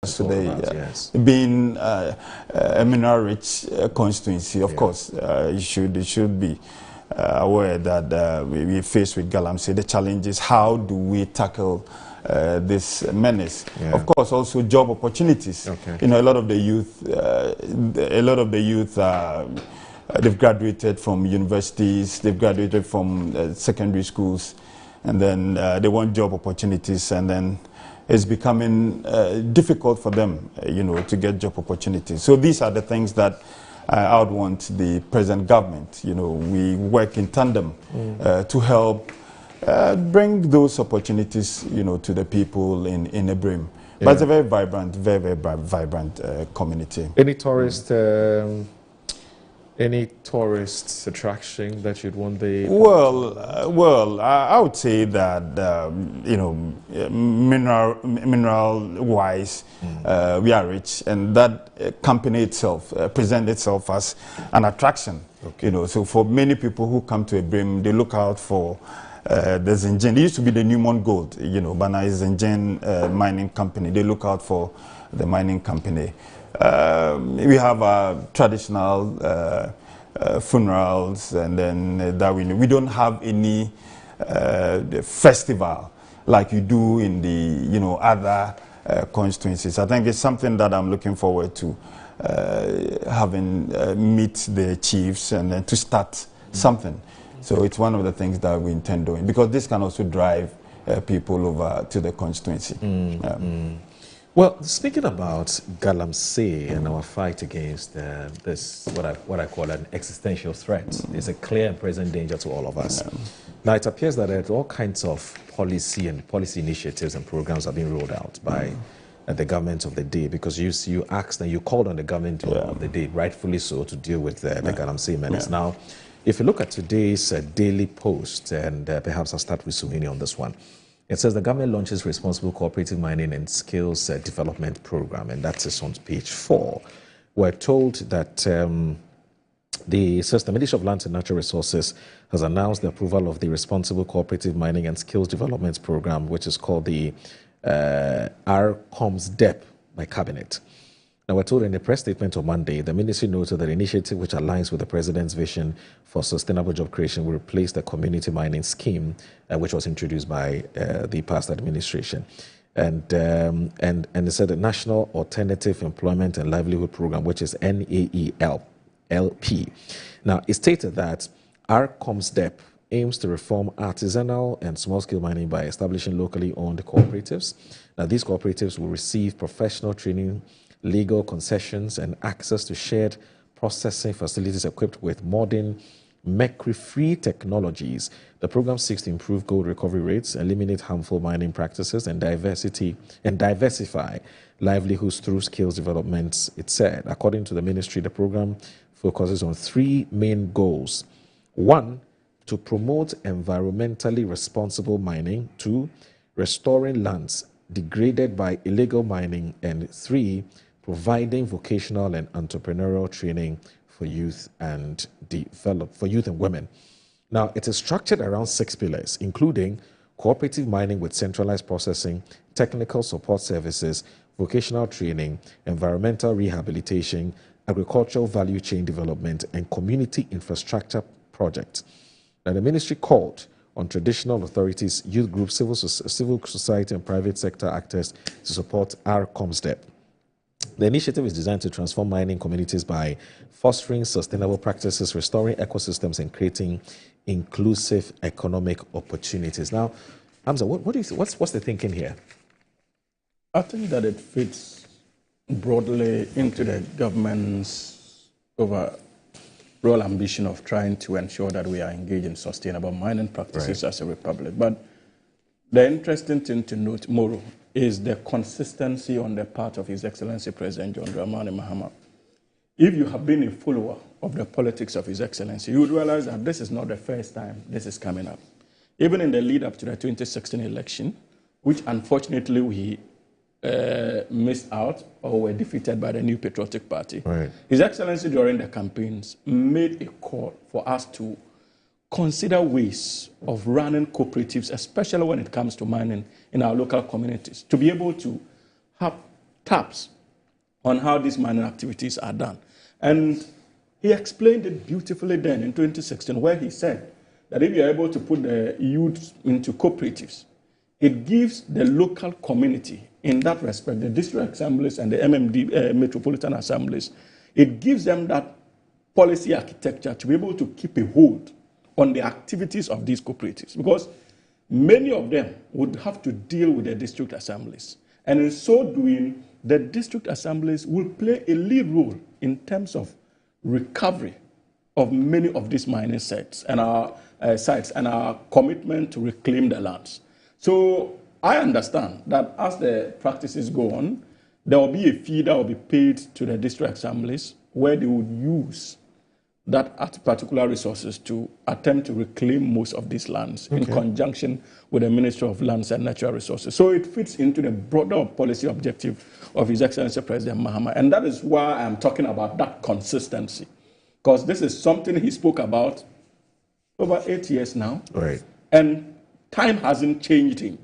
today, yes. being a mineral-rich constituency, of course, you should be aware that we're faced with galamsey. The challenge is how do we tackle this menace? Of course, also job opportunities. You know, a lot of the youth, they've graduated from universities, they've graduated from secondary schools, and then they want job opportunities, and then it's becoming difficult for them, you know, to get job opportunities. So these are the things that I would want the present government, you know, we work in tandem to help bring those opportunities, you know, to the people in Ibrahim. But it's a very vibrant community. Any tourist attraction that you'd want the... Well, I would say that, you know, mineral-wise, we are rich, and that company itself presents itself as an attraction. You know, so for many people who come to Ibrahim, they look out for the Zinjin. It used to be the Newmont Gold, you know, but now it's Zinjin mining company. They look out for the mining company. We have traditional funerals, and then that we don't have any festival like you do in the, you know, other constituencies. I think it's something that I'm looking forward to having meet the chiefs and then to start something. So it's one of the things that we intend doing, because this can also drive people over to the constituency. Well, speaking about galamsey and our fight against this, what I call an existential threat, is a clear and present danger to all of us. Now, it appears that all kinds of policy initiatives and programs are being rolled out by the government of the day, because you asked and you called on the government of the day, rightfully so, to deal with the galamsey menace. Now, if you look at today's Daily Post, and perhaps I'll start with Sumini on this one. It says the government launches responsible cooperative mining and skills development program, and that's on page 4. We're told that the Ministry of Lands and Natural Resources has announced the approval of the responsible cooperative mining and skills development program, which is called the RCOMSDEP by Cabinet. Now, we're told in a press statement on Monday, the ministry noted that the initiative, which aligns with the president's vision for sustainable job creation, will replace the community mining scheme, which was introduced by the past administration. And it said the National Alternative Employment and Livelihood Program, which is NAELP. Now, it stated that RCOMSDEP aims to reform artisanal and small-scale mining by establishing locally owned cooperatives. Now, these cooperatives will receive professional training, legal concessions, and access to shared processing facilities equipped with modern mercury-free technologies. The program seeks to improve gold recovery rates, eliminate harmful mining practices, and diversify livelihoods through skills development, it said. According to the ministry, the program focuses on 3 main goals. 1, to promote environmentally responsible mining. 2, restoring lands degraded by illegal mining. And 3, providing vocational and entrepreneurial training for youth and women. Now, it is structured around 6 pillars, including cooperative mining with centralized processing, technical support services, vocational training, environmental rehabilitation, agricultural value chain development, and community infrastructure projects. Now, the ministry called on traditional authorities, youth groups, civil society, and private sector actors to support RCOMSDEP. The initiative is designed to transform mining communities by fostering sustainable practices, restoring ecosystems, and creating inclusive economic opportunities. Now, Hamza, what do you think? What's the thinking here? I think that it fits broadly into the government's overall ambition of trying to ensure that we are engaged in sustainable mining practices as a republic. But the interesting thing to note, Moro, is the consistency on the part of His Excellency President John Dramani Mahama. If you have been a follower of the politics of His Excellency, you would realize that this is not the first time this is coming up. Even in the lead up to the 2016 election, which unfortunately we missed out or were defeated by the New Patriotic Party, His Excellency during the campaigns made a call for us to consider ways of running cooperatives, especially when it comes to mining in our local communities, to be able to have taps on how these mining activities are done. And he explained it beautifully then in 2016, where he said that if you're able to put the youth into cooperatives, it gives the local community, in that respect, the district assemblies and the MMD metropolitan assemblies, it gives them that policy architecture to be able to keep a hold on the activities of these cooperatives, because many of them would have to deal with the district assemblies. And in so doing, the district assemblies will play a lead role in terms of recovery of many of these mining sites and our commitment to reclaim the lands. So I understand that as the practices go on, there will be a fee that will be paid to the district assemblies where they would use that particular resources to attempt to reclaim most of these lands in conjunction with the Ministry of Lands and Natural Resources. So it fits into the broader policy objective of His Excellency President Mahama. And that is why I'm talking about that consistency. Because this is something he spoke about over 8 years now. Right. And time hasn't changed him.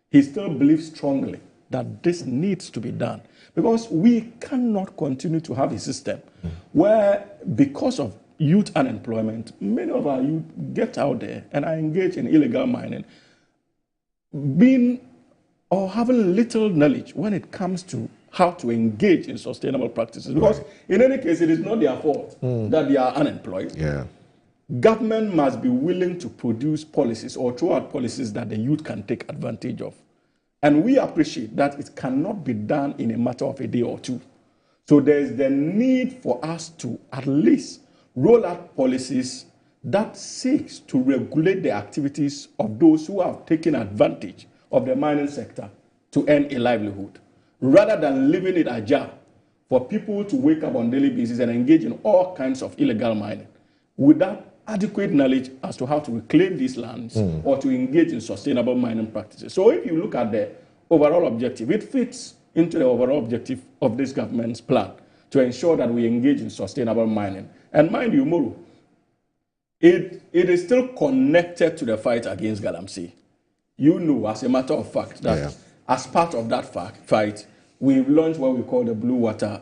He still believes strongly that this needs to be done. Because we cannot continue to have a system where, because of youth unemployment, many of our youth get out there and are engaged in illegal mining, having little knowledge when it comes to how to engage in sustainable practices. Because in any case, it is not their fault that they are unemployed. Yeah. Government must be willing to produce policies or throw out policies that the youth can take advantage of. And we appreciate that it cannot be done in a matter of a day or two. So there is the need for us to at least roll out policies that seeks to regulate the activities of those who have taken advantage of the mining sector to earn a livelihood, rather than leaving it ajar for people to wake up on a daily basis and engage in all kinds of illegal mining without adequate knowledge as to how to reclaim these lands or to engage in sustainable mining practices. So if you look at the overall objective, it fits into the overall objective of this government's plan to ensure that we engage in sustainable mining. And mind you, Moro, it is still connected to the fight against galamsey. You know, as a matter of fact, that as part of that fight, we've launched what we call the Blue Water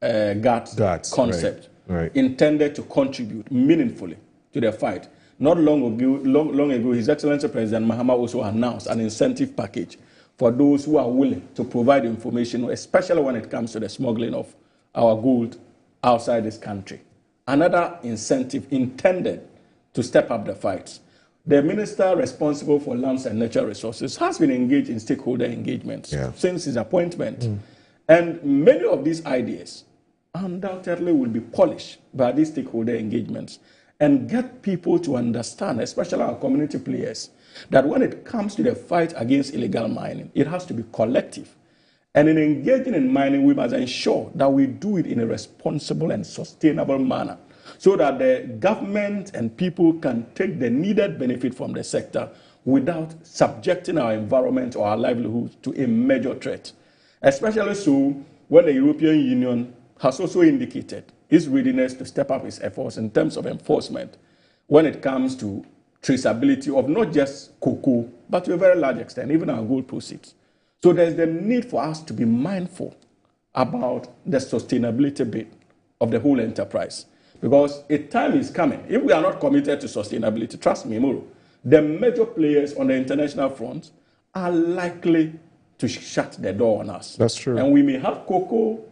GATS concept, intended to contribute meaningfully to the fight. Not long ago, His Excellency President Mahama also announced an incentive package for those who are willing to provide information, especially when it comes to the smuggling of our gold outside this country. Another incentive intended to step up the fight. The minister responsible for lands and natural resources has been engaged in stakeholder engagements since his appointment. And many of these ideas undoubtedly will be polished by these stakeholder engagements and get people to understand, especially our community players, that when it comes to the fight against illegal mining, it has to be collective. And in engaging in mining, we must ensure that we do it in a responsible and sustainable manner so that the government and people can take the needed benefit from the sector without subjecting our environment or our livelihoods to a major threat. Especially so when the European Union has also indicated its readiness to step up its efforts in terms of enforcement when it comes to traceability of not just cocoa, but to a very large extent, even our gold proceeds. So there's the need for us to be mindful about the sustainability bit of the whole enterprise. Because a time is coming, if we are not committed to sustainability, trust me, Moro, the major players on the international front are likely to shut the door on us. That's true. And we may have cocoa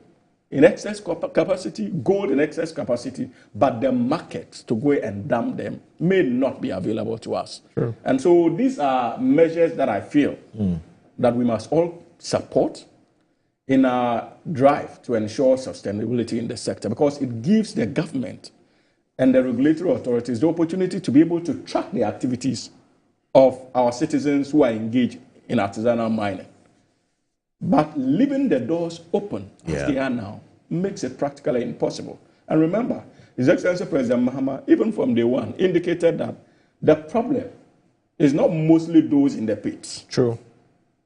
in excess capacity, gold in excess capacity, but the markets to go and dump them may not be available to us. Sure. And so these are measures that I feel that we must all support in our drive to ensure sustainability in the sector, because it gives the government and the regulatory authorities the opportunity to be able to track the activities of our citizens who are engaged in artisanal mining. But leaving the doors open as they are now makes it practically impossible. And remember, His Excellency President Mahama, even from day one, indicated that the problem is not mostly those in the pits. True.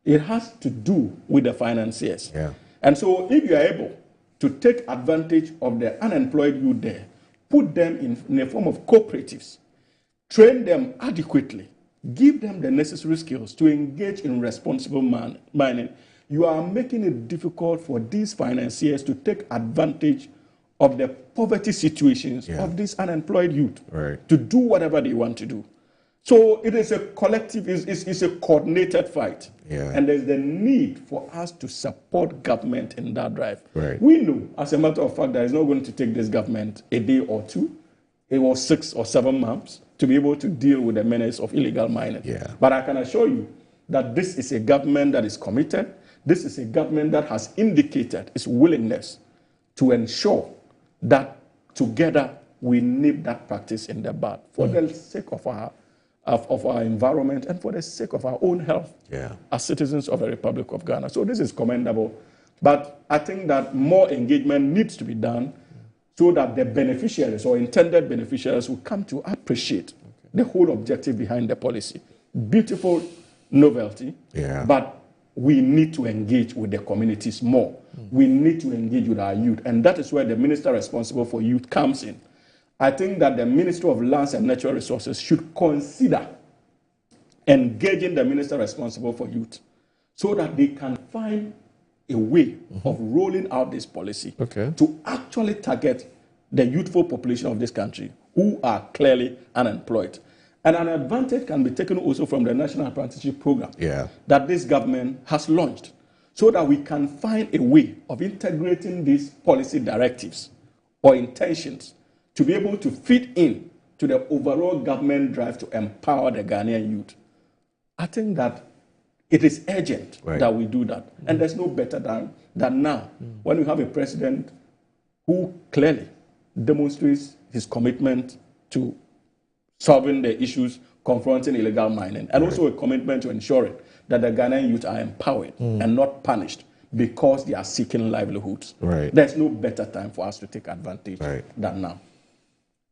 It has to do with the financiers. Yeah. And so if you are able to take advantage of the unemployed youth there, put them in a form of cooperatives, train them adequately, give them the necessary skills to engage in responsible mining, you are making it difficult for these financiers to take advantage of the poverty situations of these unemployed youth to do whatever they want to do. So it is a collective, it's a coordinated fight. And there's the need for us to support government in that drive. We know, as a matter of fact, that it's not going to take this government a day or two, it was 6 or 7 months to be able to deal with the menace of illegal mining. But I can assure you that this is a government that is committed. This is a government that has indicated its willingness to ensure that together we nip that practice in the bud for the sake of our environment and for the sake of our own health as citizens of the Republic of Ghana. So this is commendable. But I think that more engagement needs to be done so that the beneficiaries or intended beneficiaries will come to appreciate the whole objective behind the policy. Beautiful novelty, but we need to engage with the communities more. We need to engage with our youth, and that is where the minister responsible for youth comes in. I think that the Ministry of Lands and Natural Resources should consider engaging the minister responsible for youth so that they can find a way of rolling out this policy to actually target the youthful population of this country who are clearly unemployed. And an advantage can be taken also from the National Apprenticeship Program that this government has launched so that we can find a way of integrating these policy directives or intentions to be able to fit in to the overall government drive to empower the Ghanaian youth. I think that it is urgent that we do that. And there's no better than now when we have a president who clearly demonstrates his commitment to solving the issues confronting illegal mining, and also a commitment to ensuring that the Ghanaian youth are empowered and not punished because they are seeking livelihoods. There's no better time for us to take advantage than now.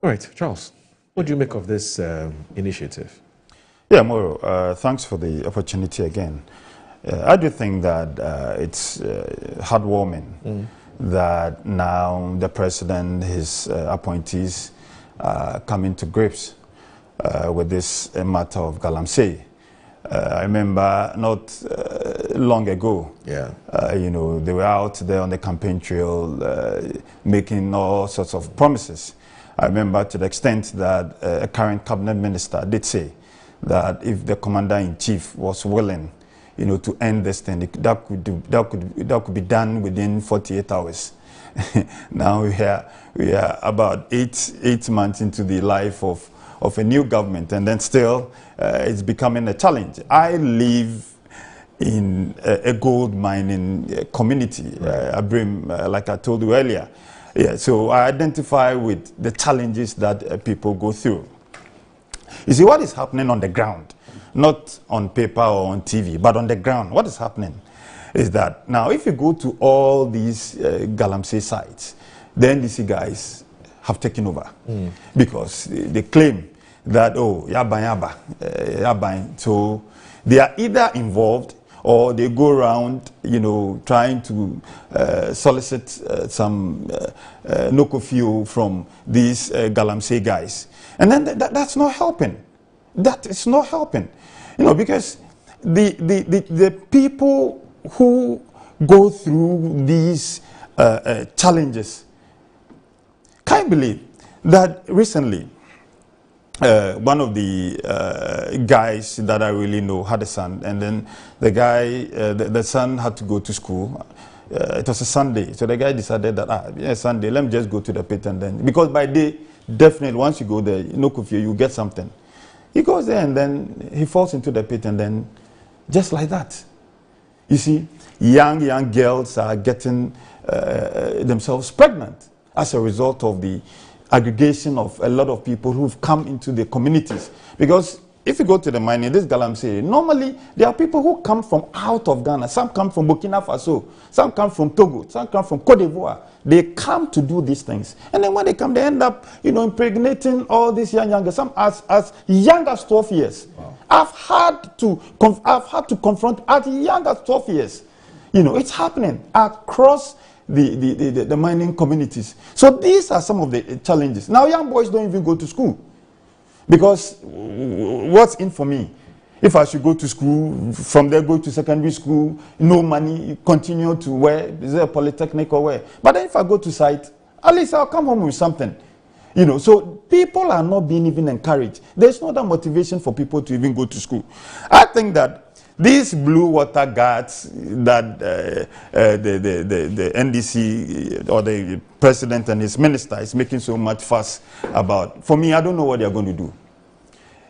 All right, Charles, what do you make of this initiative? Yeah, Moro, thanks for the opportunity again. I do think that it's heartwarming that now the president, his appointees, coming to grips with this matter of galamsey. I remember not long ago, you know, they were out there on the campaign trail making all sorts of promises. I remember to the extent that a current cabinet minister did say that if the commander-in-chief was willing, you know, to end this thing, that could be done within 48 hours. Now we are about eight months into the life of a new government, and then still it's becoming a challenge. I live in a gold mining community, Abrim, like I told you earlier. So I identify with the challenges that people go through. You see, what is happening on the ground, not on paper or on TV, but on the ground, what is happening is that now if you go to all these galamsey sites, the NDC guys have taken over because they claim that, oh, yaban. So they are either involved or they go around, you know, trying to solicit some nokofio from these galamsey guys. And then that's not helping. That is not helping. You know, because the people who go through these challenges can't believe that recently one of the guys that I really know had a son, and then the guy, the son had to go to school. It was a Sunday, so the guy decided that, yeah, Sunday, let me just go to the pit, and then, because by day, definitely once you go there, no coffee, you get something. He goes there and then he falls into the pit, and then just like that. You see, young girls are getting themselves pregnant as a result of the aggregation of a lot of people who've come into the communities. Because if you go to the mining, this galamsey, normally there are people who come from out of Ghana. Some come from Burkina Faso, some come from Togo, some come from Cote d'Ivoire. They come to do these things. And then when they come, they end up, you know, impregnating all these young girls, some as young as 12 years. Wow. I've had to confront as young as 12 years. You know, it's happening across the mining communities. So these are some of the challenges. Now young boys don't even go to school. Because what's in for me If I should go to school, from there go to secondary school, no money, continue to where? Is there a polytechnic or where? But then if I go to site, at least I'll come home with something. You know, so people are not being even encouraged. There's no other motivation for people to even go to school. I think that these blue water guards that the NDC or the president and his minister is making so much fuss about, for me, I don't know what they're going to do.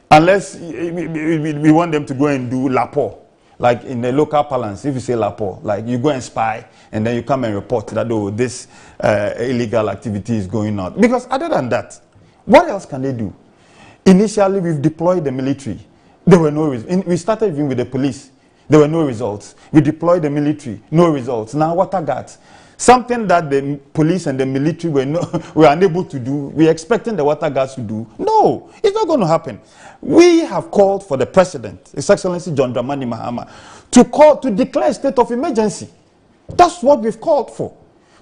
Unless we want them to go and do lapo, like in the local parlance, if you say lapo, like you go and spy and then you come and report that, oh, this illegal activity is going on. Because other than that, what else can they do? Initially, we've deployed the military. There were no results. We started even with the police. There were no results. We deployed the military. No results. Now, water guards. Something that the police and the military were unable to do, we're expecting the water guards to do. No, it's not going to happen. We have called for the president, His Excellency John Dramani Mahama, to declare a state of emergency. That's what we've called for.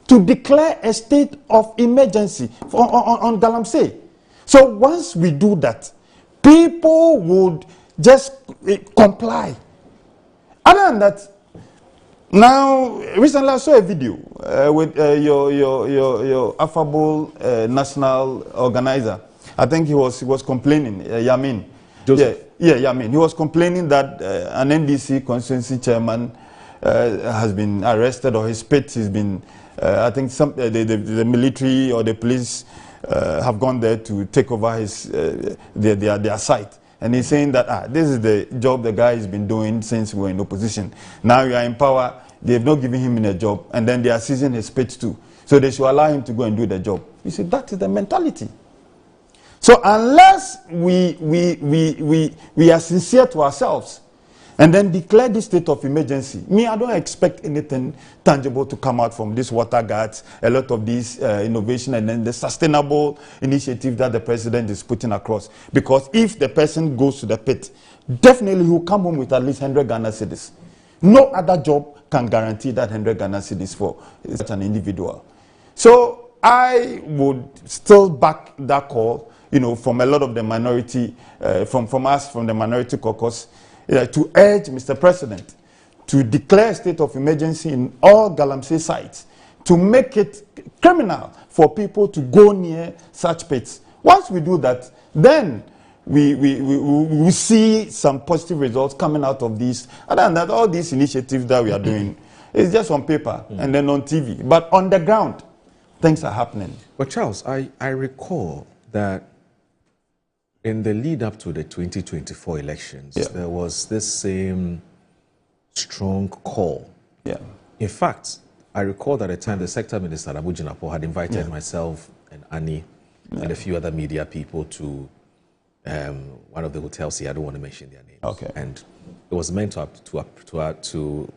To declare a state of emergency on galamsey. So once we do that, people would just comply. Other than that, now, recently I saw a video with your affable national organizer. I think he was complaining, Yamin. Joseph. Yeah, Yamin. He was complaining that an NDC constituency chairman has been arrested, or his pet has been, I think the military or the police have gone there to take over their site. And he's saying that, this is the job the guy has been doing since we were in opposition. Now you are in power, they have not given him a job, and then they are seizing his pet too. So they should allow him to go and do the job. You see, that is the mentality. So unless we are sincere to ourselves, and then declare this state of emergency, I don't expect anything tangible to come out from these water guards, a lot of these innovation, and then the sustainable initiative that the president is putting across. Because if the person goes to the pit, definitely he will come home with at least 100 Ghana cedis. No other job can guarantee that 100 Ghana cedis for such an individual. So I would still back that call, from a lot of the minority, from us, from the minority caucus, to urge Mr. President to declare a state of emergency in all galamsey sites, to make it criminal for people to go near such pits. Once we do that, then we see some positive results coming out of these. Other than that, all these initiatives that we are doing is just on paper and then on TV. But on the ground, things are happening. But Charles, I recall that in the lead up to the 2024 elections, there was this same strong call. Yeah. In fact, I recall at the time the sector minister, Abu Jinapo, had invited myself and Annie and a few other media people to one of the hotels here. I don't want to mention their names. Okay. And it was meant to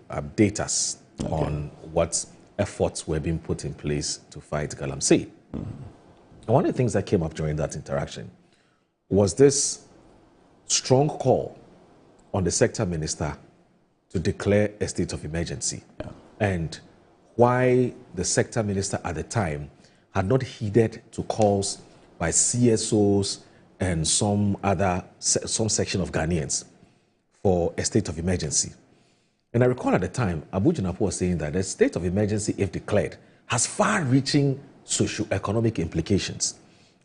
update us on what efforts were being put in place to fight galamsey. And one of the things that came up during that interaction was this strong call on the sector minister to declare a state of emergency. And why the sector minister at the time had not heeded to calls by CSOs and some section of Ghanaians for a state of emergency. And I recall at the time, Abu Jinapo was saying that a state of emergency, if declared, has far-reaching socio-economic implications.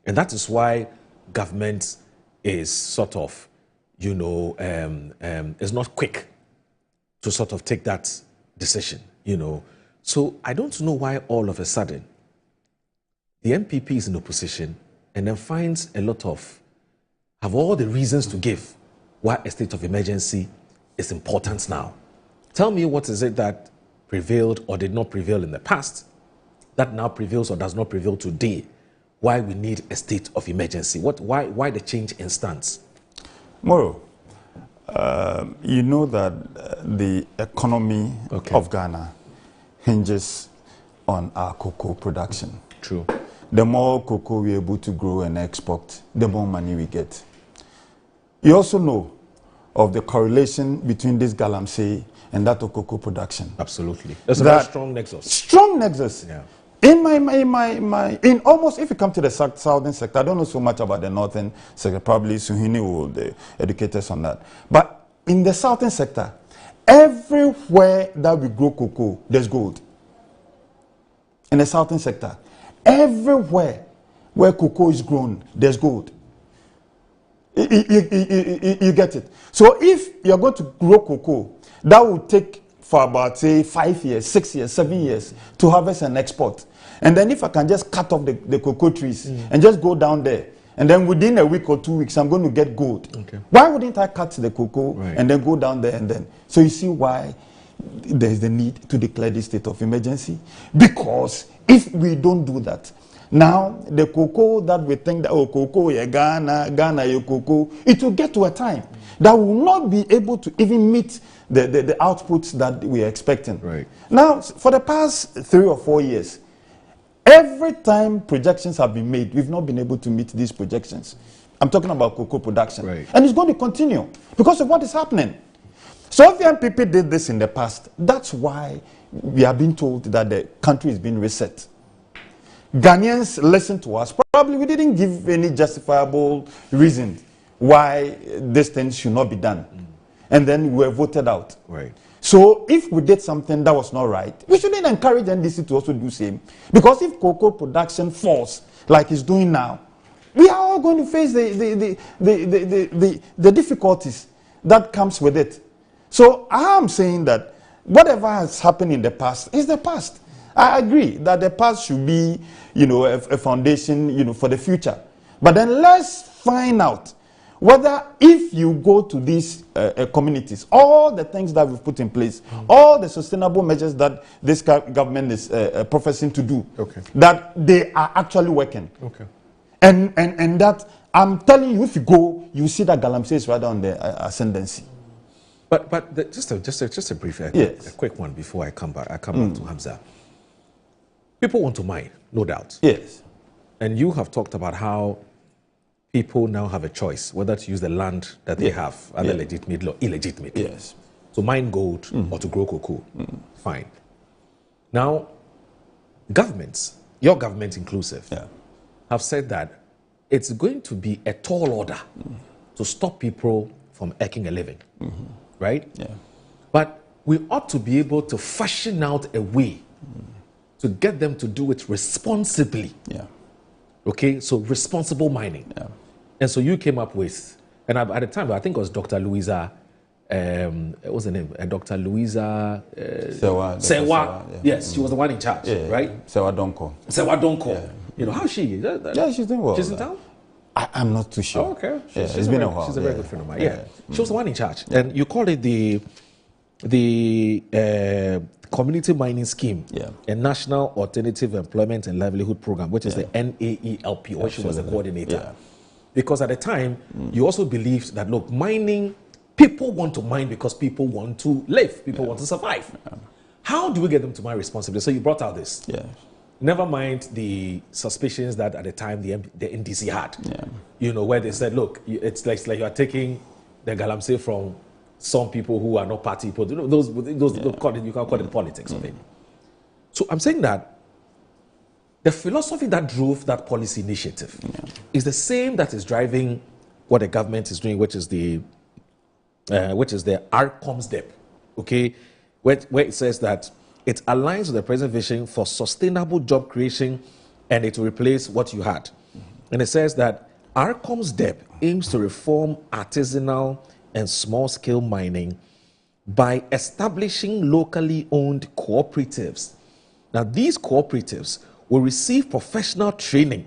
And that is why government is sort of, is not quick to sort of take that decision, So I don't know why all of a sudden the MPP is in opposition and then finds have all the reasons to give why a state of emergency is important now. Tell me, what is it that prevailed or did not prevail in the past that now prevails or does not prevail today? Why we need a state of emergency? Why the change in stance? Moro, you know that the economy of Ghana hinges on our cocoa production. True. The more cocoa we're able to grow and export, the more money we get. You also know of the correlation between this galamsey and that of cocoa production. Absolutely. There's a very strong nexus. Strong nexus. Yeah. In almost, if you come to the southern sector, I don't know so much about the northern sector, probably Suhini will educate us on that. But in the southern sector, everywhere that we grow cocoa, there's gold. In the southern sector, everywhere where cocoa is grown, there's gold. You get it? So if you're going to grow cocoa, that will take for about, say, 5 years, 6 years, 7 years to harvest and export. And then if I can just cut off the cocoa trees and just go down there, and then within a week or 2 weeks, I'm going to get gold. Okay. Why wouldn't I cut the cocoa Right. and then go down there and then? So you see why there's the need to declare this state of emergency? Because if we don't do that, now the cocoa that we think that, oh, cocoa, yeah, Ghana, yeah, cocoa, it will get to a time that will not be able to even meet the outputs that we are expecting. Right. Now, for the past 3 or 4 years, every time projections have been made, we've not been able to meet these projections. I'm talking about cocoa production. Right. And it's going to continue because of what is happening. So if the MPP did this in the past, that's why we are being told that the country is being reset. Ghanaians listen to us. Probably we didn't give any justifiable reason why this thing should not be done. And then we were voted out. Right. So if we did something that was not right, we shouldn't encourage NDC to also do the same. Because if cocoa production falls like it's doing now, we are all going to face the difficulties that comes with it. So I am saying that whatever has happened in the past is the past. I agree that the past should be, a foundation, for the future. But then let's find out whether if you go to these communities, all the things that we've put in place, all the sustainable measures that this government is professing to do, okay, that they are actually working. Okay. And that I'm telling you, if you go, you see that galamsey is rather on the ascendancy. But just a brief, yes, a quick one before I come back. Back to Hamza. People want to mine, no doubt. Yes. And you have talked about how people now have a choice whether to use the land that they have, either legitimate or illegitimate. Yes. To mine gold or to grow cocoa. Fine. Now, governments, your government inclusive, have said that it's going to be a tall order to stop people from earning a living. Right? Yeah. But we ought to be able to fashion out a way to get them to do it responsibly. Yeah. Okay, so responsible mining. Yeah. And so you came up with, and at the time, I think it was Dr. Louisa, what was the name? Dr. Louisa Sewa. Yes, she was the one in charge, right? Sewa Donko. Sewa Donko. Yeah. How's she? Yeah, she's doing well. She's in town? I'm not too sure. Oh, okay. It's been a while. She's a very good friend of mine. Yeah. She was the one in charge. And you call it the Community Mining Scheme, a National Alternative Employment and Livelihood Program, which is the NAELP, where she was the coordinator. Yeah. Because at the time, you also believed that, look, mining, people want to mine because people want to live, people want to survive. How do we get them to mine responsibly? So you brought out this. Yeah. Never mind the suspicions that at the time the NDC had. Where they said, look, it's like you are taking the galamsey from some people who are not party people. Those you can call it politics of it. So I'm saying that the philosophy that drove that policy initiative is the same that is driving what the government is doing, which is the ARCOM's DEP, okay, where it says that it aligns with the present vision for sustainable job creation and it will replace what you had. And it says that ARCOM's DEP aims to reform artisanal and small-scale mining by establishing locally owned cooperatives. Now, these cooperatives will receive professional training,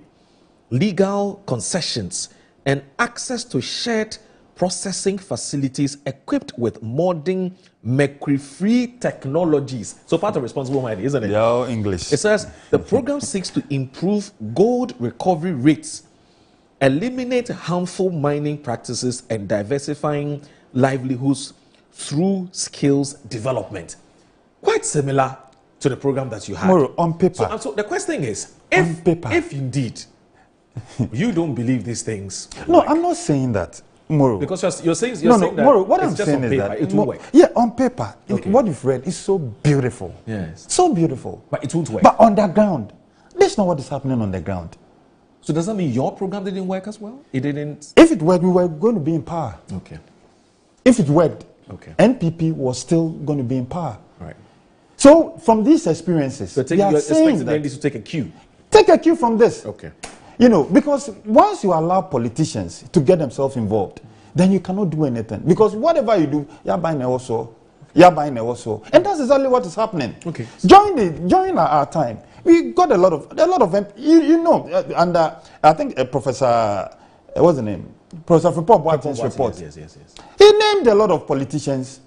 legal concessions, and access to shared processing facilities equipped with modern mercury-free technologies. So part of responsible mining, isn't it? Yeah, English. It says the program seeks to improve gold recovery rates, eliminate harmful mining practices, and diversifying livelihoods through skills development. Quite similar to the program that you had. More on paper. So the question is, if indeed you don't believe these things, no, I'm not saying that. Moro. Because you're saying that Moro, what it's I'm just saying on is paper, that it will work. Yeah, on paper, Okay. what you've read is so beautiful. Yes. So beautiful. But it won't work. But on the ground, that's not what is happening on the ground. So does that mean your program didn't work as well? It didn't? If it worked, we were going to be in power. Okay. If it worked, NPP was still going to be in power. Right. So from these experiences, So you're expecting the NDC to take a cue? Take a cue from this. Okay. You know, because once you allow politicians to get themselves involved, then you cannot do anything. Because whatever you do, you're buying also. You're buying also. And that's exactly what is happening. Okay. During our time, we got a lot of you know, and I think Professor, what's the name? Professor Report Boateng's report. Yes. He named a lot of politicians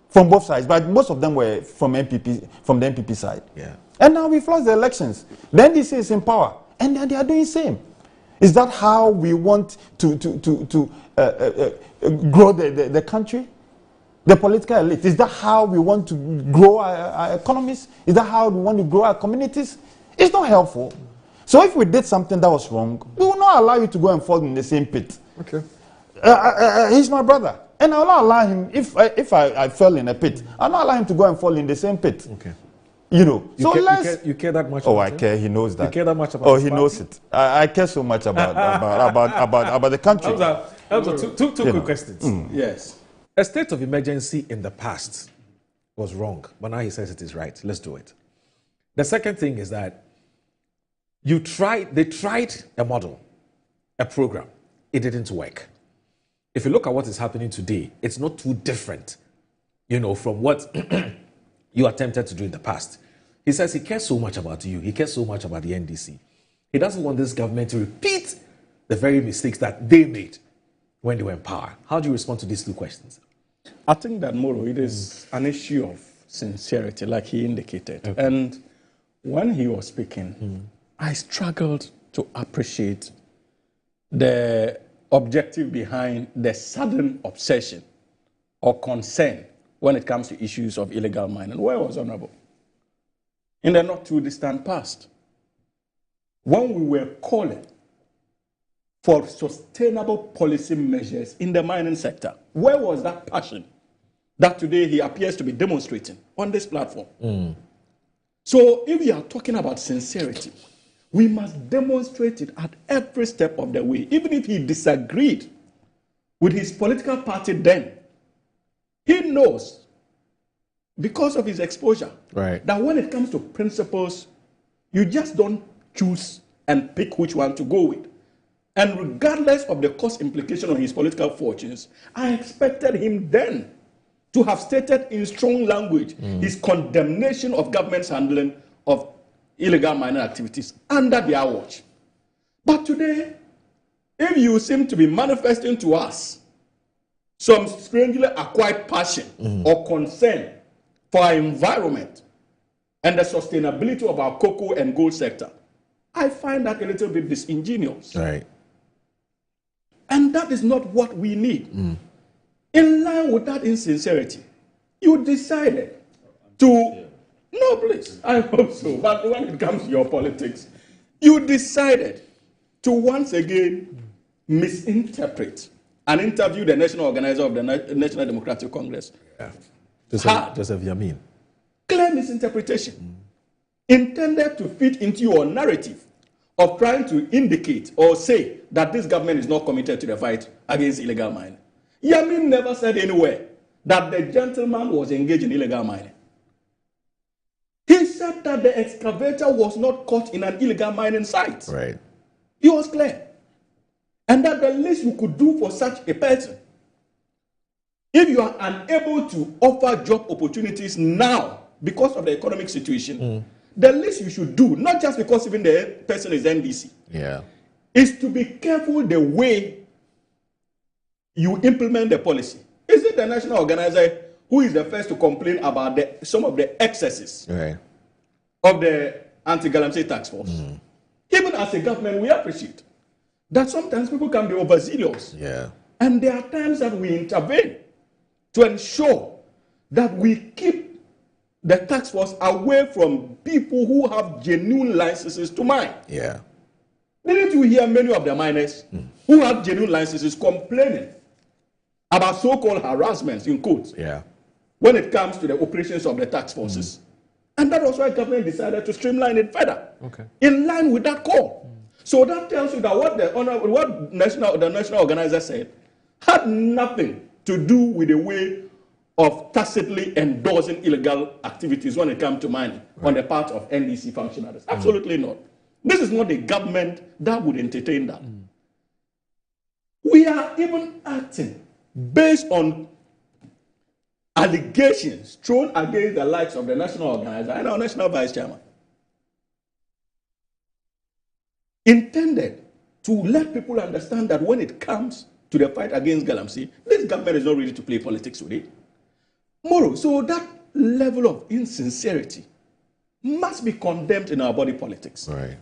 from both sides, but most of them were from the NPP side. Yeah. And now we lost the elections. The NDC is in power, and they are doing the same. Is that how we want to grow the country? The political elite. Is that how we want to grow our economies? Is that how we want to grow our communities? It's not helpful. So if we did something that was wrong, we will not allow you to go and fall in the same pit. Okay. He's my brother. And I will not allow him, if I fell in a pit, I will not allow him to go and fall in the same pit. Okay. You know. You care that much about about I care. He knows that. You care that much about he knows it. I care so much about the country. Two quick questions. Yes. A state of emergency in the past was wrong, but now he says it is right. Let's do it. The second thing is that they tried a model, a program. It didn't work. If you look at what is happening today, it's not too different, from what you attempted to do in the past. He says he cares so much about you. He cares so much about the NDC. He doesn't want this government to repeat the very mistakes that they made when they were in power. How do you respond to these two questions? I think that, Moro, it is an issue of sincerity, like he indicated. Okay. And when he was speaking, I struggled to appreciate the objective behind the sudden obsession or concern when it comes to issues of illegal mining. Where was Honorable? In the not too distant past, when we were calling for sustainable policy measures in the mining sector, where was that passion that today he appears to be demonstrating on this platform? So if we are talking about sincerity, we must demonstrate it at every step of the way. Even if he disagreed with his political party then, he knows, because of his exposure, that when it comes to principles, you just don't choose and pick which one to go with. And regardless of the cost implication on his political fortunes, I expected him then to have stated in strong language his condemnation of government's handling of illegal mining activities under their watch. But today, if you seem to be manifesting to us some strangely acquired passion or concern for our environment and the sustainability of our cocoa and gold sector, I find that a little bit disingenuous. Right. And that is not what we need. In line with that insincerity, you decided to, no, please, I hope so, but when it comes to your politics, you decided to once again misinterpret and interview the national organizer of the National Democratic Congress. Yeah. Joseph Yamin. Clear misinterpretation intended to fit into your narrative of trying to indicate or say that this government is not committed to the fight against illegal mining. Yamin never said anywhere that the gentleman was engaged in illegal mining. He said that the excavator was not caught in an illegal mining site. Right. It was clear. And that the least you could do for such a person, if you are unable to offer job opportunities now because of the economic situation, the least you should do, not just because even the person is NDC, is to be careful the way you implement the policy. Is it the national organizer who is the first to complain about some of the excesses of the anti-galamsey tax force? Even as a government, we appreciate that sometimes people can be overzealous. And there are times that we intervene to ensure that we keep the tax force away from people who have genuine licenses to mine. Didn't you hear many of the miners who have genuine licenses complaining about so-called harassments, in quotes, when it comes to the operations of the tax forces? And that was why government decided to streamline it further, in line with that call. So that tells you that what the national organizer said had nothing to do with the way of tacitly endorsing illegal activities when it comes to mining on the part of NDC functionaries. Absolutely not. This is not a government that would entertain that. We are even acting based on allegations thrown against the likes of the national organizer and our national vice chairman, intended to let people understand that when it comes to the fight against galamsey, this government is not ready to play politics with it. Moreover, so that level of insincerity must be condemned in our body politics. Right.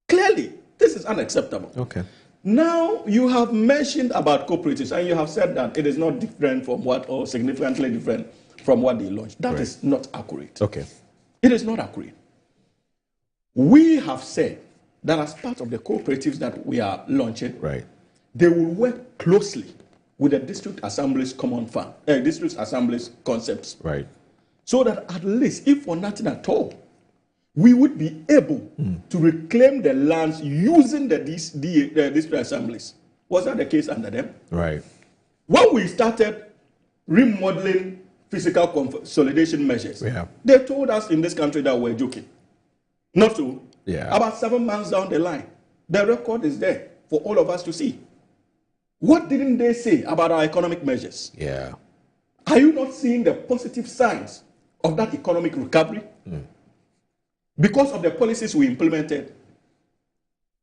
Clearly, this is unacceptable. Okay. Now, you have mentioned about cooperatives, and you have said that it is not different from what, or significantly different from what they launched. That is not accurate. Okay. It is not accurate. We have said that as part of the cooperatives that we are launching, they will work closely with the district assemblies common fund, district assemblies concepts. Right. So that at least, if for nothing at all, we would be able to reclaim the lands using the district assemblies. Was that the case under them? Right. When we started remodeling physical consolidation measures, they told us in this country that we're joking. Not so. About 7 months down the line, the record is there for all of us to see. What didn't they say about our economic measures? Are you not seeing the positive signs of that economic recovery? Because of the policies we implemented.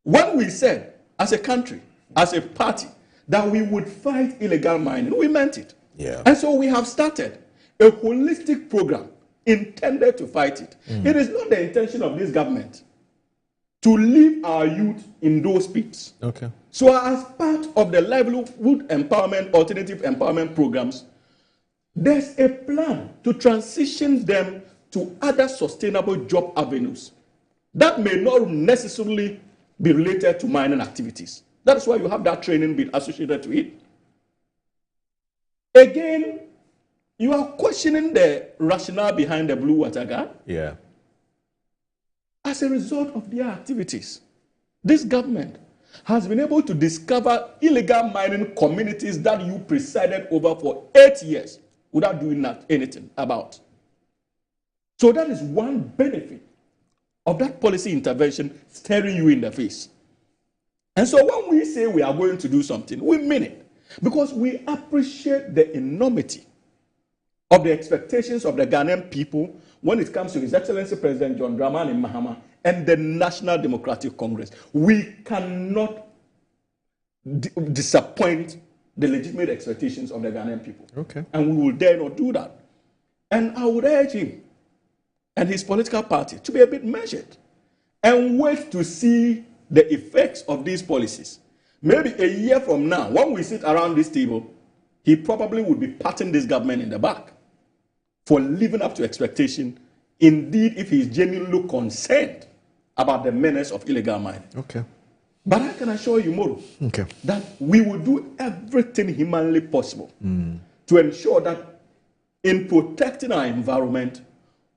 When we said, as a country, as a party, that we would fight illegal mining, we meant it. And so we have started a holistic program intended to fight it. It is not the intention of this government to leave our youth in those pits. So as part of the livelihood empowerment, alternative empowerment programs, there's a plan to transition them to other sustainable job avenues that may not necessarily be related to mining activities. That's why you have that training bit associated to it. Again, you are questioning the rationale behind the Blue Water Guard. As a result of their activities, this government has been able to discover illegal mining communities that you presided over for 8 years without doing anything about. So that is one benefit of that policy intervention staring you in the face. And so when we say we are going to do something, we mean it. Because we appreciate the enormity of the expectations of the Ghanaian people when it comes to His Excellency President John Dramani Mahama and the National Democratic Congress. We cannot disappoint the legitimate expectations of the Ghanaian people. And we will dare not do that. And I would urge him and his political party to be a bit measured and wait to see the effects of these policies. Maybe a year from now, when we sit around this table, he probably would be patting this government in the back for living up to expectation, indeed, if he is genuinely concerned about the menace of illegal mining. But I can assure you, Moro, that we will do everything humanly possible to ensure that in protecting our environment,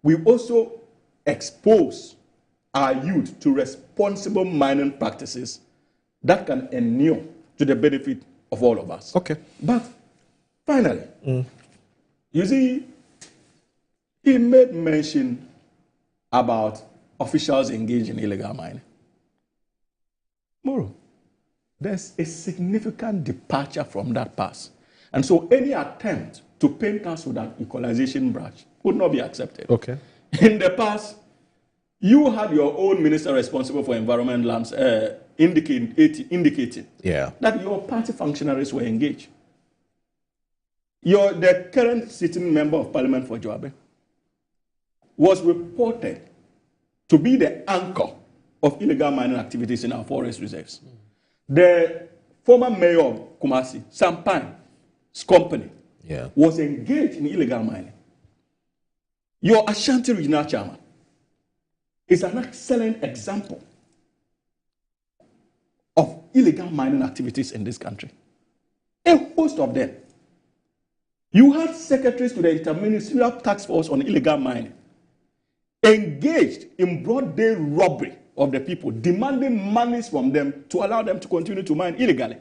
we also expose our youth to responsible mining practices that can inure to the benefit of all of us. But finally, you see, he made mention about officials engaged in illegal mining. Moro, there's a significant departure from that past. And so any attempt to paint us with that equalization brush would not be accepted. In the past, you had your own minister responsible for environment lands indicating that your party functionaries were engaged. The current sitting member of parliament for Joabe was reported to be the anchor of illegal mining activities in our forest reserves. The former mayor of Kumasi, Sampan's company, was engaged in illegal mining. Your Ashanti regional chairman is an excellent example of illegal mining activities in this country. A host of them. You had secretaries to the Interministerial Task Force on Illegal Mining engaged in broad day robbery of the people, demanding monies from them to allow them to continue to mine illegally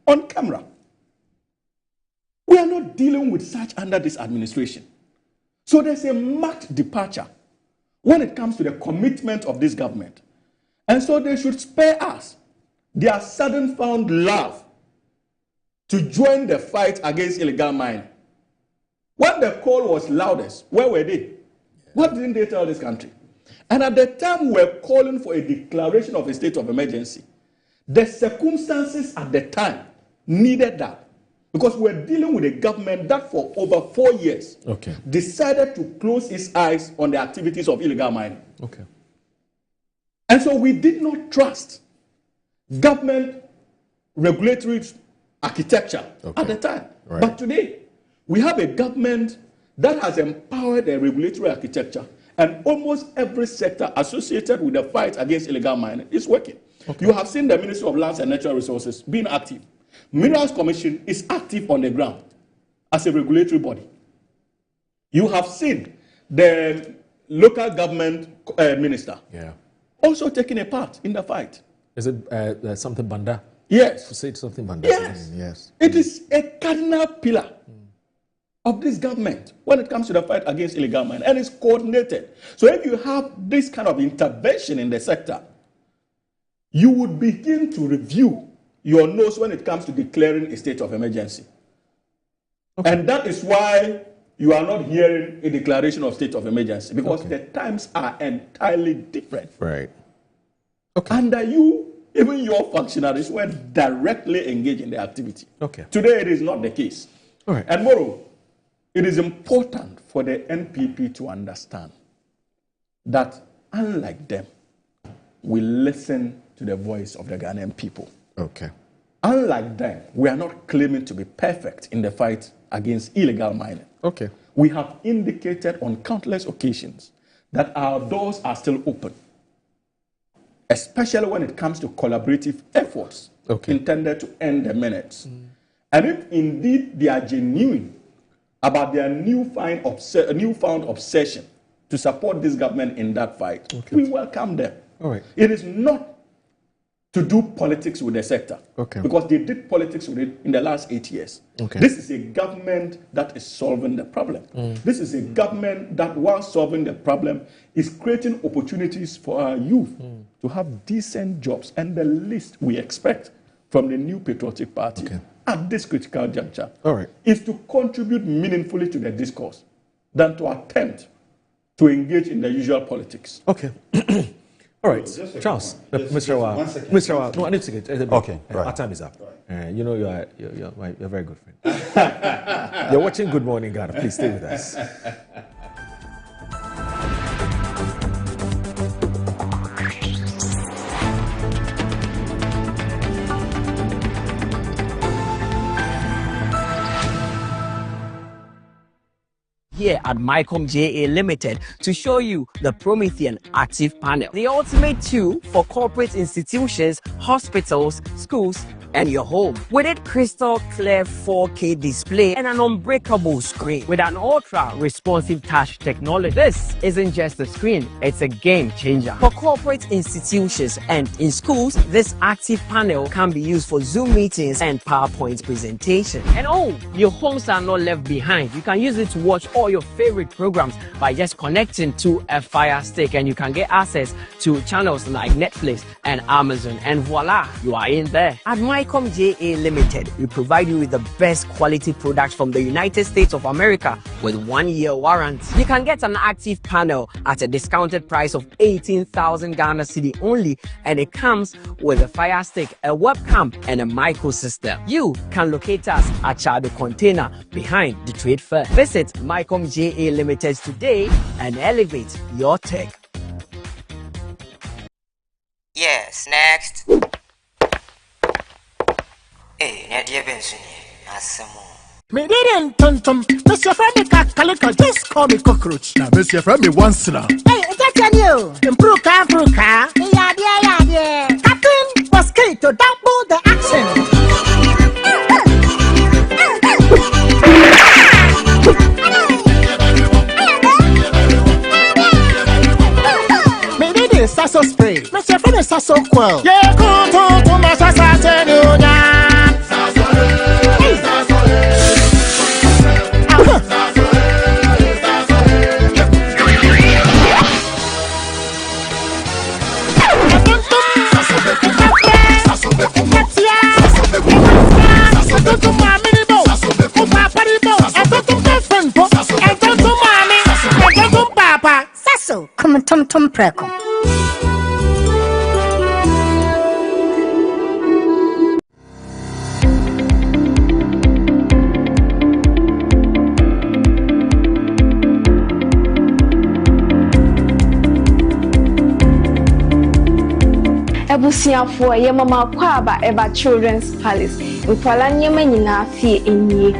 on camera. We are not dealing with such under this administration. So there's a marked departure when it comes to the commitment of this government. And so they should spare us their sudden found love to join the fight against illegal mining. When the call was loudest, where were they? What didn't they tell this country? And at the time we were calling for a declaration of a state of emergency, the circumstances at the time needed that. Because we're dealing with a government that for over 4 years decided to close its eyes on the activities of illegal mining. And so we did not trust government regulatory architecture at the time. But today, we have a government that has empowered the regulatory architecture, and almost every sector associated with the fight against illegal mining is working. You have seen the Ministry of Lands and Natural Resources being active. Minerals Commission is active on the ground as a regulatory body. You have seen the local government minister also taking a part in the fight. Is it something Banda? Yes. To say something Banda? Yes. It is a cardinal pillar of this government when it comes to the fight against illegal mining, and it's coordinated. So if you have this kind of intervention in the sector, you would begin to review your nose when it comes to declaring a state of emergency. And that is why you are not hearing a declaration of state of emergency, because the times are entirely different. Under you, even your functionaries were directly engaged in the activity. Today, it is not the case. And moreover, it is important for the NPP to understand that, unlike them, we listen to the voice of the Ghanaian people. Unlike them, we are not claiming to be perfect in the fight against illegal mining. We have indicated on countless occasions that our doors are still open, especially when it comes to collaborative efforts intended to end the menace. And if indeed they are genuine about their newfound obsession to support this government in that fight, we welcome them. It is not to do politics with the sector, because they did politics with it in the last 8 years. This is a government that is solving the problem. This is a government that, while solving the problem, is creating opportunities for our youth to have decent jobs. And the least we expect from the new patriotic party at this critical juncture is to contribute meaningfully to the discourse than to attempt to engage in the usual politics. All right, Charles, Mr. Awa, no, I need to get our time is up. You know, you're a very good friend. You're watching Good Morning Ghana. Please stay with us. Here at Mycom JA Limited to show you the Promethean Active Panel, the ultimate tool for corporate institutions, hospitals, schools, and your home. With its crystal clear 4K display and an unbreakable screen with an ultra responsive touch technology, this isn't just a screen, it's a game changer. For corporate institutions and in schools, this active panel can be used for Zoom meetings and PowerPoint presentation. And oh, your homes are not left behind. You can use it to watch all your favorite programs by just connecting to a Fire Stick, and you can get access to channels like Netflix and Amazon, and voila, you are in there. At Mycom JA Limited, we provide you with the best quality products from the United States of America with 1-year warranty. You can get an active panel at a discounted price of 18,000 Ghana cedi only, and it comes with a Fire Stick, a webcam, and a micro system. You can locate us at Chado Container behind the Trade Fair. Visit Mycom JA Limited today and elevate your tech. Yes, next. Hey, Nadia Benson, Asamo. Me didn't tum. Mr. Friendly Calico, just call me cockroach. Now, Mr. Friendly once now. Hey, that's a new. Improve car. Yeah. Captain was key to double the action. Sasso spray, Mr. Friendly Sasso quell. Yeah, cool to my Sasso. Quantum Preco. Ebusiafo ye mama kwaba eba Children's Palace. Nkwala nyema nyina fie enyi.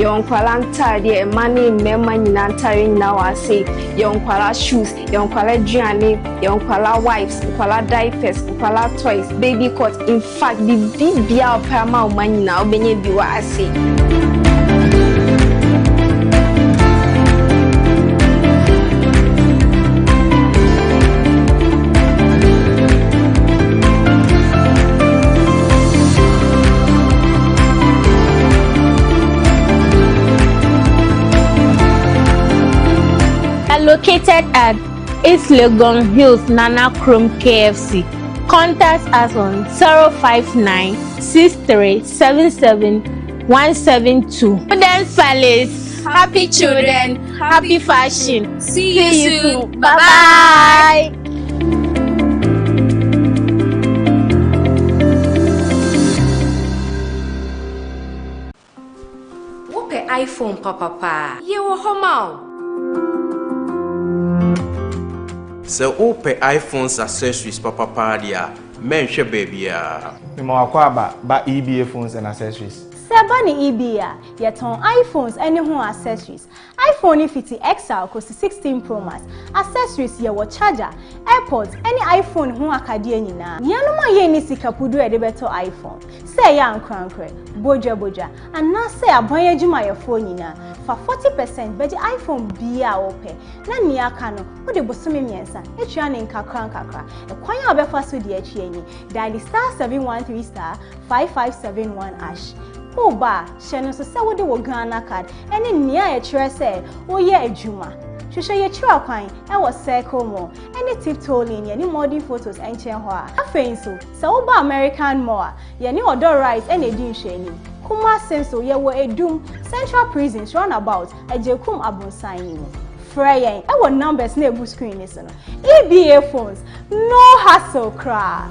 Yonkwala ntade mani mema nyina ntare nyina wase. Yonkwala shoes, yonkwala duane, yonkwala wipes, yonkwala diapers, yonkwala toys, baby coat. In fact, bibia opama umanyina obenye biwa ase. Located at East Legon Hills, Nana Chrome KFC. Contact us on 059 6377 172. Children's Palace. Happy children, happy fashion. See you soon. Bye bye. What iPhone, Papa? You were home. So open iPhones accessories papa dia menhwe baby a me wakwa ba EBA phones and accessories. Sebani EBA yeton iPhones any ho accessories. iPhone 50 XL cost 16 Pro Max. Accessories ye wo charger, AirPods any iPhone ho akade nyina. Yanoma ye ni sikapudu e de beto iPhone. Say ya ankrankre, boja and na say abon adwuma ye phone nyina. For 40% beji iPhone bia ope. Na ni aka no wo de bosome miensa. Etua ne nkakra. E kwan ya obefa so de achi enyi. Dial *713*5571#. Oba, sheno so se wo de wo Ghana card. Ene nia e kire se wo ye adwuma. Hwehwe ye kire kwan e wo circle mo. Ene tip tolling ye ni modern photos enchen ho a. Afein so se wo ba American Mall ye ni odo rights ene di nhwani. Kuma senso ye wo edum Central Prisons runabout ejekum abonsan ni mo. Freyen e wo numbers na ebu screen ni so no. EBA phones no hassle cra.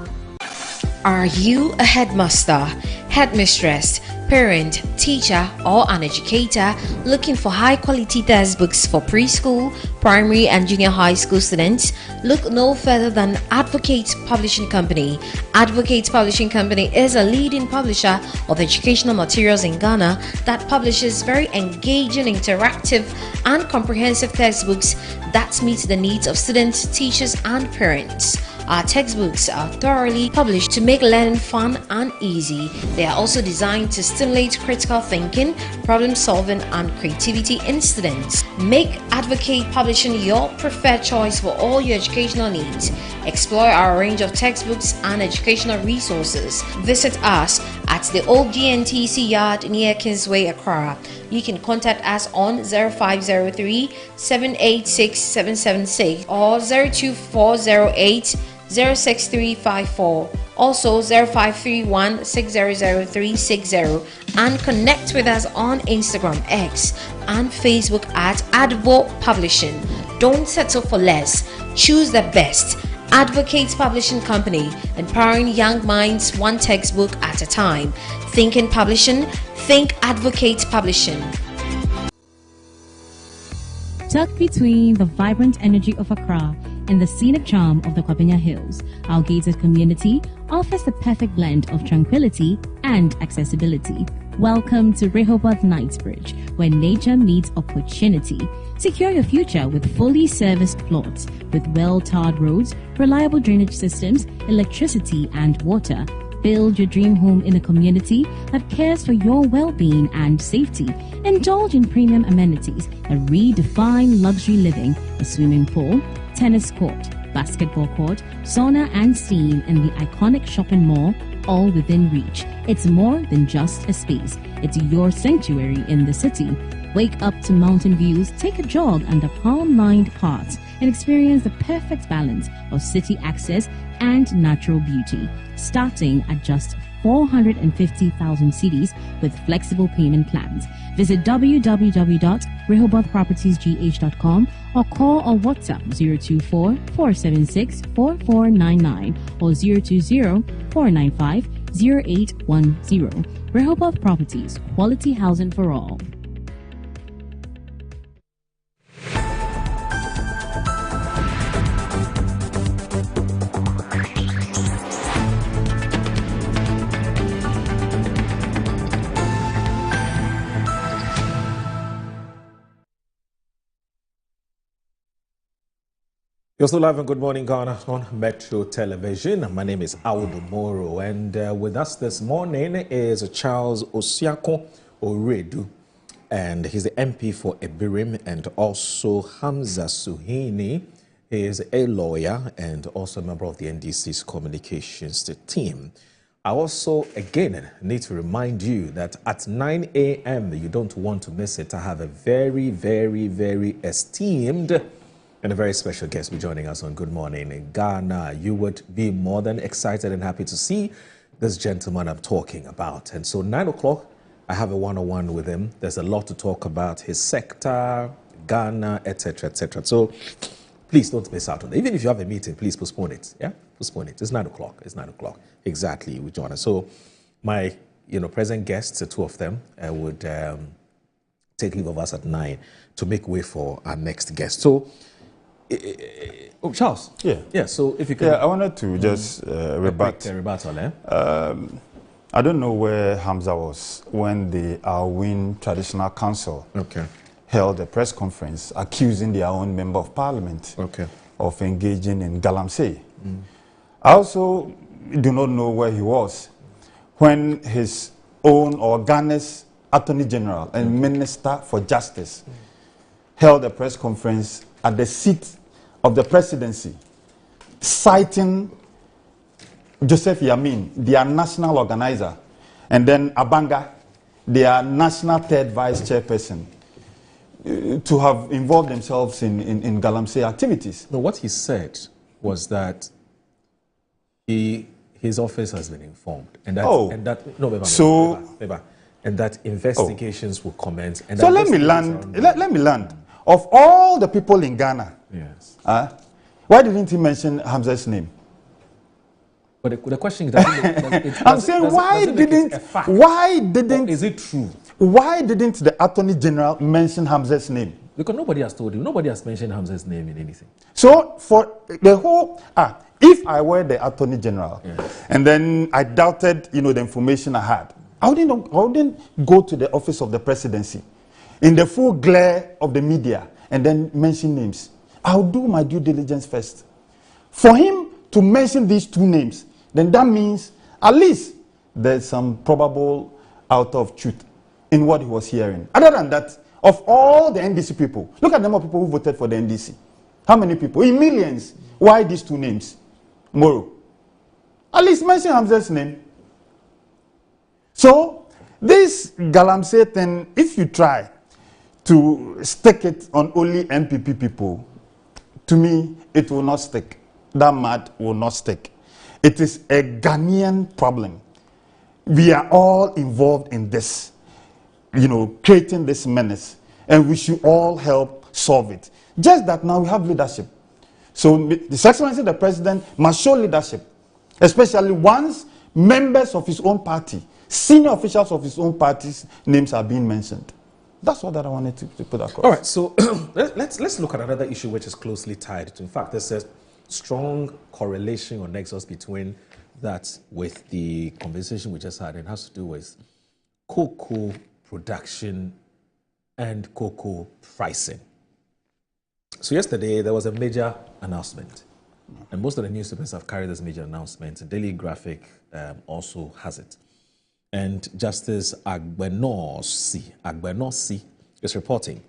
Are you a headmaster, headmistress, parent, teacher, or an educator looking for high-quality textbooks for preschool, primary, and junior high school students? Look no further than Advocate Publishing Company. Advocate Publishing Company is a leading publisher of educational materials in Ghana that publishes very engaging, interactive, and comprehensive textbooks that meet the needs of students, teachers, and parents. Our textbooks are thoroughly published to make learning fun and easy. They are also designed to stimulate critical thinking, problem solving, and creativity in students. Make Advocate Publishing your preferred choice for all your educational needs. Explore our range of textbooks and educational resources. Visit us at the old GNTC yard near Kingsway, Accra. You can contact us on 0503 786 776 or 02408 06354, also 0531 600360, and connect with us on Instagram, X, and Facebook at Advo Publishing. Don't settle for less. Choose the best. Advocate Publishing Company, empowering young minds one textbook at a time. Thinking publishing, think Advocate Publishing. Tucked between the vibrant energy of Accra and the scenic charm of the Kwabenya Hills, our gated community offers the perfect blend of tranquility and accessibility. Welcome to Rehoboth Knightsbridge, where nature meets opportunity. Secure your future with fully serviced plots with well-tarred roads, reliable drainage systems, electricity, and water. Build your dream home in a community that cares for your well-being and safety. Indulge in premium amenities that redefine luxury living: a swimming pool, tennis court, basketball court, sauna, and steam in the iconic shopping mall, all within reach. It's more than just a space. It's your sanctuary in the city. Wake up to mountain views, take a jog under palm-lined paths, and experience the perfect balance of city access and natural beauty. Starting at just 450,000 cedis with flexible payment plans. Visit www.rehobothpropertiesgh.com or call or WhatsApp 024-476-4499 or 020-495-0810. Rehoboth Properties, quality housing for all. You're still live on Good Morning Ghana on Metro Television. My name is Audu Moro, and with us this morning is Charles Osiako Oredu, and he's the MP for Ebirim, and also Hamza Suhini. He is a lawyer and also a member of the NDC's communications team. I also, again, need to remind you that at 9 a.m., you don't want to miss it. I have a very, very, very esteemed and a very special guest be joining us on Good Morning in Ghana. You would be more than excited and happy to see this gentleman I'm talking about. And so 9 o'clock, I have a one-on-one with him. There's a lot to talk about, his sector, Ghana, etc., etc. So please don't miss out on it. Even if you have a meeting, please postpone it. Yeah, postpone it. It's 9 o'clock. It's 9 o'clock. Exactly, with join us. So my, present guests, the two of them, would take leave of us at 9 to make way for our next guest. So, Charles. Yeah. So if you can. Yeah, I wanted to just rebut. I don't know where Hamza was when the Awin Traditional Council held a press conference accusing their own member of parliament of engaging in galamsey. I also do not know where he was when his own or Ghana's Attorney General and Minister for Justice held a press conference at the seat of the presidency, citing Joseph Yamin, their national organizer, and then Abanga, their national third vice chairperson, to have involved themselves in galamsey activities. No, what he said was that his office has been informed, and that and that investigations will commence. And so let me land. Let me land. Of all the people in Ghana, why didn't he mention Hamza's name? But the question is, I'm saying why didn't? Is it true? Why didn't the Attorney General mention Hamza's name? Because nobody has told him. Nobody has mentioned Hamza's name in anything. So for the whole, if I were the Attorney General, and then I doubted, the information I had, I wouldn't go to the office of the presidency in the full glare of the media and then mention names. I'll do my due diligence first. For him to mention these two names, then that means at least there's some probable out of truth in what he was hearing. Other than that, of all the NDC people, look at the number of people who voted for the NDC. How many people? In millions. Why these two names? Moro. At least mention Hamza's name. So, this galamsey thing, if you try to stick it on only MPP people, to me, it will not stick. That mud will not stick. It is a Ghanaian problem. We are all involved in this, creating this menace, and we should all help solve it. Just that now we have leadership. So His Excellency the President must show leadership, especially once members of his own party, senior officials of his own party's names are being mentioned. That's what I wanted to put across. All right, so let's look at another issue which is closely tied to. In fact, there's a strong correlation or nexus between that with the conversation we just had, and has to do with cocoa production and cocoa pricing. So yesterday there was a major announcement, and most of the newspapers have carried this major announcement. The Daily Graphic also has it. And Justice Agbenorsi is reporting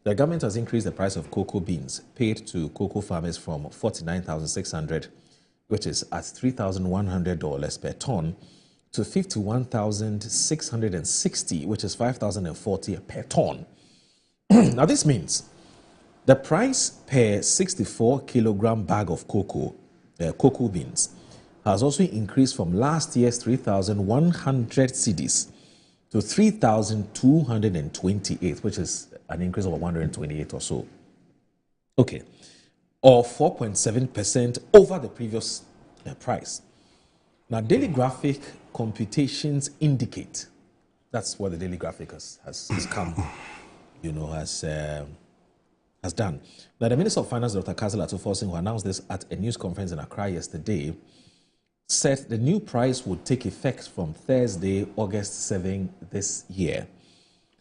the government has increased the price of cocoa beans paid to cocoa farmers from $49,600, which is at $3,100 per ton, to $51,660, which is $5,040 per ton. Now this means the price per 64 kilogram bag of cocoa beans has also increased from last year's 3,100 cedis to 3,228, which is an increase of 128 or so. Okay, or 4.7% over the previous price. Now, Daily Graphic computations indicate, that's what the Daily Graphic has come, has done. Now, the Minister of Finance, Dr. Kazel Atuforsin, who announced this at a news conference in Accra yesterday, said the new price would take effect from Thursday, August 7 this year.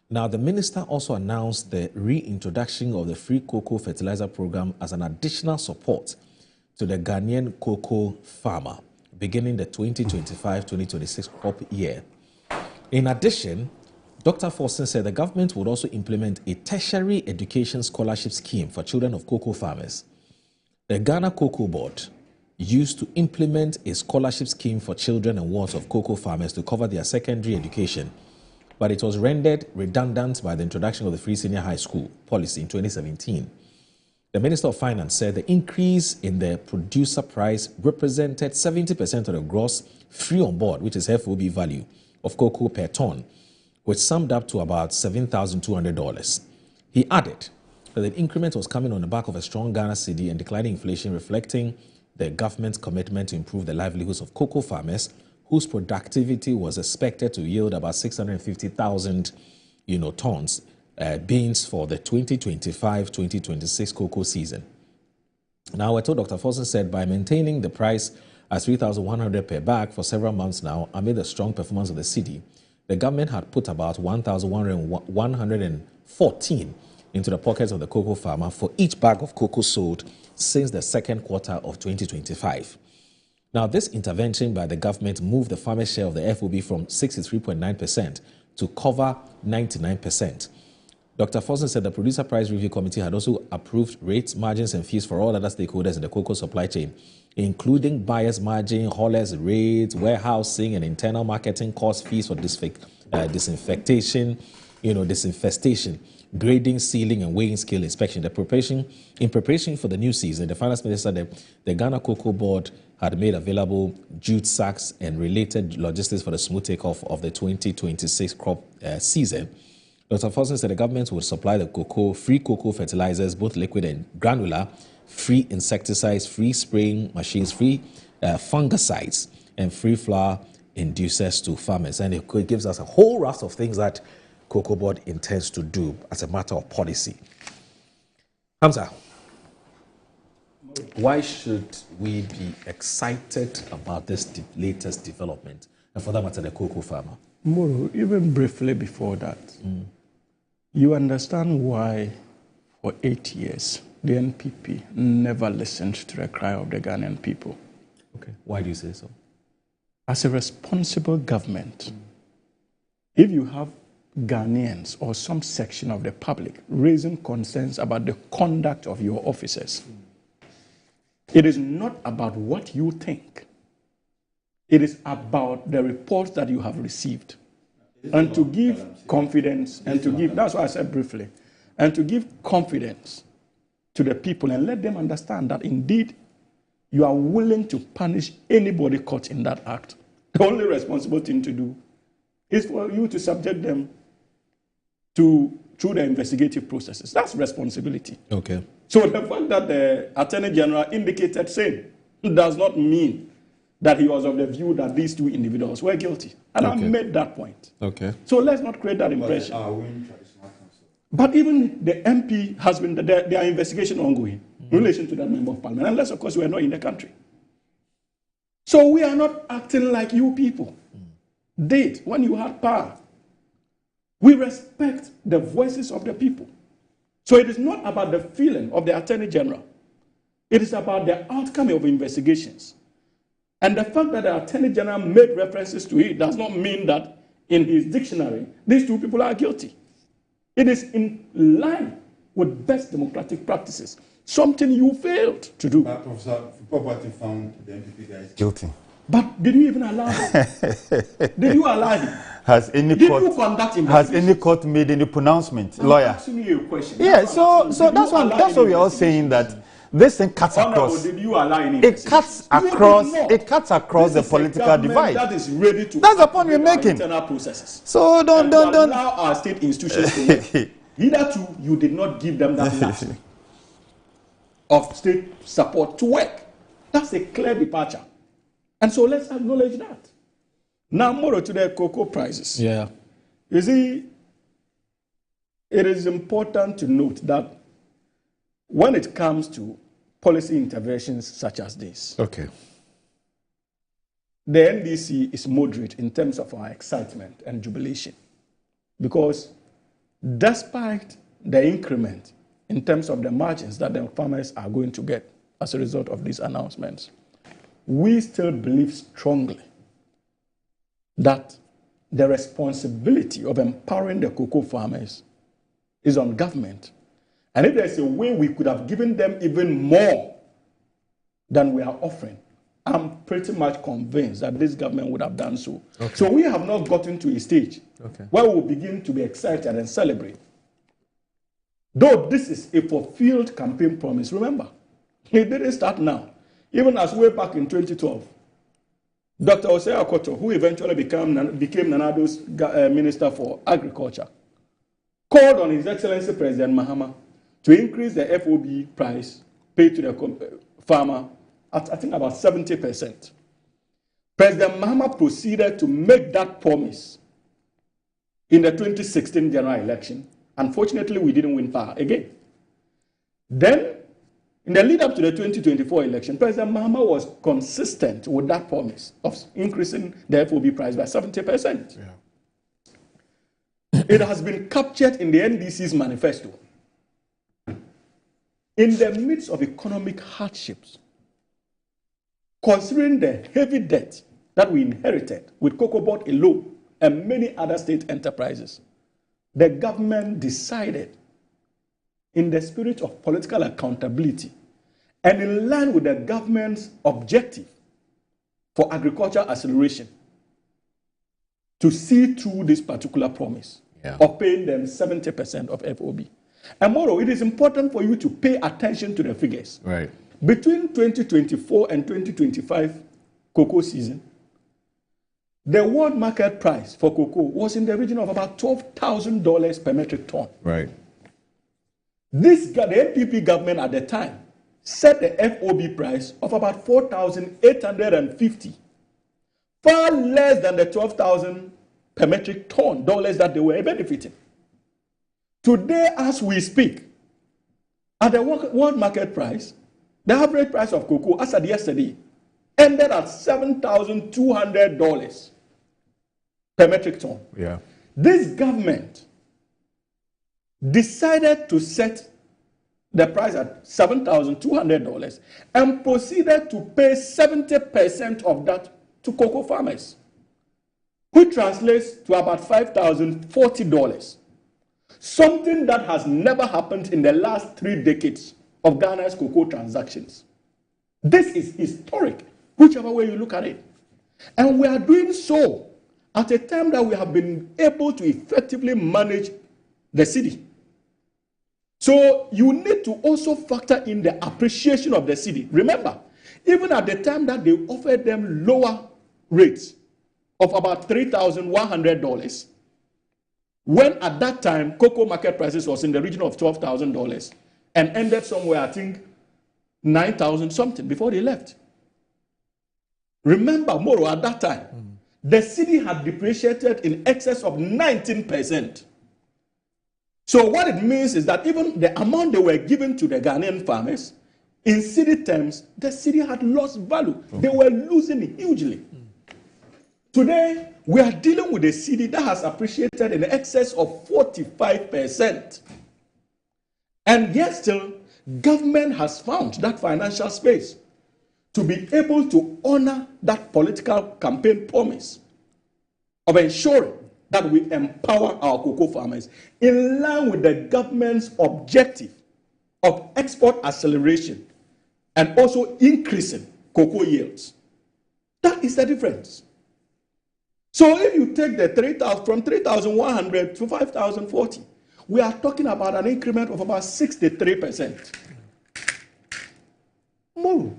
Now, the minister also announced the reintroduction of the free cocoa fertilizer program as an additional support to the Ghanaian cocoa farmer beginning the 2025-2026 crop year. In addition, Dr. Forson said the government would also implement a tertiary education scholarship scheme for children of cocoa farmers. The Ghana Cocoa Board used to implement a scholarship scheme for children and wards of cocoa farmers to cover their secondary education, but it was rendered redundant by the introduction of the free senior high school policy in 2017. The Minister of Finance said the increase in the producer price represented 70% of the gross free on board, which is FOB value, of cocoa per ton, which summed up to about $7,200. He added that the increment was coming on the back of a strong Ghana cedi and declining inflation, reflecting the government's commitment to improve the livelihoods of cocoa farmers, whose productivity was expected to yield about 650,000, tons beans for the 2025-2026 cocoa season. Now, we're told Dr. Forson said by maintaining the price at 3,100 per bag for several months now, amid the strong performance of the cedi, the government had put about 1,114 into the pockets of the cocoa farmer for each bag of cocoa sold since the second quarter of 2025. Now, this intervention by the government moved the farmer's share of the FOB from 63.9% to cover 99%. Dr. Forson said the Producer Price Review Committee had also approved rates, margins, and fees for all other stakeholders in the cocoa supply chain, including buyer's margin, haulers' rates, warehousing, and internal marketing cost fees for disinfestation, grading, sealing, and weighing scale inspection. In preparation for the new season, the Finance Minister said the Ghana Cocoa Board had made available jute sacks and related logistics for the smooth takeoff of the 2026 crop season. Dr. Forson said the government would supply the free cocoa fertilizers, both liquid and granular, free insecticides, free spraying machines, free fungicides, and free flower inducers to farmers. And it gives us a whole raft of things that Cocoa Board intends to do as a matter of policy. Hamza, why should we be excited about this latest development, and for that matter, the cocoa farmer? Moro, even briefly before that, you understand why for 8 years the NPP never listened to the cry of the Ghanaian people. Okay, why do you say so? As a responsible government, if you have Ghanaians or some section of the public raising concerns about the conduct of your officers, it is not about what you think. It is about the reports that you have received. And to give confidence, and to give, that's why I said briefly, and to give confidence to the people and let them understand that indeed you are willing to punish anybody caught in that act. The only responsible thing to do is for you to subject them through the investigative processes. That's responsibility. Okay. So the fact that the Attorney General indicated same does not mean that he was of the view that these two individuals were guilty. And I made that point. Okay. So let's not create that impression. But even the MP has been, their investigation ongoing in relation to that member of parliament, unless, of course, we are not in the country. So we are not acting like you people did when you had power. We respect the voices of the people. So it is not about the feeling of the Attorney General. It is about the outcome of investigations. And the fact that the Attorney General made references to it does not mean that in his dictionary, these two people are guilty. It is in line with best democratic practices, something you failed to do. But Professor Property found the MPP guy is guilty. But did you even allow him? Did you allow him? Has any court made any pronouncement? Lawyer? I'm asking you a question. Yeah, so that's what we are all saying, that This thing cuts across. Did you allow any it cuts across. It cuts across the political divide. That is ready to. That's the point we're making. Internal processes. So don't allow our state institutions to work. Hitherto, you did not give them that last of state support to work. That's a clear departure. And so let's acknowledge that. Now, more to the cocoa prices. Yeah. You see, it is important to note that when it comes to policy interventions such as this, okay, the NDC is moderate in terms of our excitement and jubilation. Because despite the increment in terms of the margins that the farmers are going to get as a result of these announcements, we still believe strongly that the responsibility of empowering the cocoa farmers is on government. And if there's a way we could have given them even more than we are offering, I'm pretty much convinced that this government would have done so. Okay. So we have not gotten to a stage where we'll begin to be excited and celebrate. Though this is a fulfilled campaign promise, remember, it didn't start now. Even as way back in 2012, Dr. Osei Akoto, who eventually became Nanado's Minister for Agriculture, called on His Excellency President Mahama to increase the FOB price paid to the farmer at, I think, about 70%. President Mahama proceeded to make that promise in the 2016 general election. Unfortunately, we didn't win power again. Then, in the lead up to the 2024 election, President Mahama was consistent with that promise of increasing the FOB price by 70%. Yeah. It has been captured in the NDC's manifesto. In the midst of economic hardships, considering the heavy debt that we inherited with Cocoa Board alone and many other state enterprises, the government decided, in the spirit of political accountability and in line with the government's objective for agricultural acceleration, to see through this particular promise of paying them 70% of FOB. And moreover, it is important for you to pay attention to the figures. Right. Between 2024 and 2025 cocoa season, the world market price for cocoa was in the region of about $12,000 per metric ton. Right. The NPP government at the time set the FOB price of about $4,850, far less than the $12,000 per metric ton dollars that they were benefiting. Today, as we speak, at the world market price, the average price of cocoa, as at yesterday, ended at $7,200 per metric ton. Yeah. This government decided to set the price at $7,200 and proceeded to pay 70% of that to cocoa farmers, which translates to about $5,040. Something that has never happened in the last 3 decades of Ghana's cocoa transactions. This is historic, whichever way you look at it. And we are doing so at a time that we have been able to effectively manage the city. So you need to also factor in the appreciation of the city. Remember, even at the time that they offered them lower rates of about $3,100, when at that time cocoa market prices was in the region of $12,000 and ended somewhere, I think, 9,000 something before they left. Remember, Moro, at that time, the city had depreciated in excess of 19%. So what it means is that even the amount they were given to the Ghanaian farmers, in city terms, the city had lost value. They were losing hugely. Today, we are dealing with a city that has appreciated in excess of 45%. And yet still, government has found that financial space to be able to honor that political campaign promise of ensuring that we empower our cocoa farmers in line with the government's objective of export acceleration and also increasing cocoa yields. That is the difference. So if you take the 3,000 from 3,100 to 5,040, we are talking about an increment of about 63%. More.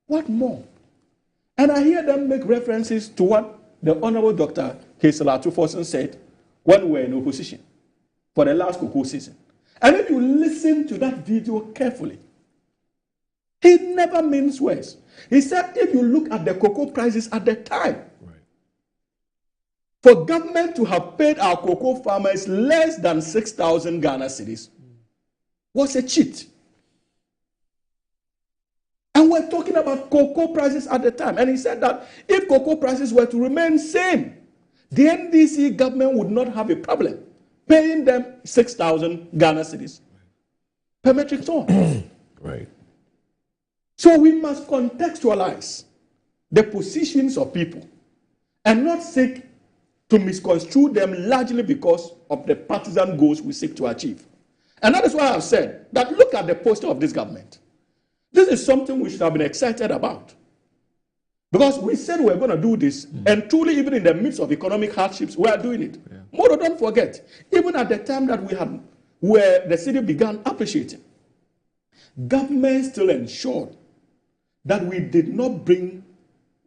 What more? And I hear them make references to what the Honorable Dr. Hazel Atufosun said when we were in opposition for the last cocoa season. And if you listen to that video carefully, he never means words. He said if you look at the cocoa prices at the time, for government to have paid our cocoa farmers less than 6,000 Ghana cedis was a cheat. And we're talking about cocoa prices at the time. And he said that if cocoa prices were to remain same, the NDC government would not have a problem paying them 6,000 Ghana cedis per metric ton. Right. So we must contextualize the positions of people and not seek to misconstrue them largely because of the partisan goals we seek to achieve. And that is why I've said that look at the poster of this government. This is something we should have been excited about. Because we said we were going to do this, and truly even in the midst of economic hardships, we are doing it. Yeah. More, don't forget, even at the time that we had, where the city began appreciating, government still ensured that we did not bring,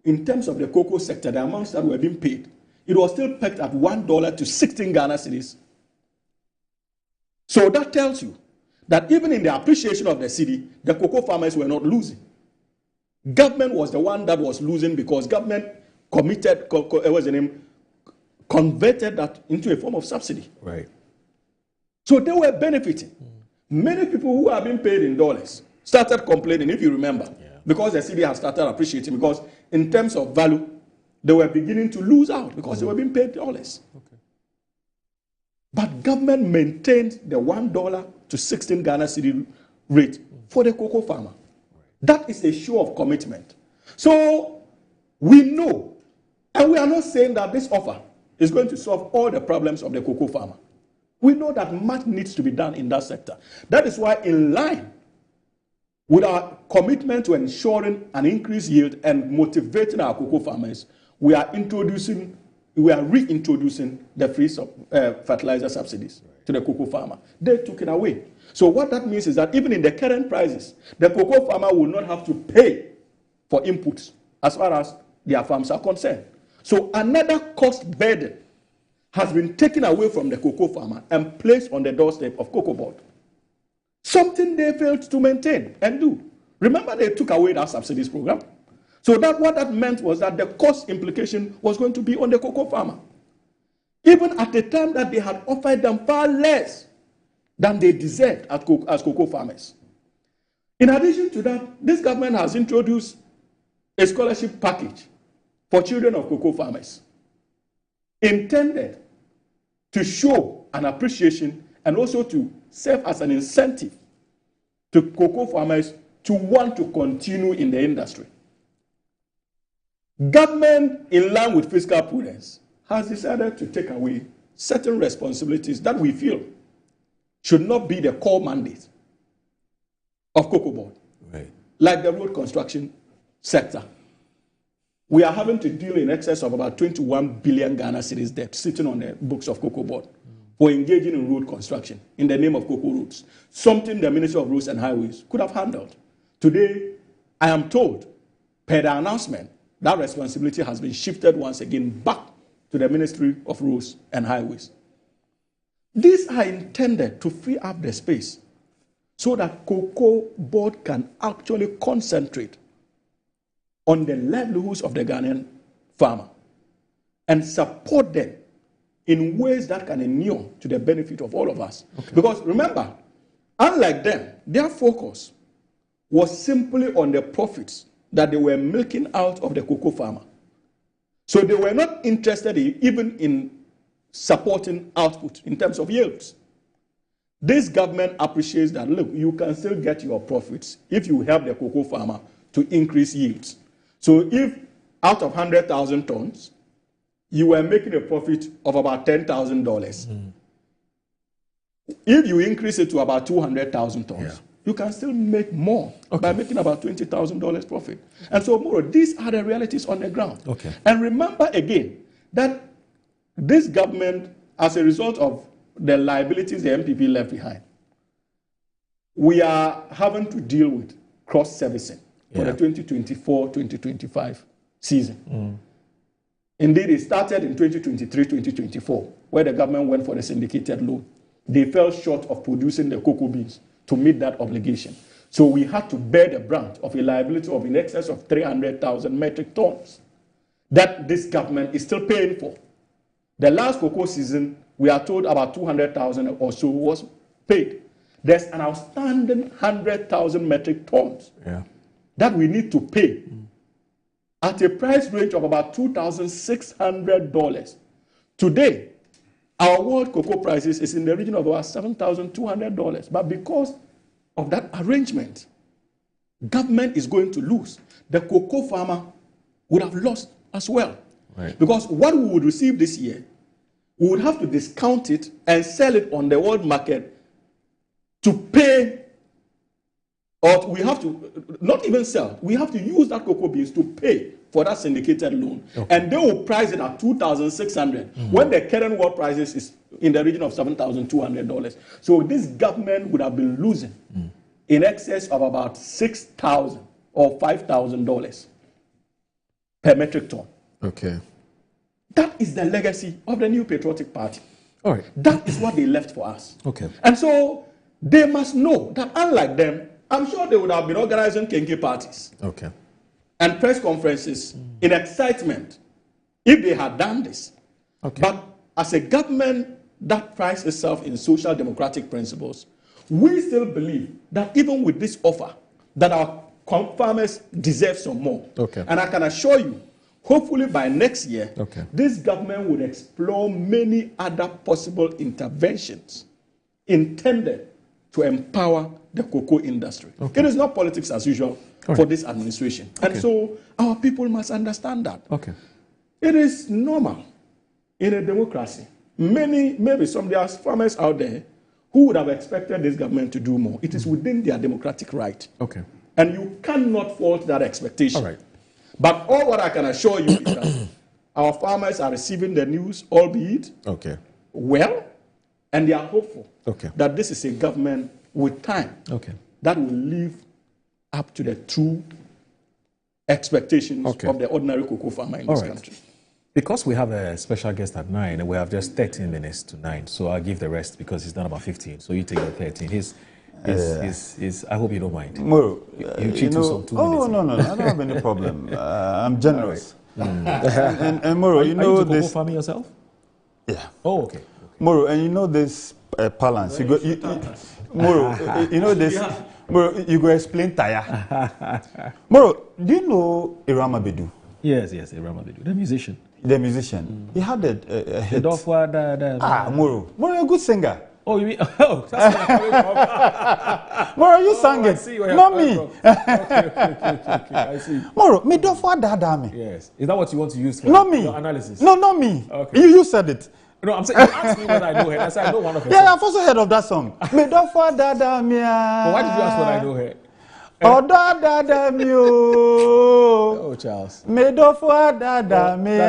in terms of the cocoa sector, the amounts that were being paid, it was still pegged at $1 to 16 Ghana cedis. So that tells you that even in the appreciation of the city, the cocoa farmers were not losing. Government was the one that was losing because government committed, converted that into a form of subsidy. Right. So they were benefiting. Many people who are being paid in dollars started complaining, if you remember, because the city has started appreciating, because in terms of value, they were beginning to lose out because they were being paid dollars. Okay. But government maintained the $1 to 16 Ghana cedi rate for the cocoa farmer. That is a show of commitment. So we know, and we are not saying that this offer is going to solve all the problems of the cocoa farmer. We know that much needs to be done in that sector. That is why, in line with our commitment to ensuring an increased yield and motivating our cocoa farmers, we are reintroducing the free fertilizer subsidies to the cocoa farmer. They took it away. So what that means is that even in the current prices, the cocoa farmer will not have to pay for inputs as far as their farms are concerned. So another cost burden has been taken away from the cocoa farmer and placed on the doorstep of Cocoa Board. Something they failed to maintain and do. Remember, they took away that subsidies program. So that what that meant was that the cost implication was going to be on the cocoa farmer. Even at the time that they had offered them far less than they deserved as cocoa farmers. In addition to that, this government has introduced a scholarship package for children of cocoa farmers, intended to show an appreciation and also to serve as an incentive to cocoa farmers to want to continue in the industry. Government, in line with fiscal prudence, has decided to take away certain responsibilities that we feel should not be the core mandate of Cocoa Board. Right. Like the road construction sector. We are having to deal in excess of about 21 billion Ghana cedis debt sitting on the books of Cocoa Board for engaging in road construction in the name of Cocoa Roads, something the Ministry of Roads and Highways could have handled. Today, I am told, per the announcement, that responsibility has been shifted once again back to the Ministry of Roads and Highways. These are intended to free up the space so that Cocoa Board can actually concentrate on the livelihoods of the Ghanaian farmer and support them in ways that can inure to the benefit of all of us. Okay. Because remember, unlike them, their focus was simply on the profits that they were milking out of the cocoa farmer. So they were not interested even in supporting output in terms of yields. This government appreciates that, look, you can still get your profits if you help the cocoa farmer to increase yields. So if out of 100,000 tons, you were making a profit of about $10,000, if you increase it to about 200,000 tons, you can still make more by making about $20,000 profit. And so, more, these are the realities on the ground. Okay. And remember again that this government, as a result of the liabilities the MPP left behind, we are having to deal with cross-servicing for the 2024-2025 season. Indeed, it started in 2023-2024, where the government went for the syndicated loan. They fell short of producing the cocoa beans to meet that obligation. So we had to bear the brunt of a liability of in excess of 300,000 metric tons that this government is still paying for. The last cocoa season, we are told about 200,000 or so was paid. There's an outstanding 100,000 metric tons that we need to pay at a price range of about $2,600. Today, our world cocoa prices is in the region of about $7,200. But because of that arrangement, government is going to lose. The cocoa farmer would have lost as well. Right. Because what we would receive this year, we would have to discount it and sell it on the world market to pay, or we have to, not even sell, we have to use that cocoa beans to pay for that syndicated loan. Okay. And they will price it at $2,600 when the current world prices is in the region of $7,200. So this government would have been losing in excess of about $6,000 or $5,000 per metric ton. Okay. That is the legacy of the New Patriotic Party. All right. That is what they left for us. Okay. And so they must know that unlike them, I'm sure they would have been organizing Kenke parties. Okay. And press conferences in excitement if they had done this. Okay. But as a government that prides itself in social democratic principles, we still believe that even with this offer, that our farmers deserve some more. Okay. And I can assure you, hopefully by next year, this government will explore many other possible interventions intended to empower the cocoa industry. Okay. It is not politics as usual for this administration. And so our people must understand that. Okay. It is normal in a democracy. Maybe some there are farmers out there who would have expected this government to do more. It is within their democratic right. Okay. And you cannot fault that expectation. All right. But all what I can assure you is that our farmers are receiving the news, albeit well, and they are hopeful that this is a government with time that will live up to the true expectations of the ordinary cocoa farmer in this country. Because we have a special guest at 9, and we have just 13 minutes to 9, so I'll give the rest because he's done about 15. So you take the 13. I hope you don't mind. Moro, you cheat some 2 minutes. Oh, no, I don't have any problem. I'm generous. And Moro, you know this. Are you cocoa farming yourself? Yeah. Oh, okay. Moro, and you know this balance. Moro, you know this. Moro, you go explain Taya. Moro, do you know Irama Bedu? Yes, Irama Bedu, the musician. The musician. He had a hit. Moro, you're a good singer. Oh, you mean? Oh, that's where I'm coming from. Moro, you sang it. Not me. Okay. I see. Moro, me do for dada me. Yes. Is that what you want to use for your analysis? No, not me. Okay. You said it. No, I'm saying you asked me what I know here. I said I know one of her songs. Yeah, I've also heard of that song. Me do for dada me. But why did you ask what I know here? Oh, dada me. Oh, Charles. Me do for dada me.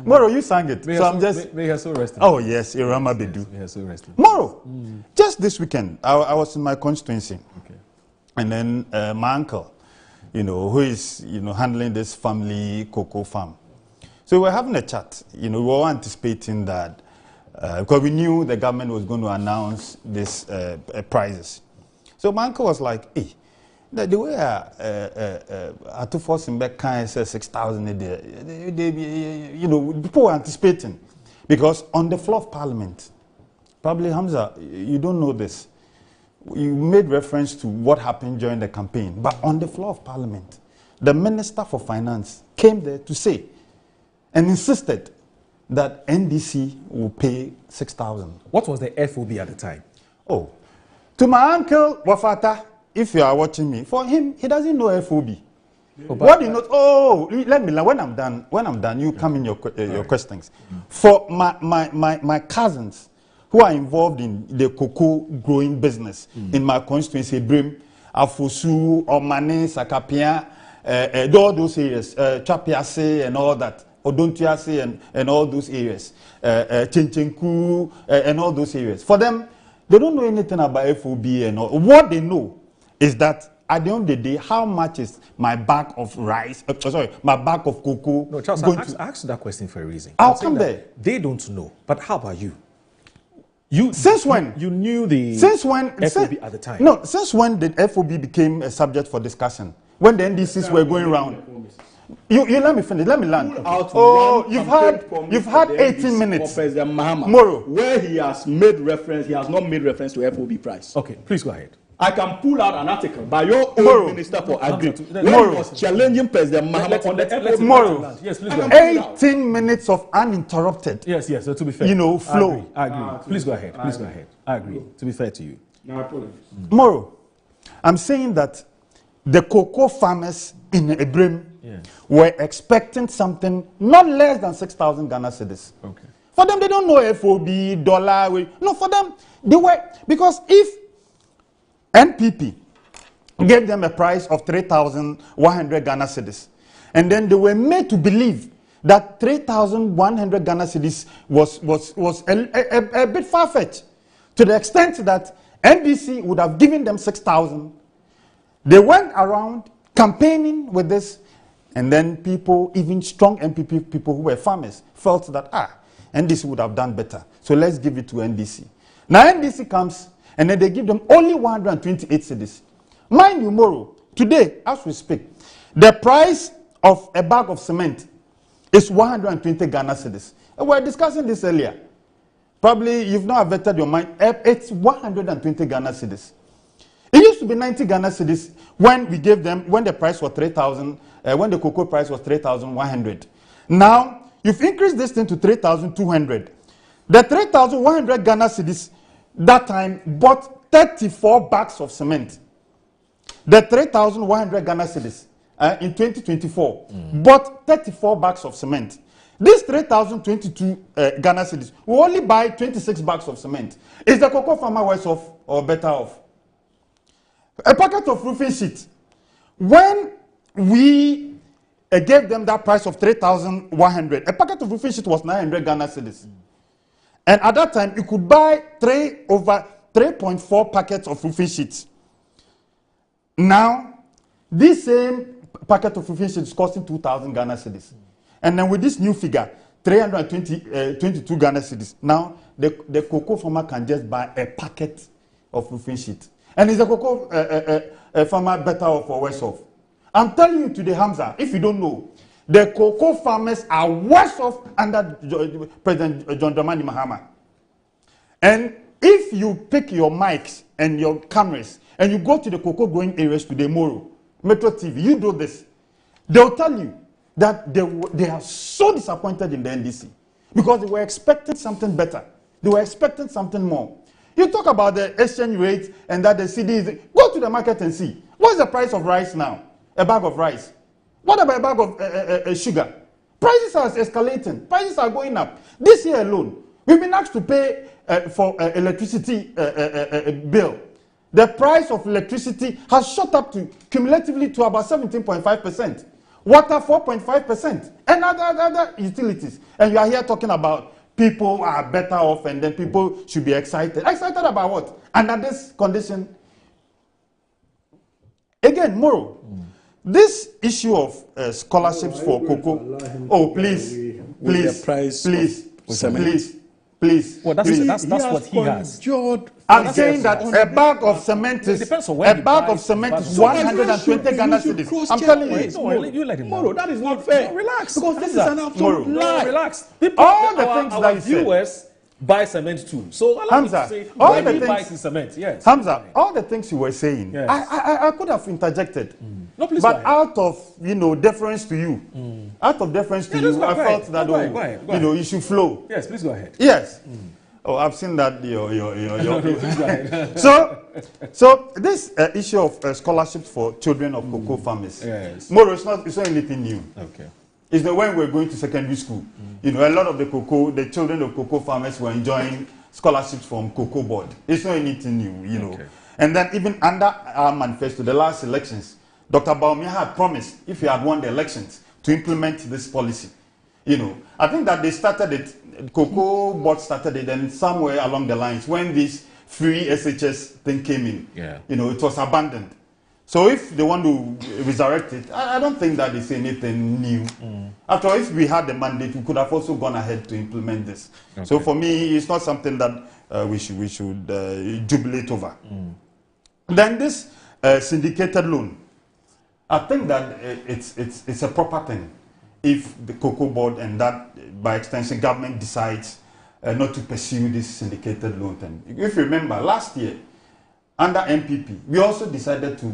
Moro, you sang it. So I'm just. May her soul rest. Oh yes, Irama Bedu. May her soul rest. Moro, just this weekend, I was in my constituency, and then my uncle, who is handling this family cocoa farm. So we were having a chat. We were anticipating that because we knew the government was going to announce these prices. So my uncle was like, "Hey, the way I to force him back kind says 6,000 a day. People were anticipating because on the floor of Parliament, probably Hamza, you don't know this. You made reference to what happened during the campaign, but on the floor of Parliament, the Minister for Finance came there to say and insisted that NDC will pay 6,000. What was the FOB at the time? Oh, to my uncle Wafata, if you are watching me, for him, he doesn't know FOB. What do you know? Oh, let me. When I'm done, you come in your questions. For my cousins who are involved in the cocoa growing business in my constituency, Brim, Afosu, Omane, Sakapia, all those areas, Chapiase and all that, Odontiase and all those areas, Chinchenku and all those areas. For them, they don't know anything about FOB and all. What they know is that at the end of the day, how much is my bag of rice, my bag of cocoa? No, Charles, I asked that question for a reason. I'll come there. They don't know. But how about you? Since when? You knew the FOB at the time. No, since when did FOB became a subject for discussion? When the NDCs were going around. You let me finish. Let me land. You've had 18 minutes. Moro, where he has made reference, he has not made reference to FOB price. Okay, please go ahead. I can pull out an article by your own Minister for Agri. Moro was challenging President Mahama on the FOB. Moro, yes, please go ahead. 18 minutes of uninterrupted. Yes, so to be fair. Flow. I agree. Please go ahead. Please go ahead. I agree. To be fair to you. Moro, I'm saying that the cocoa farmers in Ibrahim were expecting something not less than 6,000 Ghana cedis. Okay. For them, they don't know FOB, dollar. No, for them, they were, because if NPP gave them a price of 3,100 Ghana cedis, and then they were made to believe that 3,100 Ghana cedis was a bit far-fetched, to the extent that NDC would have given them 6,000. They went around campaigning with this, and then people, even strong NPP people who were farmers, felt that, NDC would have done better, so let's give it to NDC. Now NDC comes, and then they give them only 128 cedis. Mind you, Moro, today, as we speak, the price of a bag of cement is 120 Ghana cedis. We were discussing this earlier. Probably you've not averted your mind. It's 120 Ghana cedis. It used to be 90 Ghana cedis when we gave them, when the price was 3,000, when the cocoa price was 3,100. Now, you've increased this thing to 3,200. The 3,100 Ghana cedis that time bought 34 bags of cement. The 3,100 Ghana cedis in 2024 bought 34 bags of cement. This 3,022 Ghana cedis will only buy 26 bags of cement. Is the cocoa farmer worse off or better off? A packet of roofing sheet. When we gave them that price of 3,100, a packet of roofing sheet was 900 Ghana cedis. And at that time, you could buy 3.4 packets of roofing sheets. Now, this same packet of roofing sheets is costing 2,000 Ghana cedis. And then with this new figure, 322 Ghana cedis. Now, the cocoa farmer can just buy a packet of roofing sheet. And is the cocoa farmer better off or worse off? I'm telling you today, Hamza, if you don't know, the cocoa farmers are worse off under President John Dramani Mahama. And if you pick your mics and your cameras and you go to the cocoa growing areas today, Moro, Metro TV, you do this, they'll tell you that they are so disappointed in the NDC because they were expecting something better. They were expecting something more. You talk about the exchange rate and that the CD is... Go to the market and see. What's the price of rice now? A bag of rice. What about a bag of sugar? Prices are escalating. Prices are going up. This year alone, we've been asked to pay for electricity bill. The price of electricity has shot up to cumulatively to about 17.5%. Water 4.5%. And other utilities. And you are here talking about people are better off and then people should be excited. Excited about what? Under this condition. Again, Moro, this issue of scholarships for cocoa. Oh, please. Well, that's what he has. I'm saying that a bag of cement is 120 Ghana cedis. I'm telling you. You let him know. Moro, that is not fair. No, relax. Because this is an absolute lie. Relax. All the things that you viewers buy cement too. So Hamza, all the things cement. Yes. Hamza, all the things you were saying, yes. I could have interjected. No, please. But out of deference to you, I felt that you should flow. Yes, please go ahead. Yes. Oh, I've seen that. So this issue of scholarships for children of cocoa farmers. Yes. Moro, it's not anything new. Okay. It's the when we're going to secondary school. A lot of the children of cocoa farmers were enjoying scholarships from Cocoa Board. It's not anything new, Okay. And then even under our manifesto, the last elections, Dr. Baumia had promised, if he had won the elections, to implement this policy. I think that they started it, Cocoa Board started it, and somewhere along the lines, when this free SHS thing came in, it was abandoned. So if they want to resurrect it, I don't think that is anything new. After all, if we had the mandate, we could have also gone ahead to implement this. Okay. So for me, it's not something that we should jubilate over. Then this syndicated loan, I think that it's a proper thing if the Cocoa Board and that, by extension, government decides not to pursue this syndicated loan thing. If you remember, last year, under MPP, we also decided to,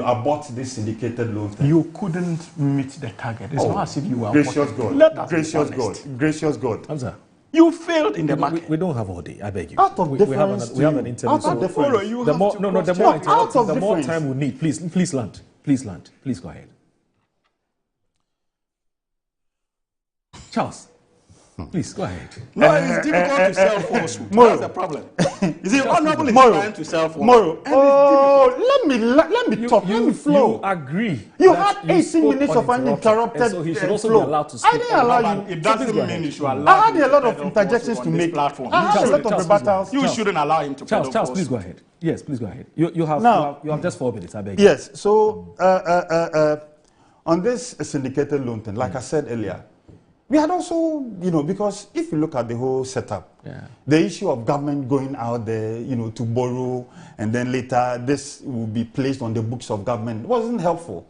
abort this syndicated loan thing. You couldn't meet the target. It's not as if you were gracious God. Gracious God. Gracious God. Answer. You failed in the market. We don't have all day. I beg you. Out of difference, we have an interview. Out of difference. The more time we need. Please land. Please land. Please go ahead. Charles. Please go ahead. No, it's difficult to sell falsehood. That's the problem. Is it honorable is trying to sell falsehood? Let me talk. Let me flow. You agree. You had 18 minutes of uninterrupted so he should also flow. be allowed to speak. I didn't allow you. It doesn't mean you should allow. I had a lot of interjections to make. Platform. I had a lot of rebuttals. You shouldn't allow him to. Charles, please go ahead. Yes, please go ahead. You have just 4 minutes. I beg you. Yes. So on this syndicated loan thing, like I said earlier, we had also, because if you look at the whole setup, the issue of government going out there, to borrow, and then later this will be placed on the books of government wasn't helpful.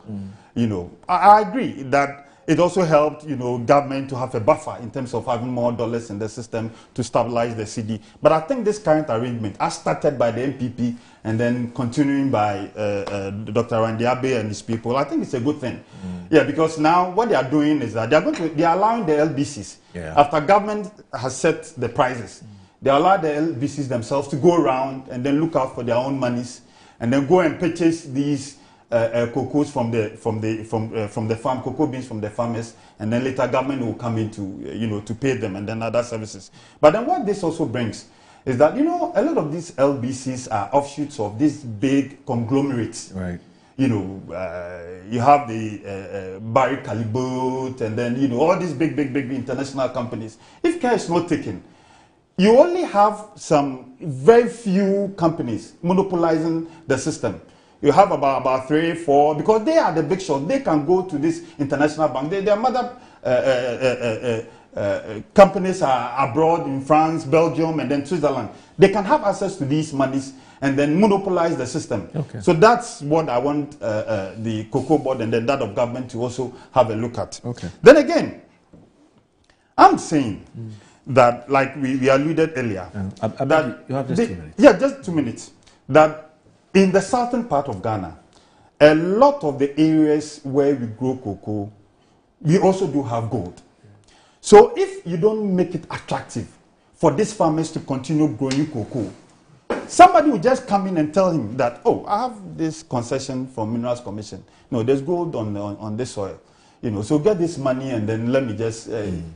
I agree that it also helped, government to have a buffer in terms of having more dollars in the system to stabilize the CD. But I think this current arrangement, as started by the MPP and then continuing by Dr. Randy Abe and his people, I think it's a good thing. Yeah, because now what they are doing is that they are allowing the LBCs, after government has set the prices, they allow the LBCs themselves to go around and then look out for their own monies and then go and purchase these cocoas from the farm, cocoa beans from the farmers, and then later government will come in to pay them and then other services. But then what this also brings is that a lot of these LBCs are offshoots of these big conglomerates. Right. You have the Barry Calibut and then all these big international companies. If care is not taken, you only have some very few companies monopolizing the system. You have about 3, 4, because they are the big shots. They can go to this international bank. Their mother companies are abroad in France, Belgium, and then Switzerland. They can have access to these monies and then monopolize the system. Okay. So that's what I want the Cocoa Board and then that of government to also have a look at. Okay. Then again, I'm saying that, like we alluded earlier, that you have just 2 minutes. Yeah, just 2 minutes. That in the southern part of Ghana, a lot of the areas where we grow cocoa, we also do have gold. So if you don't make it attractive for these farmers to continue growing cocoa, somebody will just come in and tell him that, oh, I have this concession from Minerals Commission. No, there's gold on this soil. So get this money and then let me just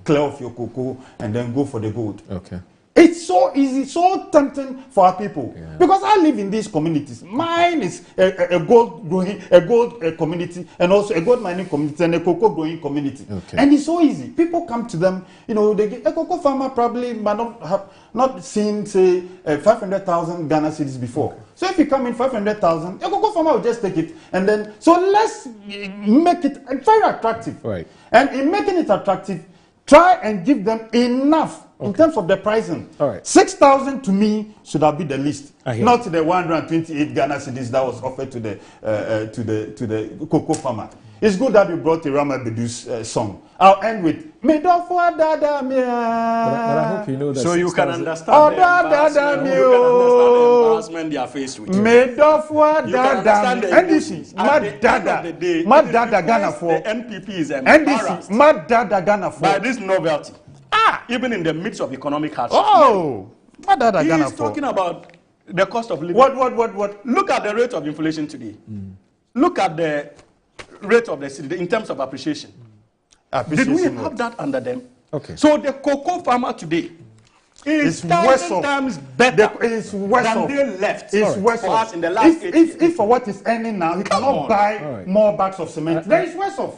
clear off your cocoa and then go for the gold. Okay. It's so easy, so tempting for our people. Yeah. Because I live in these communities. Mine is a gold growing, community, and also a gold mining community and a cocoa growing community. Okay. And it's so easy. People come to them, they get, a cocoa farmer probably might not seen, say, 500,000 Ghana cedis before. Okay. So if you come in 500,000, a cocoa farmer will just take it. And then, so let's make it very attractive. Right. And in making it attractive, try and give them enough. Okay. In terms of the pricing, all right. 6,000 to me should have been the least, not the 128 Ghana cedis that was offered to the cocoa farmer. It's good that you brought the Rama Bedu's song. I'll end with Medofwa Dada Mia. But I hope you know that. So you can understand the embarrassment they are faced with. Medofwa Dada. NDC, Mad Dada Ghana for. The NPP is embarrassed. Mad Dada Ghana for. By this novelty. Even in the midst of economic hardship. Oh, what did I He is talking about the cost of living. What? Look at the rate of inflation today. Look at the rate of the city in terms of appreciation. Did we have that under them? Okay. So the cocoa farmer today It's worse off. Times better It's worse than off. they left. It's worse for off. us in the last If for what he's earning now, he cannot buy more bags of cement, then it's worse off.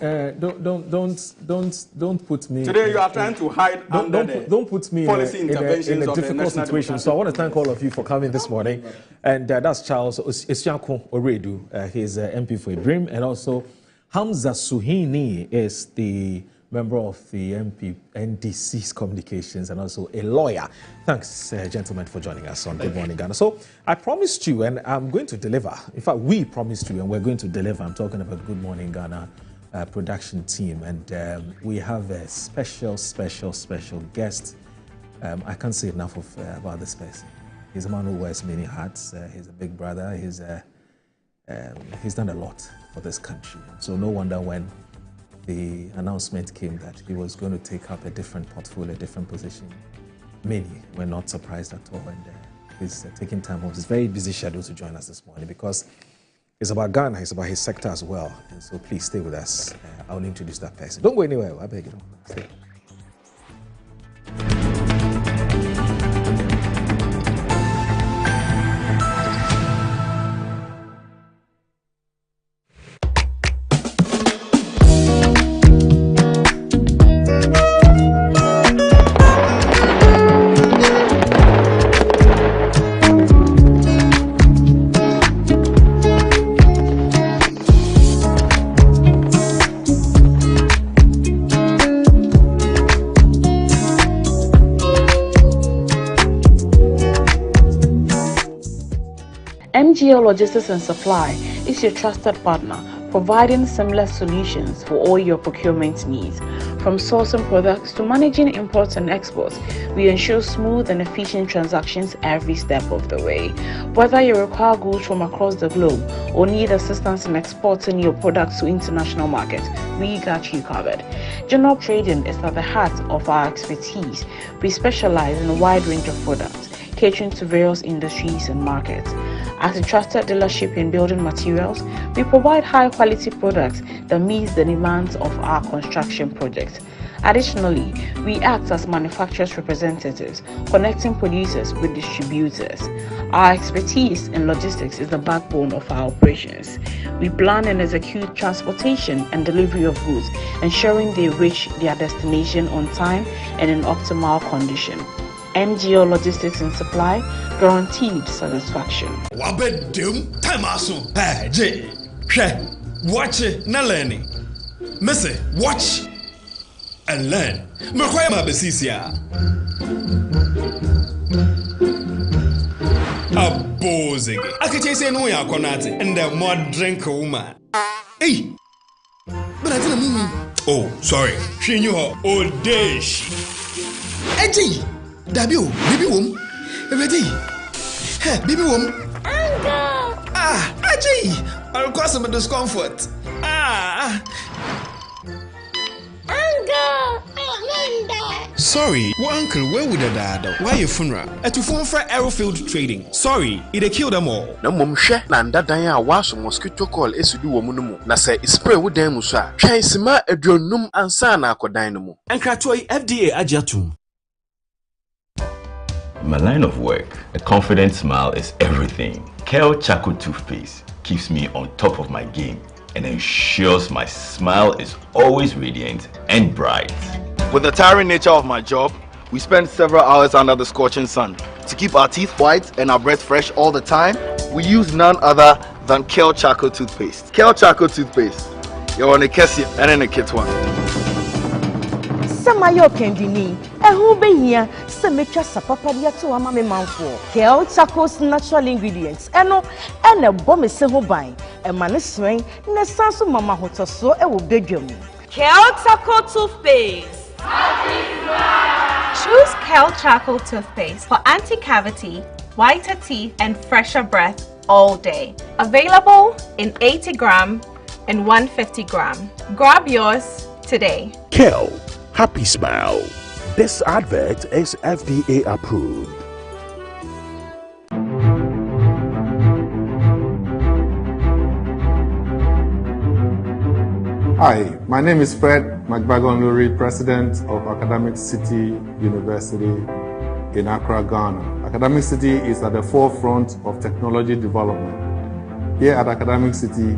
Don't put me. Today you are trying to hide don't put me policy in a difficult situation. So I want to thank all of you for coming this morning, and that's Charles Esiako Oredu. He's MP for Dream, and also Hamza Suhini is the member of the NDC's communications and also a lawyer. Thanks, gentlemen, for joining us on Good Morning Ghana. So I promised you, and I'm going to deliver. In fact, we promised you, and we're going to deliver. I'm talking about Good Morning Ghana production team, and we have a special guest. I can't say enough about this person. He's a man who wears many hats. He's a big brother. He's done a lot for this country. So no wonder when the announcement came that he was going to take up a different portfolio, a different position, many were not surprised at all. And he's taking time off his very busy schedule to join us this morning because it's about Ghana, it's about his sector as well. And so please stay with us. I'll introduce that person. Don't go anywhere, I beg you. Stay. MGL Logistics and Supply is your trusted partner, providing seamless solutions for all your procurement needs. From sourcing products to managing imports and exports, we ensure smooth and efficient transactions every step of the way. Whether you require goods from across the globe or need assistance in exporting your products to international markets, we got you covered. General trading is at the heart of our expertise. We specialize in a wide range of products, catering to various industries and markets. As a trusted dealership in building materials, we provide high-quality products that meet the demands of our construction projects. Additionally, we act as manufacturers' representatives, connecting producers with distributors. Our expertise in logistics is the backbone of our operations. We plan and execute transportation and delivery of goods, ensuring they reach their destination on time and in optimal condition. MGO Logistics and Supply, guaranteed satisfaction. Wabedum tamaso. Hey, J. Watch it, na learning. Missy, watch and learn. Mekwaya mabesisia. Abozege. Akache say no ya konate and the more drink woman. Hey. But I tell me. Oh, sorry. She knew her old days. Hey, Dabio, baby wom. Ready? Hey, baby wom. Uncle. Aji. I'll cause some discomfort. Uncle. Sorry, well, uncle, where would I die? Why your funeral? At your phone for Aerofield Trading. Sorry, it killed them all. No mum share Nanda Daya was mosquito call Esudu Womunumu. Na say spray with them musa. Chaisima edronum and sana kodynamo. And Kratoi FDA Ajatum. My line of work, a confident smile is everything. Kel Charcoal Toothpaste keeps me on top of my game and ensures my smile is always radiant and bright. With the tiring nature of my job, we spend several hours under the scorching sun. To keep our teeth white and our breath fresh all the time, we use none other than Kel Charcoal Toothpaste. Kel Charcoal Toothpaste. You're on a Kessie and in a kit one. Samayo kendini ehu be hia se metwa sapapa dia to ama me manfo Kel Charcoal's natural ingredients eno ene bo me se ho ban e ma ne swen ne sanso mama hotoso e wo bedwam. Kel Charcoal Toothpaste. Choose Kel Charcoal Toothpaste for anti-cavity, whiter teeth and fresher breath all day. Available in 80 gram and 150 gram. Grab yours today. Kel, happy smile. This advert is FDA approved. Hi, my name is Fred McBagon-Lurie, President of Academic City University, in Accra, Ghana. Academic City is at the forefront of technology development. Here at Academic City,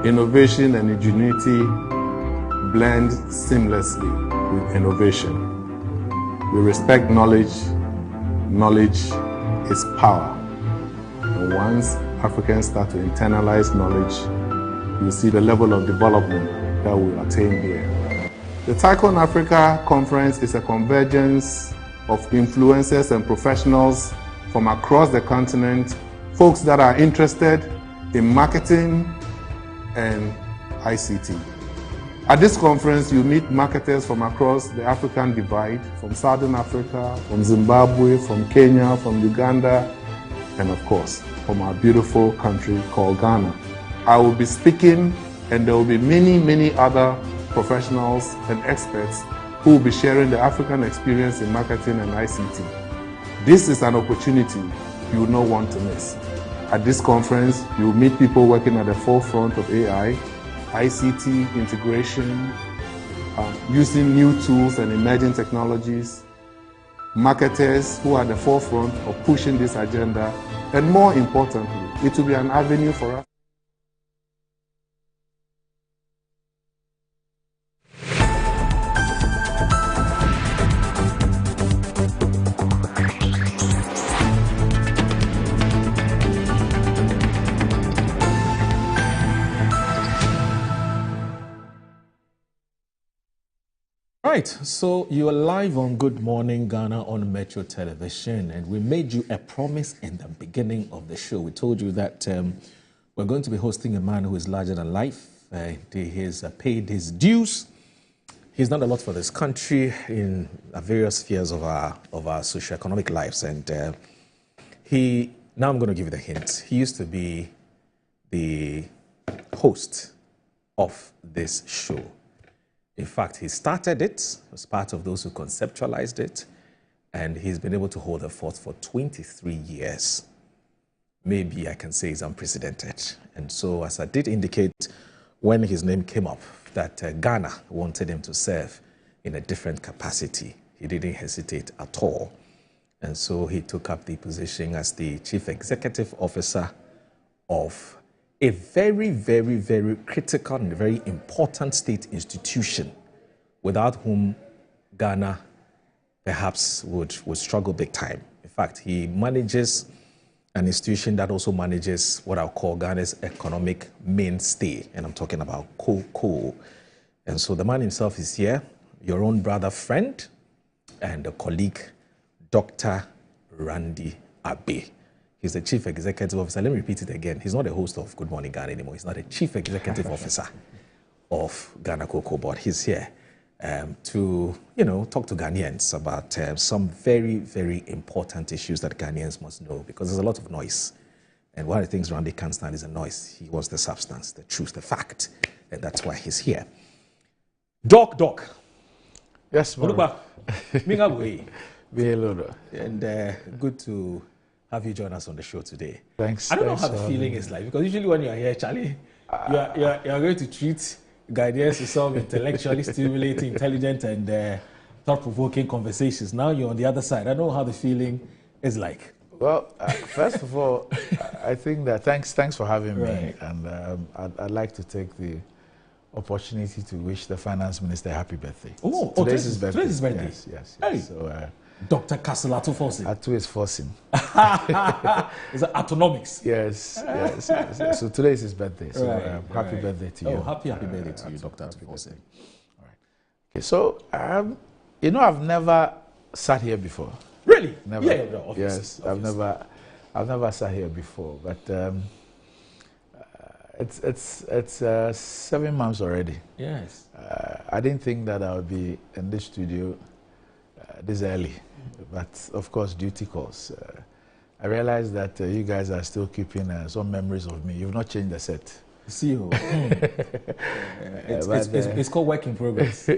innovation and ingenuity blend seamlessly with innovation. We respect knowledge. Knowledge is power. And once Africans start to internalize knowledge, you see the level of development that we attain here. The Tycoon Africa Conference is a convergence of influencers and professionals from across the continent, folks that are interested in marketing and ICT. At this conference, you meet marketers from across the African divide, from Southern Africa, from Zimbabwe, from Kenya, from Uganda, and of course, from our beautiful country called Ghana. I will be speaking, and there will be many other professionals and experts who will be sharing the African experience in marketing and ICT. This is an opportunity you will not want to miss. At this conference, you will meet people working at the forefront of AI, ICT integration, using new tools and emerging technologies, marketers who are at the forefront of pushing this agenda, and more importantly, it will be an avenue for us. Right, so you are live on Good Morning Ghana on Metro Television, and we made you a promise in the beginning of the show. We told you that we're going to be hosting a man who is larger than life. He has paid his dues. He's done a lot for this country in various spheres of our socioeconomic lives, and now I'm going to give you the hint. He used to be the host of this show. In fact, he started it, was part of those who conceptualized it, and he's been able to hold the fort for 23 years. Maybe I can say it's unprecedented. And so, as I did indicate when his name came up, that Ghana wanted him to serve in a different capacity, he didn't hesitate at all. And so he took up the position as the Chief Executive Officer of a very critical and very important state institution without whom Ghana perhaps would struggle big time. In fact, he manages an institution that also manages what I'll call Ghana's economic mainstay, and I'm talking about cocoa. And so the man himself is here, your own brother, friend, and a colleague, Dr. Randy Abe. He's the Chief Executive Officer. Let me repeat it again. He's not the host of Good Morning Ghana anymore. He's not a Chief Executive Officer of Ghana Cocoa Board. He's here to, talk to Ghanaians about some very important issues that Ghanaians must know, because there's a lot of noise. And one of the things Randy can't stand is the noise. He wants the substance, the truth, the fact. And that's why he's here. Doc. Yes, ma'am. And good to have you join us on the show today. Thanks. I don't know how the feeling is like, because usually when you are here, Charlie, you are going to treat Ghanaians to some intellectually stimulating, intelligent, and thought-provoking conversations. Now you're on the other side. I don't know how the feeling is like. Well, first of all, I think that thanks for having me, and I'd like to take the opportunity to wish the Finance Minister a happy birthday. Today's his birthday. Today's his birthday. Yes. Hey. So, Dr. Kassilatu Forcing. Atu is forcing. Is it autonomics? Yes. So today is his birthday. So happy birthday to you. Oh, happy birthday to you, Dr. Atu Forcing. All right. Okay, so I've never sat here before. Really? Never. Yeah, no, obviously. Yes, obviously. I've never sat here before, but it's 7 months already. Yes. I didn't think that I would be in this studio this early, but of course duty calls. I realized that you guys are still keeping some memories of me. You've not changed the set. See you. It's called work in progress.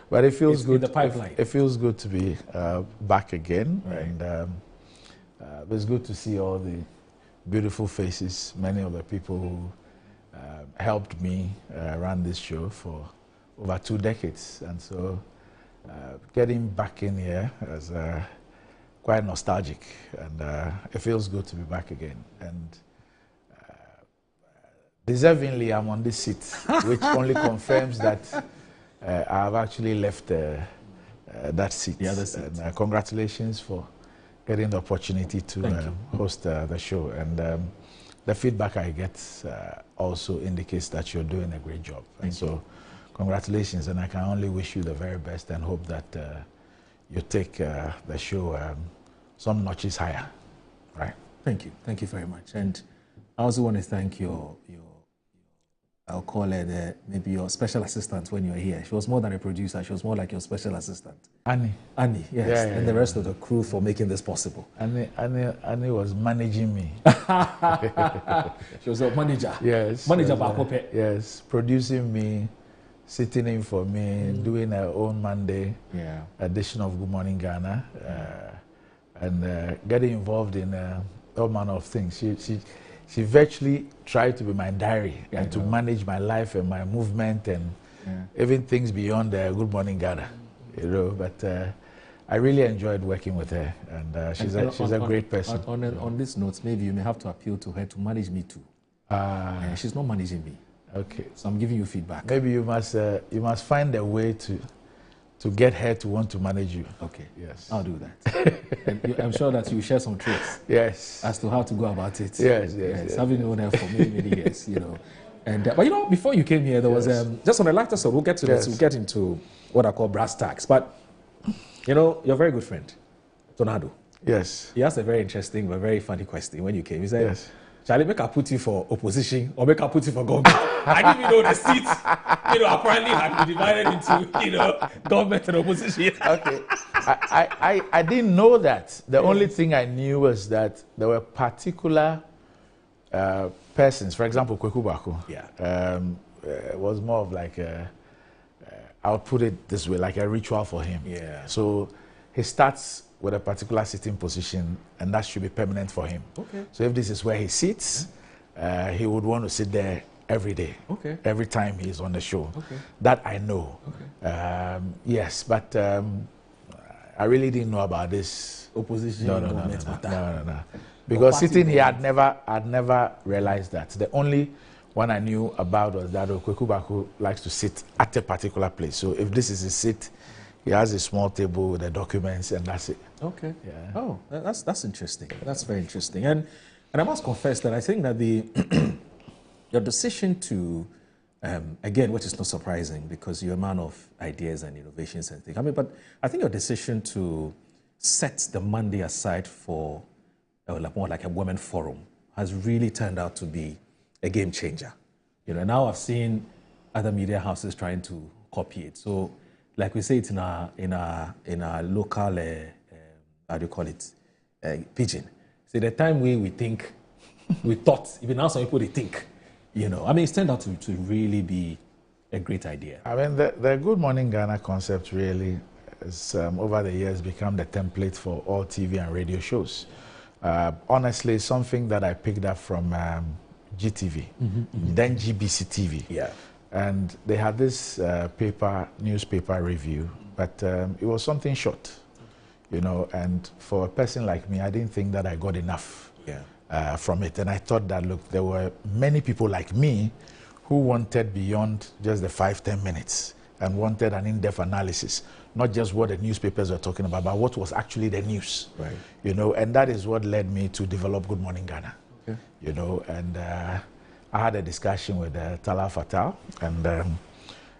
But it feels good. In the pipeline. It feels good to be back again, and it's good to see all the beautiful faces. Many of the people who helped me run this show for over 2 decades, and so getting back in here as quite nostalgic, and it feels good to be back again. And deservingly, I'm on this seat, which only confirms that I've actually left that seat. The other seat. And, congratulations for getting the opportunity to host the show. And the feedback I get also indicates that you're doing a great job. And so congratulations, and I can only wish you the very best and hope that you take the show some notches higher. Right. Thank you very much. And I also want to thank your I'll call her maybe your special assistant when you're here. She was more than a producer. She was more like your special assistant. Annie, yes. Yeah, and the rest of the crew for making this possible. Annie was managing me. She was a manager. Yes. Manager Bakope. Yes, producing me, sitting in for me, doing her own Monday edition of Good Morning Ghana, and getting involved in all manner of things. She virtually tried to be my diary and to manage my life and my movement and even things beyond Good Morning Ghana, you know. But I really enjoyed working with her, and she's a great person. On this note, maybe you may have to appeal to her to manage me too. She's not managing me. Okay. So I'm giving you feedback. Maybe you must find a way to get her to want to manage you. Okay. Yes. I'll do that. And I'm sure that you share some tricks. Yes. As to how to go about it. Yes. Having known her for many years, you know. And but you know, before you came here, there was just on the lighter side. We'll get to this. We'll get into what I call brass tacks. But you know, your very good friend, Tonado. Yes. He asked a very interesting but very funny question when you came. He said, "Yes. Charlie, make I put you for opposition or make I put you for government?" I didn't even know the seats, you know, apparently had been divided into, you know, government and opposition. Okay. I didn't know that. The only thing I knew was that there were particular persons, for example, Kweku Baku. It was more of like I'll put it this way, like a ritual for him. Yeah. So he starts with a particular sitting position, and that should be permanent for him. Okay. So if this is where he sits, he would want to sit there every day. Okay. Every time he's on the show. Okay. That I know. Okay. Yes, but I really didn't know about this opposition. No. Because sitting here, I'd never realized that. The only one I knew about was that Kweku Baku likes to sit at a particular place. So if this is his seat, he has a small table with the documents, and that's it. Okay. Yeah. Oh, that's interesting. That's very interesting. And I must confess that I think that your decision to, again, which is not surprising because you're a man of ideas and innovations and things. I mean, but I think your decision to set the Monday aside for more like a women forum has really turned out to be a game changer. You know, now I've seen other media houses trying to copy it. So, like we say it in our local, how do you call it, pidgin. So the time we think, we thought, even now some people they think, you know. I mean, it's turned out to really be a great idea. I mean, the Good Morning Ghana concept really has, over the years, become the template for all TV and radio shows. Honestly, something that I picked up from GTV, then GBC TV. Yeah. And they had this newspaper review, but it was something short, you know, and for a person like me, I didn't think that I got enough from it. And I thought that, look, there were many people like me who wanted beyond just the 5-10 minutes and wanted an in-depth analysis, not just what the newspapers were talking about, but what was actually the news, right? You know, and that is what led me to develop Good Morning Ghana, you know, and I had a discussion with Tala Fatal, and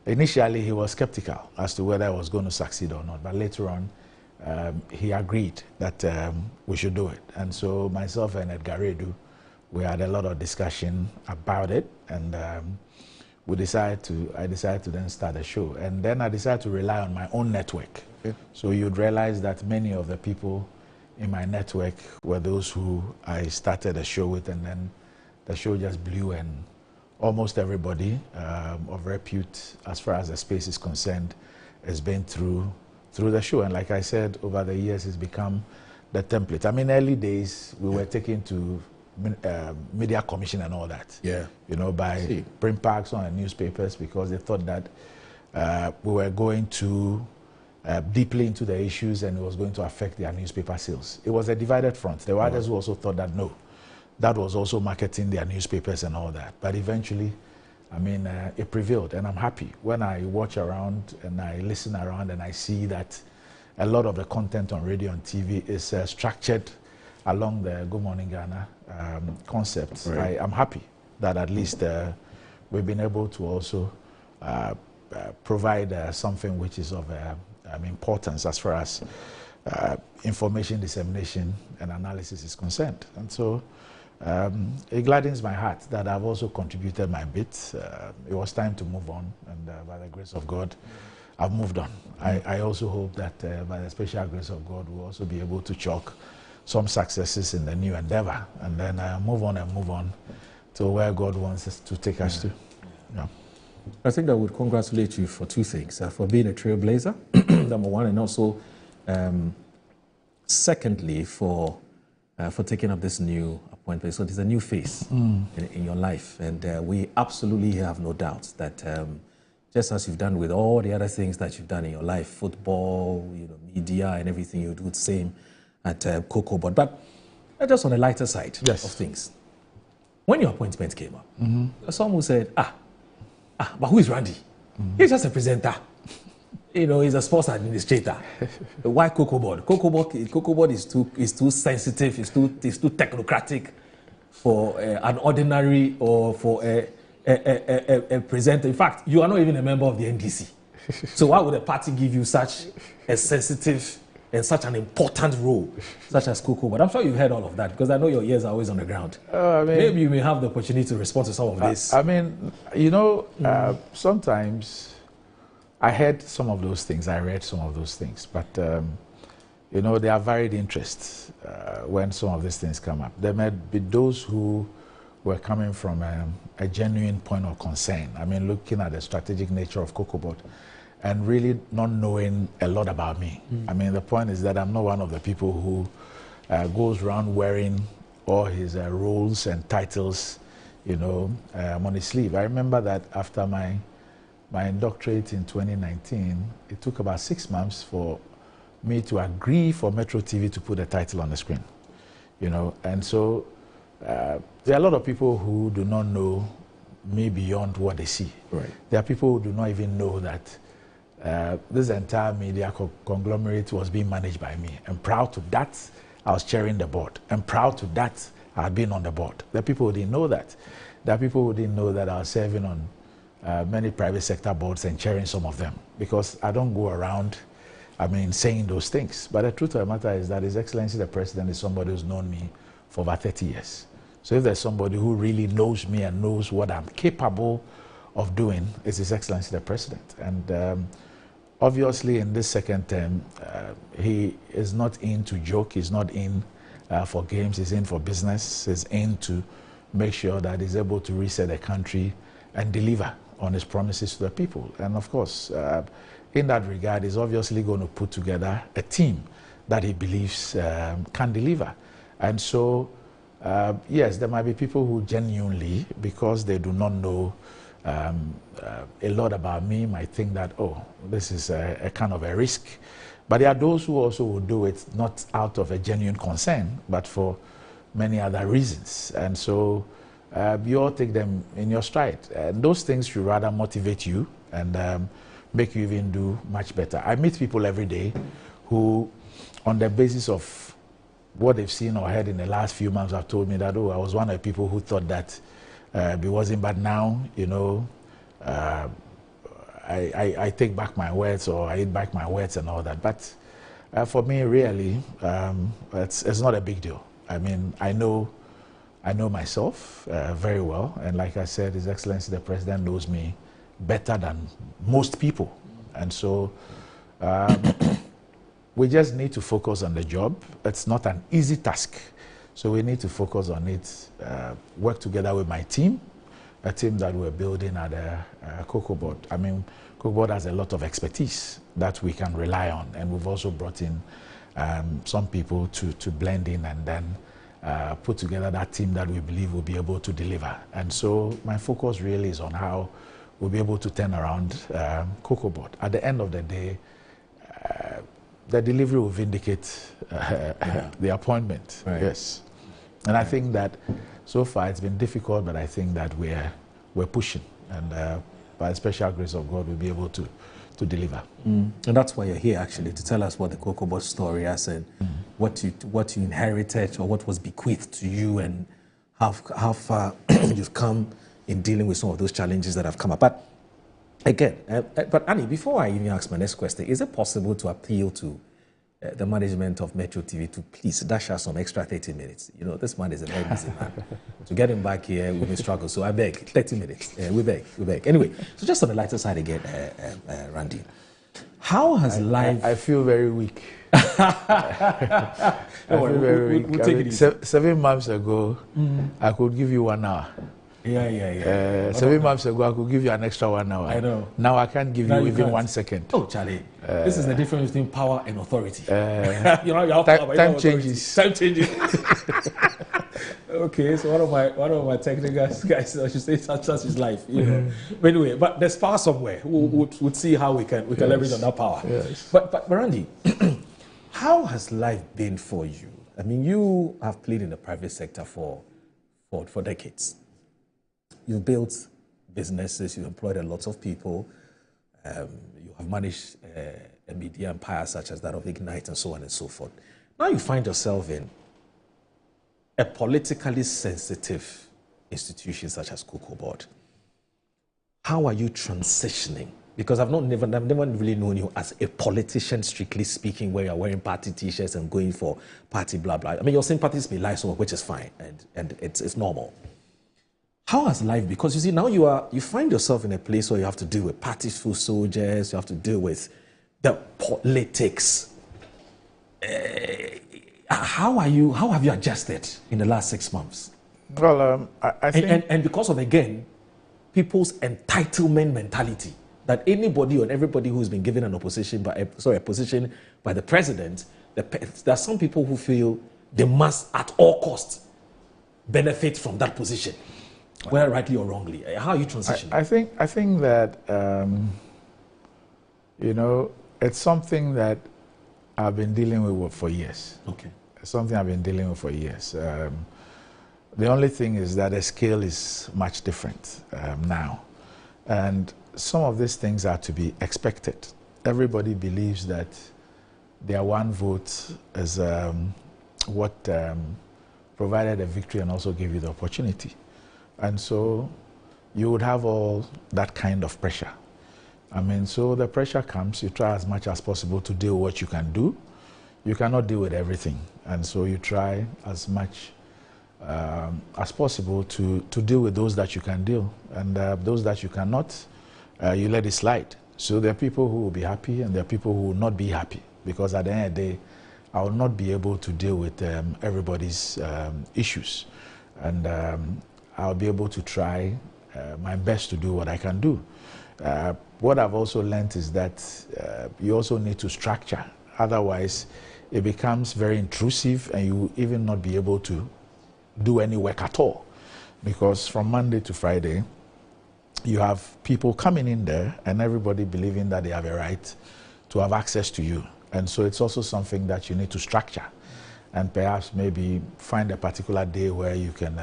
initially he was skeptical as to whether I was going to succeed or not, but later on he agreed that we should do it. And so myself and Edgar Redu, we had a lot of discussion about it, and I decided to then start a show. And then I decided to rely on my own network. Okay. So you'd realize that many of the people in my network were those who I started a show with, and then the show just blew, and almost everybody of repute as far as the space is concerned has been through the show. And like I said, over the years it's become the template. I mean, early days we were taken to media commission and all that. Yeah. You know, by print packs on the newspapers, because they thought that we were going to deeply into the issues and it was going to affect their newspaper sales. It was a divided front. There were others who also thought that no, that was also marketing their newspapers and all that. But eventually, I mean, it prevailed, and I'm happy. When I watch around and I listen around and I see that a lot of the content on radio and TV is structured along the Good Morning Ghana concepts, Right. I'm happy that at least we've been able to also provide something which is of importance as far as information dissemination and analysis is concerned. And so it gladdens my heart that I've also contributed my bit. It was time to move on, and by the grace of God, I've moved on. I also hope that by the special grace of God, we'll also be able to chalk some successes in the new endeavor, and then move on to where God wants us to take us to. Yeah. I think I would congratulate you for two things. For being a trailblazer, number one, and also, secondly, for taking up this new appointment. So there's a new face in your life, and we absolutely have no doubt that just as you've done with all the other things that you've done in your life, football, media and everything, you do the same at CocoBoard. But just on the lighter side of things, when your appointment came up, someone said, but who is Randy? He's just a presenter. He's a sports administrator. Why CocoBoard? CocoBoard is too sensitive, it's too technocratic for an ordinary or for a presenter. In fact, you are not even a member of the NDC. So why would a party give you such a sensitive and such an important role, such as CocoBoard? I'm sure you've heard all of that, because I know your ears are always on the ground. Maybe you may have the opportunity to respond to some of this. Sometimes I heard some of those things, I read some of those things, but there are varied interests when some of these things come up. There may be those who were coming from a genuine point of concern. Looking at the strategic nature of CocoBoard and really not knowing a lot about me. The point is that I'm not one of the people who goes around wearing all his roles and titles, on his sleeve. I remember that after my doctorate in 2019, it took about 6 months for me to agree for Metro TV to put a title on the screen, and so there are a lot of people who do not know me beyond what they see. Right. There are people who do not even know that this entire media conglomerate was being managed by me, and proud to that, I was chairing the board, and proud to that, I had been on the board. There are people who didn't know that. There are people who didn't know that I was serving on many private sector boards and chairing some of them, because I don't go around, saying those things. But the truth of the matter is that His Excellency the President is somebody who's known me for over 30 years. So if there's somebody who really knows me and knows what I'm capable of doing, it's His Excellency the President. And obviously in this second term, he is not in to joke, he's not in for games, he's in for business, he's in to make sure that he's able to reset the country and deliver on his promises to the people. And of course, in that regard, he's obviously going to put together a team that he believes can deliver. And so, yes, there might be people who genuinely, because they do not know a lot about me, might think that, this is a kind of a risk. But there are those who also will do it not out of a genuine concern, but for many other reasons. And so, you all take them in your stride. And those things should rather motivate you and make you even do much better. I meet people every day who, on the basis of what they've seen or heard in the last few months, have told me that, I was one of the people who thought that it wasn't, but now, I take back my words, or I eat back my words and all that. But for me, really, it's not a big deal. I know myself very well, and like I said, His Excellency the President knows me better than most people, and so we just need to focus on the job. It's not an easy task, so we need to focus on it, work together with my team, a team that we're building at CocoBoard. CocoBoard has a lot of expertise that we can rely on, and we've also brought in some people to blend in and then put together that team that we believe will be able to deliver. And so my focus really is on how we'll be able to turn around CocoBoard. At the end of the day, the delivery will vindicate the appointment. Right. Yes. And I think that so far it's been difficult, but I think that we're pushing, and by the special grace of God, we'll be able to deliver. And that's why you're here, actually, to tell us what the Cocoa Board story is and what you inherited or what was bequeathed to you, and how far you've come in dealing with some of those challenges that have come up. But again, but Annie, before I even ask my next question, is it possible to appeal to the management of Metro TV to please dash us some extra 30 minutes? You know, this man is a very busy man. To get him back here, we may struggle. So I beg, 30 minutes. We beg. Anyway, so just on the lighter side again, Randy, how has life... I feel very weak. I feel very weak. We'll take it easy. 7 months ago, I could give you 1 hour. Yeah. 7 months ago, I could give you an extra 1 hour. I know. Now I can't give you even 1 second. Oh, Charlie, this is the difference between power and authority. You have power, time changes. Time changes. Okay, so one of my technical guys, I should say, such his life. You know. But anyway, but there's power somewhere. We'll see how we can leverage on that power. Yes. But Randy, how has life been for you? I mean, you have played in the private sector for decades. You've built businesses, you've employed a lot of people, you have managed a media empire such as that of Ignite and so on and so forth. Now you find yourself in a politically sensitive institution such as Cocoa Board. How are you transitioning? Because I've never really known you as a politician, strictly speaking, where you're wearing party t-shirts and going for party blah blah. I mean, your sympathies may lie somewhere, which is fine, and it's normal. How has life, because you see now you find yourself in a place where you have to deal with parties full soldiers, you have to deal with the politics. How have you adjusted in the last 6 months? Well, I think... And because of, again, people's entitlement mentality, that anybody or everybody who's been given a position by the president, there are some people who feel they must at all costs benefit from that position, whether rightly or wrongly. How are you transitioning? I think that it's something that I've been dealing with for years. Okay. It's something I've been dealing with for years. The only thing is that the scale is much different now, and some of these things are to be expected. Everybody believes that their one vote is what provided a victory and also gave you the opportunity. And so you would have all that kind of pressure. I mean, so the pressure comes, you try as much as possible to do what you can do. You cannot deal with everything. And so you try as much as possible to deal with those that you can deal. And those that you cannot, you let it slide. So there are people who will be happy and there are people who will not be happy. Because at the end of the day, I will not be able to deal with everybody's issues. And I'll be able to try my best to do what I can do. What I've also learned is that you also need to structure. Otherwise, it becomes very intrusive and you will even not be able to do any work at all. Because from Monday to Friday, you have people coming in there and everybody believing that they have a right to have access to you. And so it's also something that you need to structure. And perhaps maybe find a particular day where you can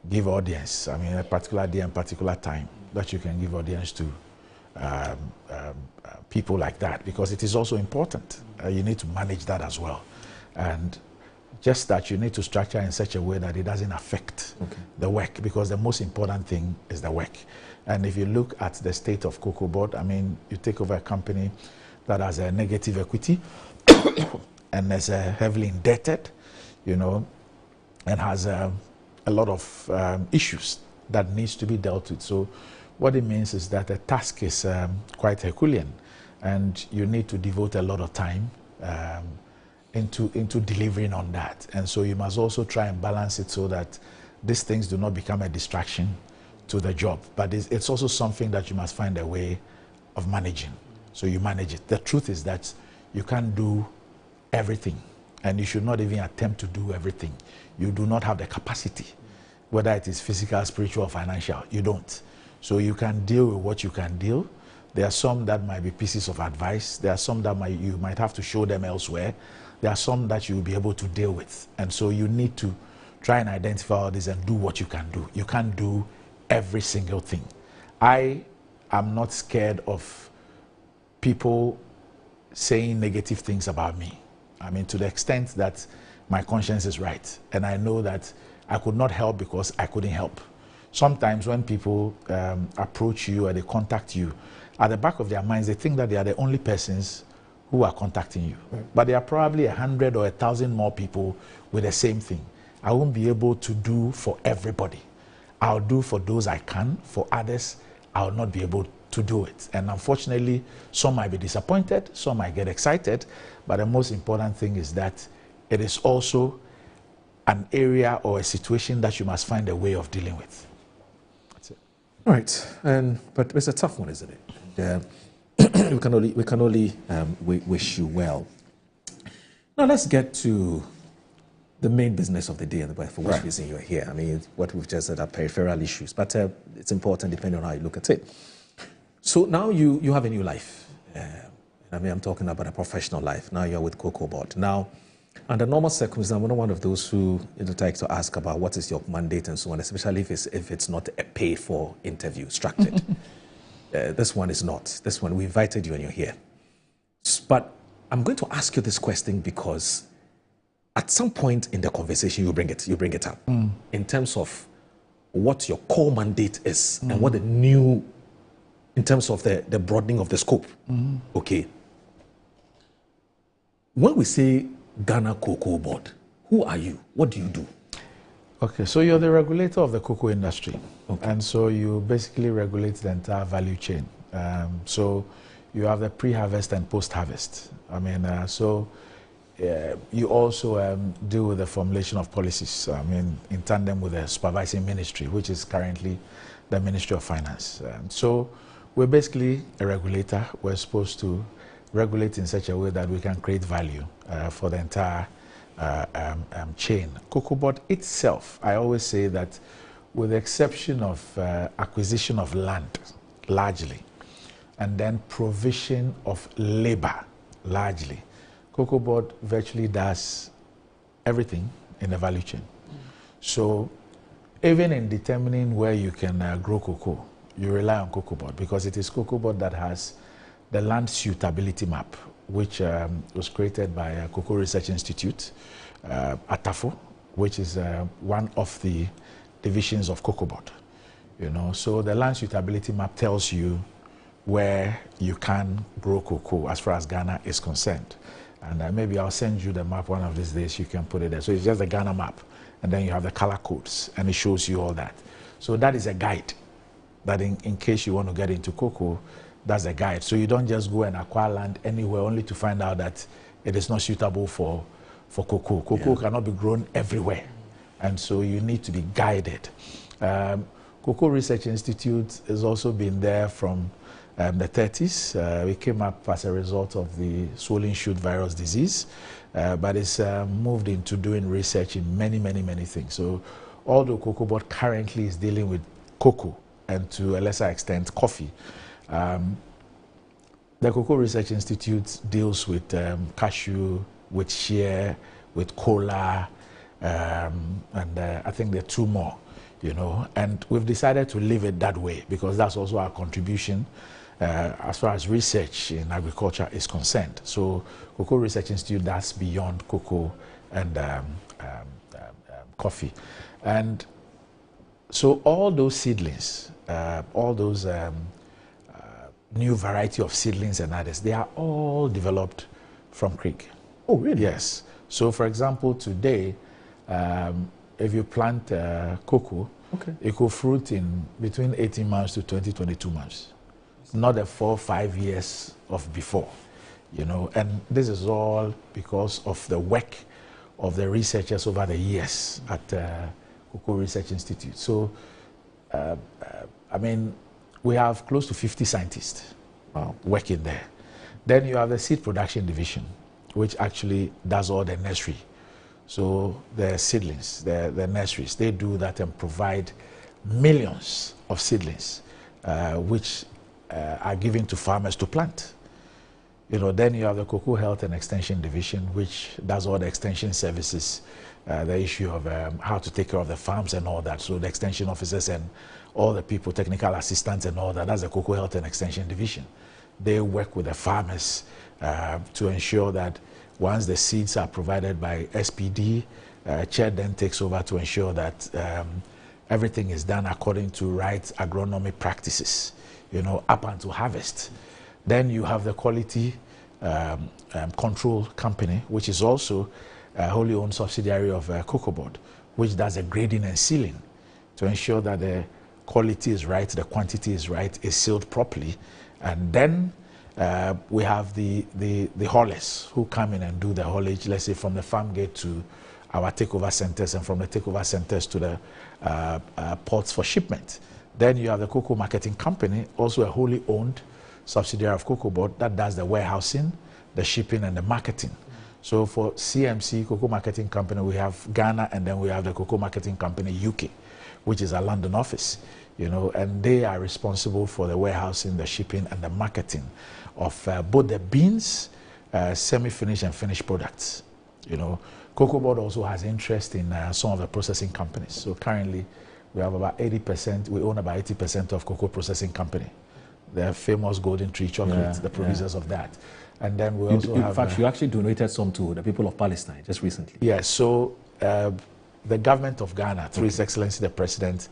give audience. I mean, a particular day and particular time that you can give audience to people like that, because it is also important. You need to manage that as well. And just that you need to structure in such a way that it doesn't affect the work, because the most important thing is the work. And if you look at the state of Cocoa Board, I mean, you take over a company that has a negative equity and is heavily indebted, and has a lot of issues that needs to be dealt with. So what it means is that the task is quite Herculean, and you need to devote a lot of time into delivering on that. And so you must also try and balance it so that these things do not become a distraction to the job. But it's also something that you must find a way of managing. So you manage it. The truth is that you can't do everything, and you should not even attempt to do everything. You do not have the capacity, whether it is physical, spiritual, or financial. You don't. So you can deal with what you can deal. There are some that might be pieces of advice. There are some that you might have to show them elsewhere. There are some that you'll be able to deal with. And so you need to try and identify all this and do what you can do. You can't do every single thing. I am not scared of people saying negative things about me. I mean, to the extent that my conscience is right. And I know that I could not help because I couldn't help. Sometimes when people approach you or they contact you, at the back of their minds, they think that they are the only persons who are contacting you. But there are probably 100 or 1,000 more people with the same thing. I won't be able to do for everybody. I'll do for those I can. For others, I'll not be able to do it. And unfortunately, some might be disappointed, some might get excited, but the most important thing is that it is also an area or a situation that you must find a way of dealing with. That's it. All right, but it's a tough one, isn't it? We can only wish you well. Now let's get to the main business of the day and for which reason you're here. I mean, what we've just said are peripheral issues, but it's important depending on how you look at it. So now you have a new life. I mean, I'm talking about a professional life. Now you're with Cocoa Board. Now, under normal circumstances, I'm not one of those who like to ask about what is your mandate and so on, especially if it's not a paid-for interview structured. This one is not. This one, we invited you and you're here. But I'm going to ask you this question because at some point in the conversation, you bring it up in terms of what your core mandate is and what the new, in terms of the broadening of the scope. Okay. When we say Ghana Cocoa Board, who are you? What do you do? Okay, so you're the regulator of the cocoa industry. Okay. And so you basically regulate the entire value chain. So you have the pre-harvest and post-harvest. I mean, you also deal with the formulation of policies, I mean, in tandem with the supervising ministry, which is currently the Ministry of Finance. So we're basically a regulator. We're supposed to regulate in such a way that we can create value for the entire chain. Cocoa Board itself, I always say that with the exception of acquisition of land, largely, and then provision of labor, largely, Cocoa Board virtually does everything in the value chain. So even in determining where you can grow cocoa, you rely on Cocoa Board because it is Cocoa Board that has the land suitability map, which was created by Cocoa Research Institute, ATAFO, which is one of the divisions of Cocoa Board. You know, so the land suitability map tells you where you can grow cocoa as far as Ghana is concerned. And maybe I'll send you the map one of these days, you can put it there. So it's just the Ghana map, and then you have the color codes, and it shows you all that. So that is a guide, that in case you want to get into cocoa, that's a guide. So you don't just go and acquire land anywhere only to find out that it is not suitable for cocoa. Cocoa cannot be grown everywhere, and so you need to be guided. Cocoa Research Institute has also been there from the 30s. We came up as a result of the swollen shoot virus disease, but it's moved into doing research in many things. So although Cocoa Board currently is dealing with cocoa and to a lesser extent coffee, the Cocoa Research Institute deals with cashew, with shea, with cola, and I think there are two more, you know, and we've decided to leave it that way because that's also our contribution as far as research in agriculture is concerned. So Cocoa Research Institute does beyond cocoa and coffee. And so all those seedlings, all those new variety of seedlings and others, they are all developed from Creek. Oh, really? Yes. So for example, today, if you plant cocoa, it could fruit in between 18 months to 22 months. Not the 4 or 5 years of before, you know, and this is all because of the work of the researchers over the years at Cocoa Research Institute. So, I mean, we have close to 50 scientists working there. Then you have the seed production division, which actually does all the nursery. So the seedlings, the nurseries, they do that and provide millions of seedlings, which are given to farmers to plant. You know, then you have the Cocoa Health and Extension Division, which does all the extension services, the issue of how to take care of the farms and all that. So the extension officers and all the people, technical assistants and all that, that's the Cocoa Health and Extension Division. They work with the farmers to ensure that once the seeds are provided by SPD, Chair then takes over to ensure that everything is done according to right agronomic practices, you know, up until harvest. Then you have the quality control company, which is also a wholly owned subsidiary of Cocoa Board, which does the grading and sealing to ensure that the quality is right, the quantity is right, is sealed properly. And then we have the haulers who come in and do the haulage, let's say from the farm gate to our takeover centers, and from the takeover centers to the ports for shipment. Then you have the Cocoa Marketing Company, also a wholly owned subsidiary of Cocoa Board, that does the warehousing, the shipping, and the marketing. So for CMC, Cocoa Marketing Company, we have Ghana, and then we have the Cocoa Marketing Company UK, which is a London office, you know, and they are responsible for the warehousing, the shipping, and the marketing of both the beans, semi-finished and finished products. You know, Cocoa Board also has interest in some of the processing companies. So currently, we have about 80%, we own about 80% of Cocoa Processing Company, the famous Golden Tree chocolate, the producers of that. And then we also have... In fact, you actually donated some to the people of Palestine just recently. Yes, so the government of Ghana, through His Excellency the President,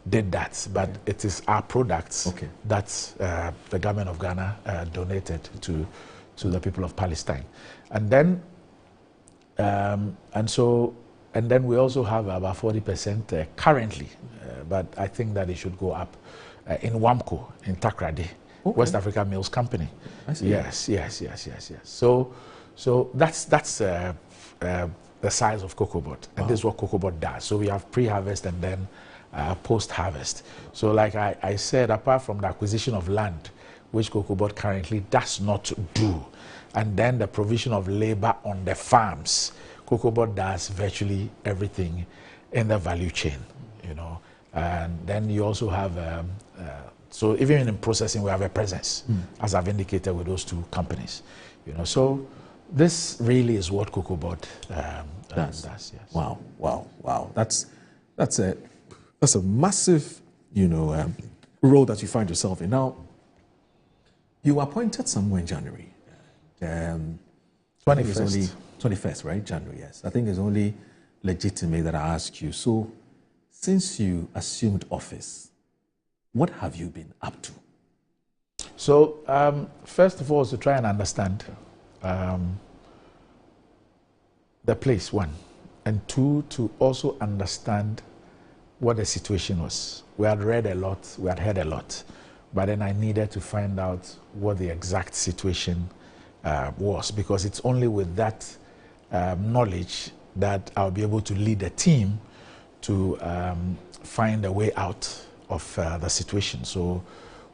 did that, but it is our products that the government of Ghana donated to the people of Palestine. And then, and then we also have about 40% currently, but I think that it should go up in WAMCO in Takrady, West Africa Mills Company. I see. Yes. So that's the size of Cocoa Board, and this is what Cocoa Board does. So we have pre-harvest and then post-harvest. So like I said, apart from the acquisition of land, which Cocoa Board currently does not do, and then the provision of labor on the farms, Cocoa Board does virtually everything in the value chain, you know. And then you also have, so even in processing, we have a presence, as I've indicated with those two companies, you know. So this really is what Cocoa Board does. Yes. Wow. That's a massive, you know, role that you find yourself in. Now, you were appointed somewhere in January. 21st. 21st, right? January, yes. I think it's only legitimate that I ask you. So, since you assumed office, what have you been up to? So, first of all, to try and understand the place, one. And two, to also understand what the situation was. We had read a lot, we had heard a lot, but then I needed to find out what the exact situation was, because it's only with that knowledge that I'll be able to lead a team to find a way out of the situation. So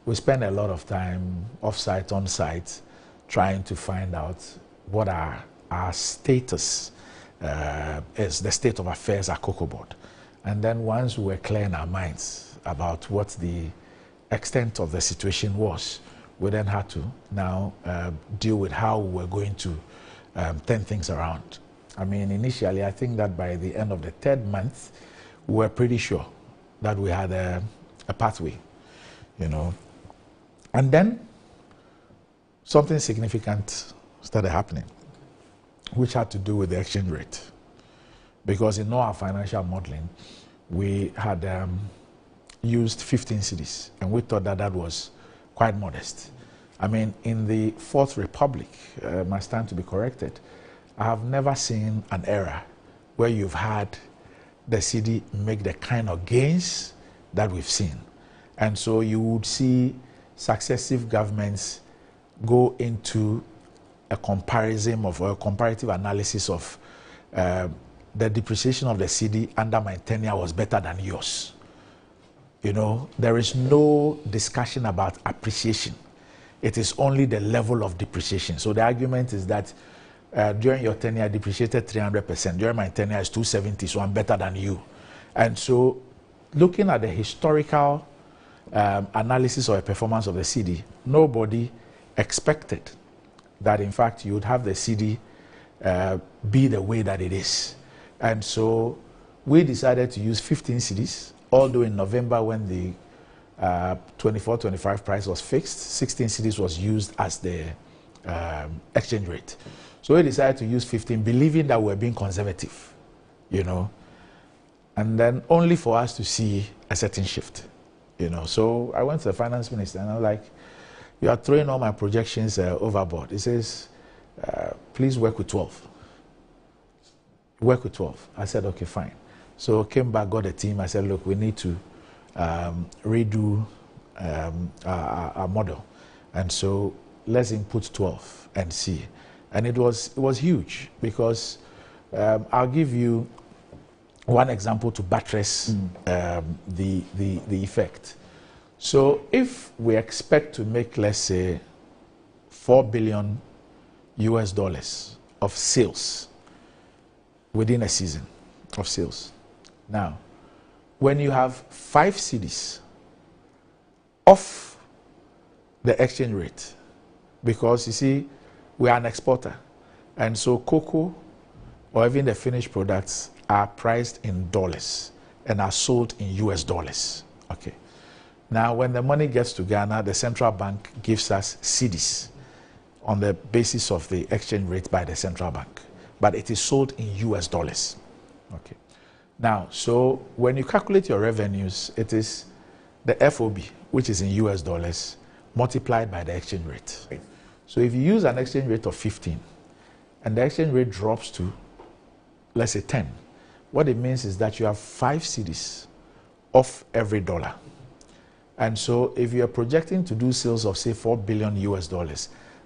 we spend a lot of time off-site, on-site, trying to find out what our status is, the state of affairs at Cocoa Board. And then once we were clear in our minds about what the extent of the situation was, we then had to now deal with how we were going to turn things around. I mean, initially, I think that by the end of the third month, we were pretty sure that we had a pathway, you know. And then something significant started happening, which had to do with the exchange rate. Because in our financial modeling, we had used 15 cedis, and we thought that that was quite modest. I mean, in the Fourth Republic, my stand to be corrected, I have never seen an era where you've had the cedi make the kind of gains that we've seen. And so you would see successive governments go into a comparison of, or a comparative analysis of the depreciation of the cedi under my tenure was better than yours. You know, there is no discussion about appreciation. It is only the level of depreciation. So the argument is that during your tenure, I depreciated 300%. During my tenure, it's 270, so I'm better than you. And so looking at the historical analysis or a performance of the cedi, nobody expected that in fact you would have the cedi be the way that it is. And so we decided to use 15 cedis, although in November when the 24-25 price was fixed, 16 cedis was used as the exchange rate. So we decided to use 15, believing that we were being conservative, you know, and then only for us to see a certain shift, you know. So I went to the finance minister and I was like, you are throwing all my projections overboard. He says, please work with 12. Work with 12. I said, okay, fine. So came back, got a team. I said, look, we need to redo our model. And so let's input 12 and see. And it was huge because I'll give you one example to buttress the effect. So if we expect to make, let's say, $4 billion of sales within a season of sales. Now, when you have 5 cedis off the exchange rate, because you see, we are an exporter, and so cocoa or even the finished products are priced in dollars and are sold in US dollars. Okay. Now, when the money gets to Ghana, the central bank gives us cedis on the basis of the exchange rate by the central bank, but it is sold in US dollars. Okay. Now, so when you calculate your revenues, it is the FOB, which is in US dollars, multiplied by the exchange rate. Right. So if you use an exchange rate of 15, and the exchange rate drops to, let's say, 10, what it means is that you have 5 cedis off every dollar. And so if you're projecting to do sales of, say, $4 billion,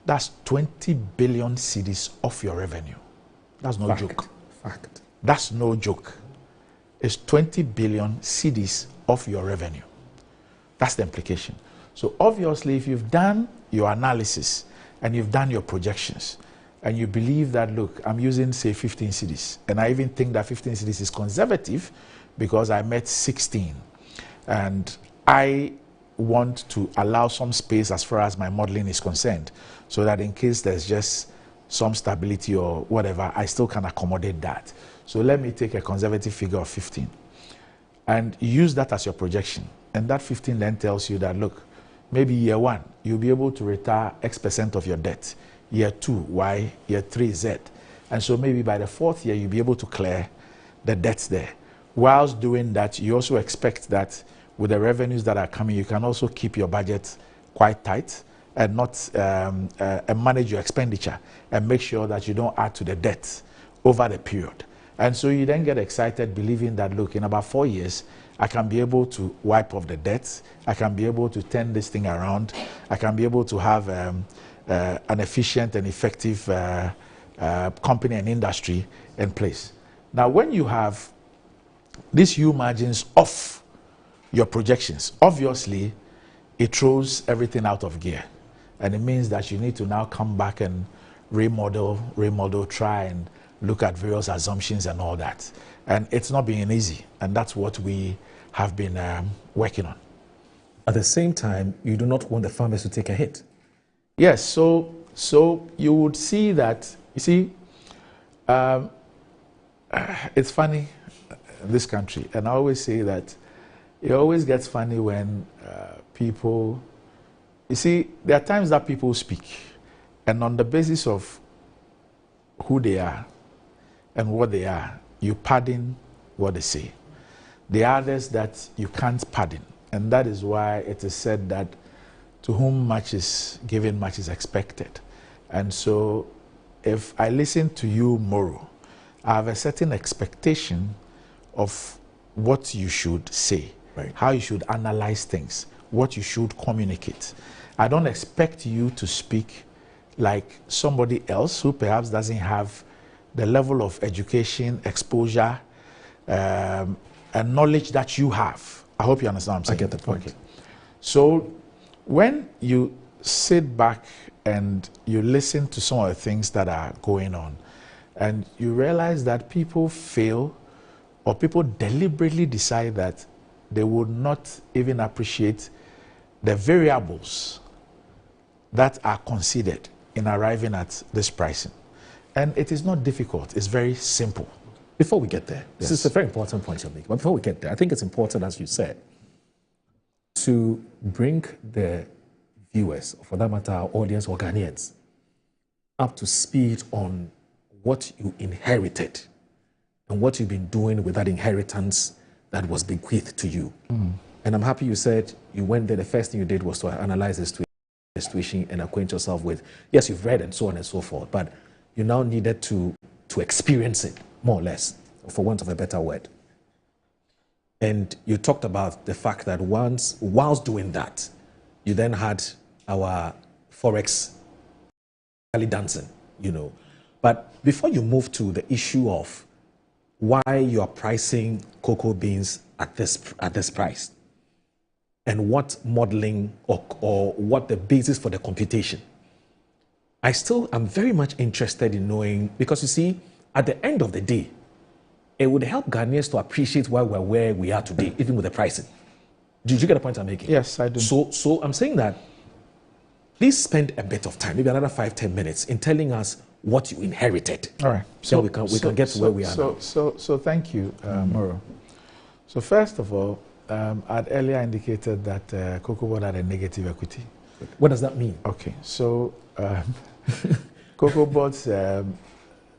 that's 20 billion cedis off your revenue. That's no joke. Fact. That's no joke. It's 20 billion cedis off your revenue. That's the implication. So obviously, if you've done your analysis and you've done your projections, and you believe that, look, I'm using, say, 15 cedis, and I even think that 15 cedis is conservative because I met 16, and I want to allow some space as far as my modeling is concerned, so that in case there's just some stability or whatever, I still can accommodate that. So let me take a conservative figure of 15 and use that as your projection. And that 15 then tells you that, look, maybe year 1, you'll be able to retire X% of your debt. Year 2, Y, year 3, Z. And so maybe by the 4th year, you'll be able to clear the debts there. Whilst doing that, you also expect that with the revenues that are coming, you can also keep your budget quite tight and not and manage your expenditure and make sure that you don't add to the debt over the period. And so you then get excited believing that, look, in about 4 years, I can be able to wipe off the debts. I can be able to turn this thing around. I can be able to have an efficient and effective company and industry in place. Now, when you have these U margins off your projections, obviously, it throws everything out of gear. And it means that you need to now come back and remodel, try and look at various assumptions and all that. And it's not being easy. And that's what we have been working on. At the same time, you do not want the farmers to take a hit. Yes, so you would see that, you see, it's funny, this country, and I always say that it always gets funny when people, you see, there are times that people speak, and on the basis of who they are and what they are, you pardon what they say. The others that you can't pardon, and that is why it is said that to whom much is given, much is expected. And so if I listen to you, Moro, I have a certain expectation of what you should say, right, how you should analyze things, what you should communicate. I don't expect you to speak like somebody else who perhaps doesn't have the level of education, exposure, and knowledge that you have. I hope you understand what I'm saying. I get the point. Okay. So when you sit back and you listen to some of the things that are going on, and you realize that people fail or people deliberately decide that they would not even appreciate the variables that are considered in arriving at this pricing. And it is not difficult, it's very simple. Before we get there, this is a very important point you're making, but before we get there, I think it's important, as you said, to bring the viewers, or for that matter, our audience or Ghanaians, up to speed on what you inherited and what you've been doing with that inheritance that was bequeathed to you. And I'm happy you said you went there, the first thing you did was to analyze the situation and acquaint yourself with, yes, you've read and so on and so forth, but you now needed to experience it, more or less, for want of a better word. And you talked about the fact that whilst doing that, you then had our Forex dancing, you know. But before you move to the issue of why you are pricing cocoa beans at this price, and what modeling or what the basis for the computation, I still am very much interested in knowing, because you see, at the end of the day, it would help Ghanaians to appreciate why we're where we are today, even with the pricing. Did you get the point I'm making? Yes, I do. So I'm saying that please spend a bit of time, maybe another 5-10 minutes, in telling us what you inherited. All right. So we can get to where we are now. So thank you, Moro. So first of all, I'd earlier indicated that Cocoa Board had a negative equity. What does that mean? Okay, so Cocoa Board's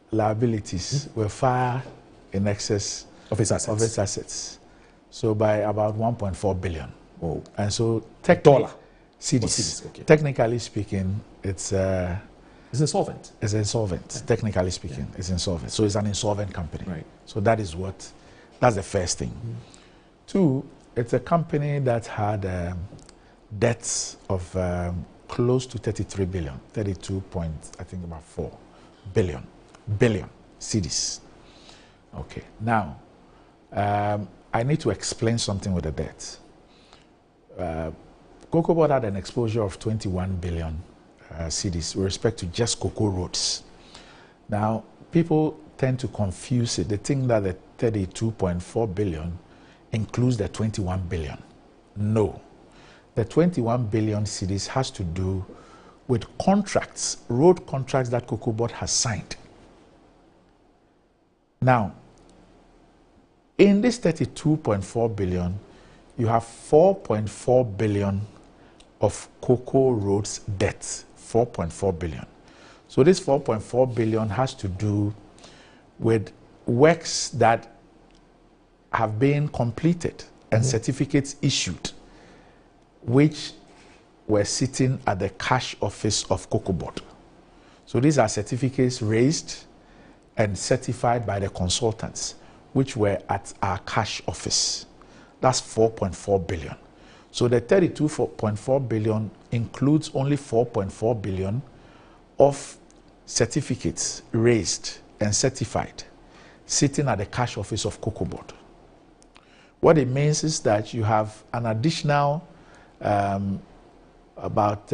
liabilities were far in excess of its assets. So by about 1.4 billion. Oh. And so dollar. CDs. Okay. Technically speaking, it's insolvent. It's insolvent. Yeah. Technically speaking, it's insolvent. So it's an insolvent company. Right. So that's the first thing. Two, it's a company that had debts of close to 33 billion, 32 point, I think about 4 billion CDs. Okay. Now, I need to explain something with the debt. Cocoa Board had an exposure of 21 billion CDs with respect to just cocoa roads. Now, people tend to confuse it. They think that the 32.4 billion includes the 21 billion. No. The 21 billion CDs has to do with contracts, road contracts that Cocoa Board has signed. Now, in this 32.4 billion, you have 4.4 billion of cocoa roads debt. 4.4 billion. So this 4.4 billion has to do with works that have been completed and certificates issued, which were sitting at the cash office of Cocoa Board. So these are certificates raised and certified by the consultants, which were at our cash office. That's 4.4 billion. So the 32.4 billion includes only 4.4 billion of certificates raised and certified sitting at the cash office of Cocoa Board. What it means is that you have an additional about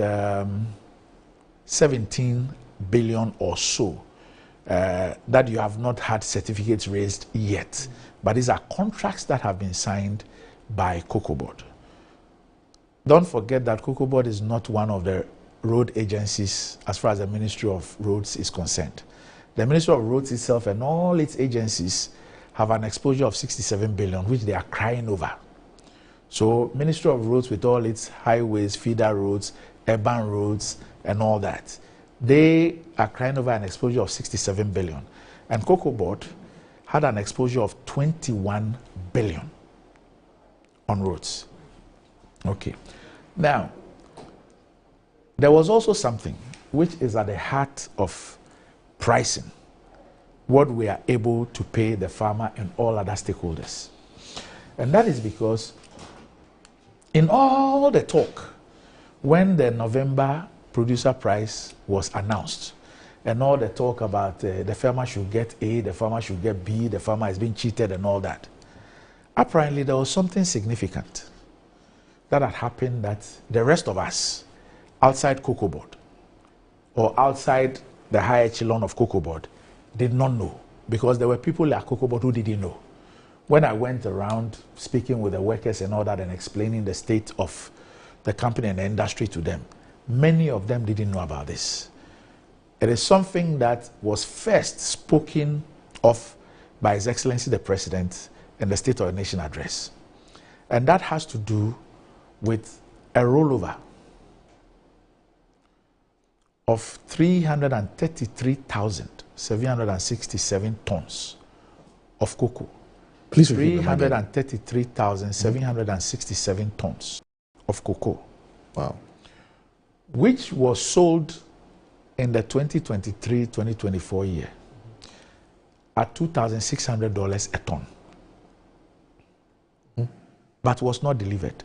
17 billion or so that you have not had certificates raised yet. But these are contracts that have been signed by Cocoa Board. Don't forget that Cocoa Board is not one of the road agencies as far as the Ministry of Roads is concerned. The Ministry of Roads itself and all its agencies have an exposure of 67 billion, which they are crying over. So Ministry of Roads, with all its highways, feeder roads, urban roads, and all that, they are crying over an exposure of 67 billion. And Cocoa Board had an exposure of 21 billion on roads. Okay. Now, there was also something which is at the heart of pricing, what we are able to pay the farmer and all other stakeholders. And that is because in all the talk, when the November producer price was announced, and all the talk about the farmer should get A, the farmer should get B, the farmer is being cheated and all that, apparently there was something significant that had happened that the rest of us outside Cocoa Board or outside the high echelon of Cocoa Board did not know, because there were people at Cocoa Board who didn't know. When I went around speaking with the workers and all that and explaining the state of the company and the industry to them. Many of them didn't know about this. It is something that was first spoken of by His Excellency the President in the State of the Nation address. And that has to do with a rollover of 333,767 tons of cocoa. Please repeat. 333,767 tons of cocoa. Wow. Which was sold in the 2023-2024 year at $2,600 a ton. But was not delivered.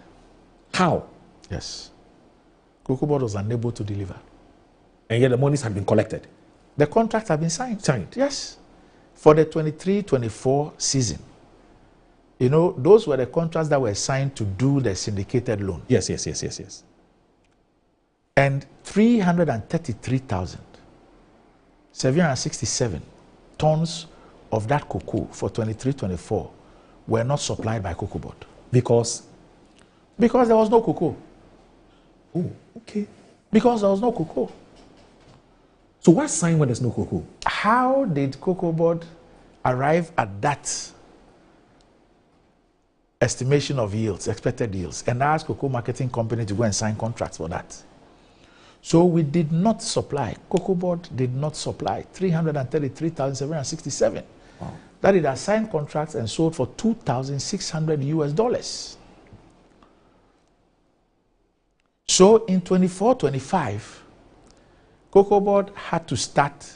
How? Yes. Cocoa Board was unable to deliver. And yet the monies had been collected. The contracts have been signed. Signed? Yes. For the 23-24 season. You know, those were the contracts that were signed to do the syndicated loan. Yes. And 333,767 tons of that cocoa for 23-24 were not supplied by Cocoa Board. Because there was no cocoa. Oh, okay. Because there was no cocoa. So why sign when there's no cocoa? How did Cocoa Board arrive at that estimation of yields, expected yields, and ask Cocoa Marketing Company to go and sign contracts for that? So we did not supply, Cocoa Board did not supply 333,767. Wow. That it has signed contracts and sold for $2,600. So in 24-25, Cocoa Board had to start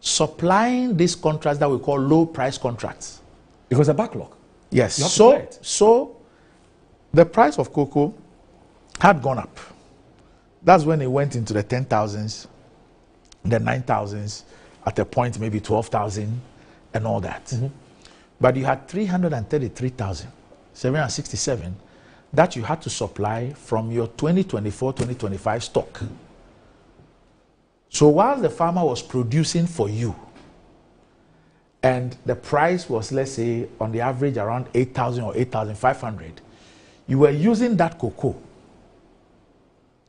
supplying these contracts that we call low price contracts. Because a backlog. Yes. You have to supply it. So the price of cocoa had gone up. That's when it went into the 10,000s, the 9,000s, at a point maybe 12,000 and all that. But you had 333,767 that you had to supply from your 2024-2025 stock. So while the farmer was producing for you, and the price was, let's say, on the average around 8,000 or 8,500, you were using that cocoa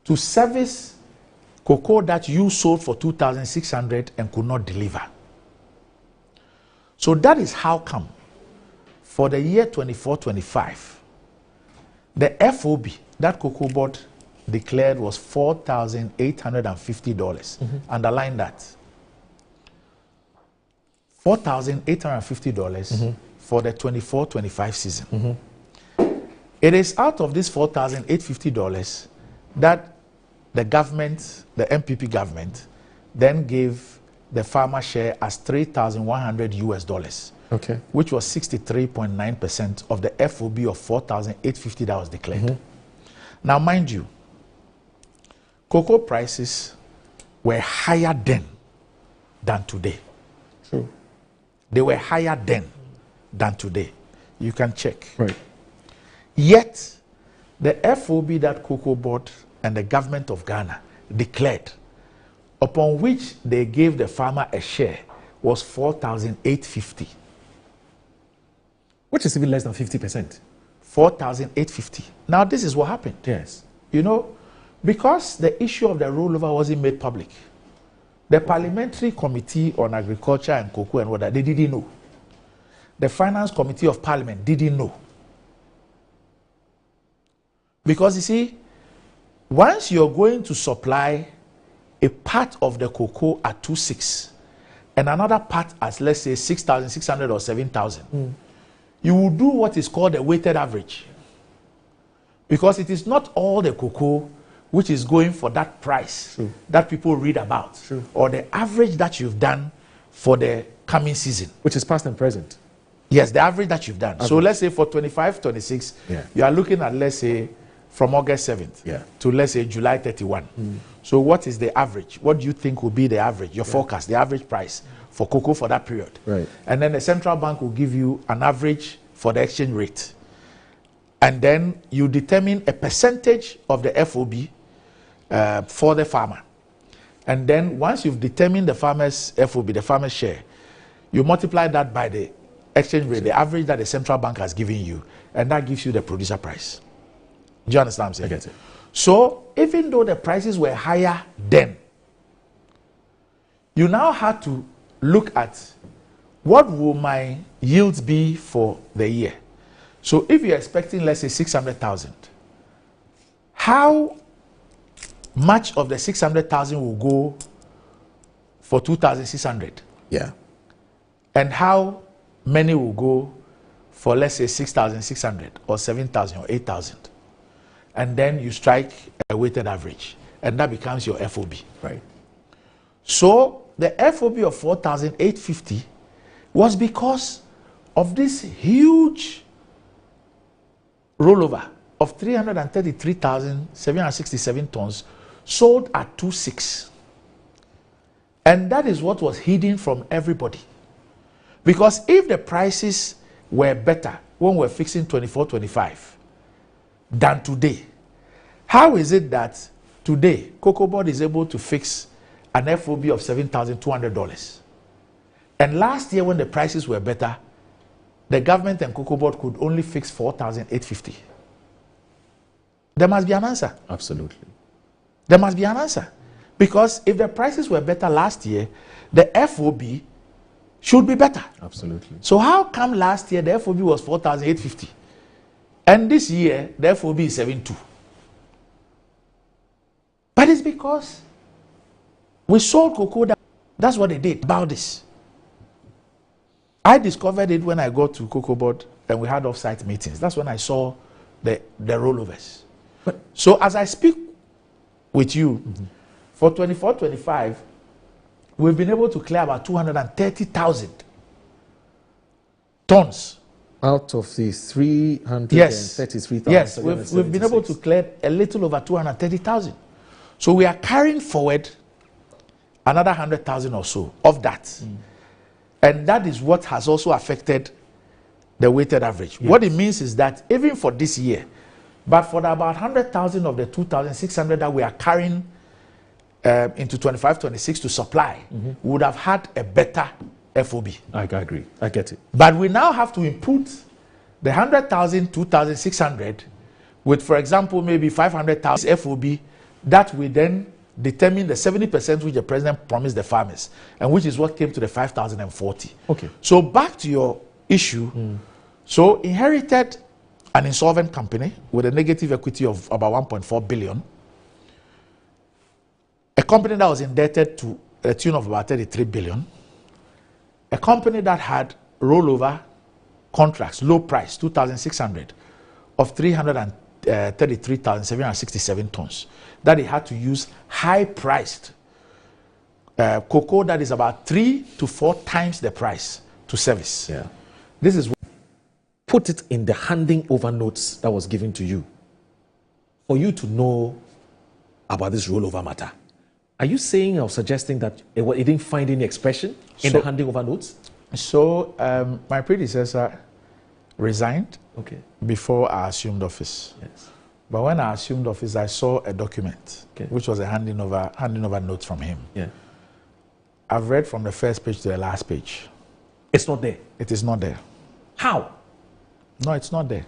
to service cocoa that you sold for 2,600 and could not deliver. So that is how come for the year 24-25, the FOB that Cocoa Board declared was $4,850. Underline that. $4,850 for the 24-25 season. It is out of this $4,850 that the government, the MPP government, then gave the farmer share as $3,100, okay, which was 63.9% of the FOB of $4,850 that was declared. Now, mind you, cocoa prices were higher then than today. True. They were higher then than today. You can check. Right. Yet, the FOB that Cocoa Board and the government of Ghana declared, upon which they gave the farmer a share, was $4,850. Which is even less than 50%. $4,850. Now, this is what happened. Yes. You know, because the issue of the rollover wasn't made public, the Parliamentary Committee on Agriculture and Cocoa and Water, they didn't know. The Finance Committee of Parliament didn't know. Because you see, once you're going to supply a part of the cocoa at 2,600 and another part at, let's say, 6,600 or 7,000, you will do what is called a weighted average. Because it is not all the cocoa which is going for that price that people read about, or the average that you've done for the coming season. Which is past and present. Yes, the average that you've done. So let's say for 25-26, you are looking at, let's say, from August 7th to, let's say, July 31. So what is the average? What do you think will be the average, your forecast, the average price for cocoa for that period? Right. And then the central bank will give you an average for the exchange rate. And then you determine a percentage of the FOB for the farmer. And then once you've determined the farmer's FOB, the farmer's share, you multiply that by the exchange rate, the average that the central bank has given you, and that gives you the producer price. Do you understand what I'm saying? I get it. So even though the prices were higher then, you now have to look at what will my yields be for the year. So if you're expecting, let's say, 600,000, how much of the 600,000 will go for 2,600? Yeah. And how many will go for, let's say, 6,600 or 7,000 or 8,000? And then you strike a weighted average, and that becomes your FOB. Right. So the FOB of 4,850 was because of this huge rollover of 333,767 tons sold at 2.6. And that is what was hidden from everybody. Because if the prices were better when we were fixing 24-25 than today, how is it that today Cocoa Board is able to fix an FOB of $7,200? And last year when the prices were better, the government and Cocoa Board could only fix 4,850. There must be an answer. Absolutely. There must be an answer. Because if the prices were better last year, the FOB should be better. Absolutely. So how come last year the FOB was 4,850 and this year the FOB is 7,2? But it's because we sold cocoa. That's what they did about this. I discovered it when I got to Cocoa Board and we had off-site meetings. That's when I saw the rollovers. So as I speak with you, for 24-25, we've been able to clear about 230,000 tons. Out of the 333,000. Yes, we've been able to clear a little over 230,000. So we are carrying forward another 100,000 or so of that. And that is what has also affected the weighted average. Yes. What it means is that even for this year, but for about 100,000 of the 2,600 that we are carrying into 25-26 to supply, we would have had a better FOB. I agree. I get it. But we now have to input the 100,000, 2,600 with, for example, maybe 500,000 FOB that we then determine the 70% which the president promised the farmers, and which is what came to the 5,040. Okay. So back to your issue. So inherited an insolvent company with a negative equity of about 1.4 billion. A company that was indebted to a tune of about 33 billion. A company that had rollover contracts, low price, 2,600, of 333,767 tons, that it had to use high-priced cocoa that is about 3 to 4 times the price to service. Yeah. This is put it in the handing over notes that was given to you for you to know about this rollover matter. Are you saying or suggesting that it didn't find any expression in the handing over notes? So my predecessor resigned before I assumed office. Yes. But when I assumed office, I saw a document, which was a handing over notes from him. Yeah. I've read from the first page to the last page. It's not there. It is not there. How? No, it's not there.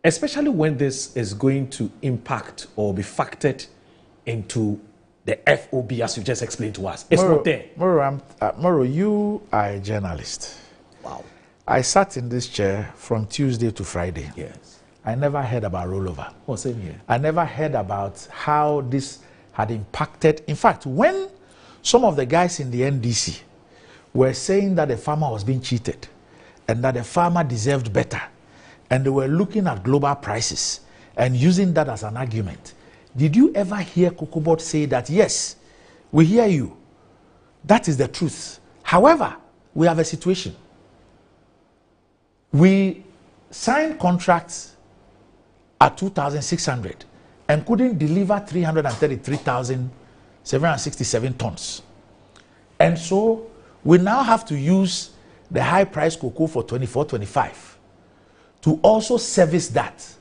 Especially when this is going to impact or be factored into the FOB, as you just explained to us. It's not there. Moro, you are a journalist. Wow. I sat in this chair from Tuesday to Friday. Yes. I never heard about rollover. Oh, same here. I never heard about how this had impacted. In fact, when some of the guys in the NDC were saying that the farmer was being cheated and that the farmer deserved better, and they were looking at global prices and using that as an argument, did you ever hear Cocoa Board say that, yes, we hear you, that is the truth? However, we have a situation. We signed contracts at 2,600 and couldn't deliver 333,767 tons. And so we now have to use the high price cocoa for 24-25 to also service that.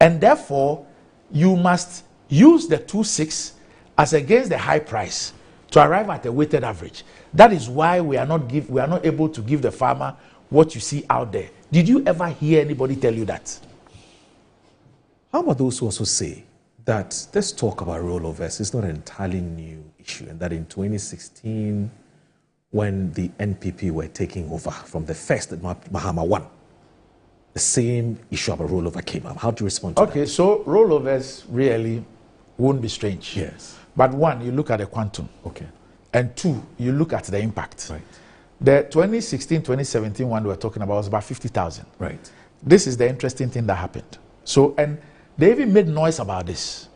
And therefore, you must use the 2.6 as against the high price to arrive at a weighted average. That is why we are not able to give the farmer what you see out there. Did you ever hear anybody tell you that? How about those who also say that this talk about rollovers is not an entirely new issue, and that in 2016, when the NPP were taking over from the first Mahama won, the same issue about rollover came up? How do you respond to that? Okay, so rollovers really won't be strange. Yes. But one, you look at the quantum. Okay. And two, you look at the impact. Right. The 2016-2017 one we were talking about was about 50,000. Right. This is the interesting thing that happened. So, and they even made noise about this,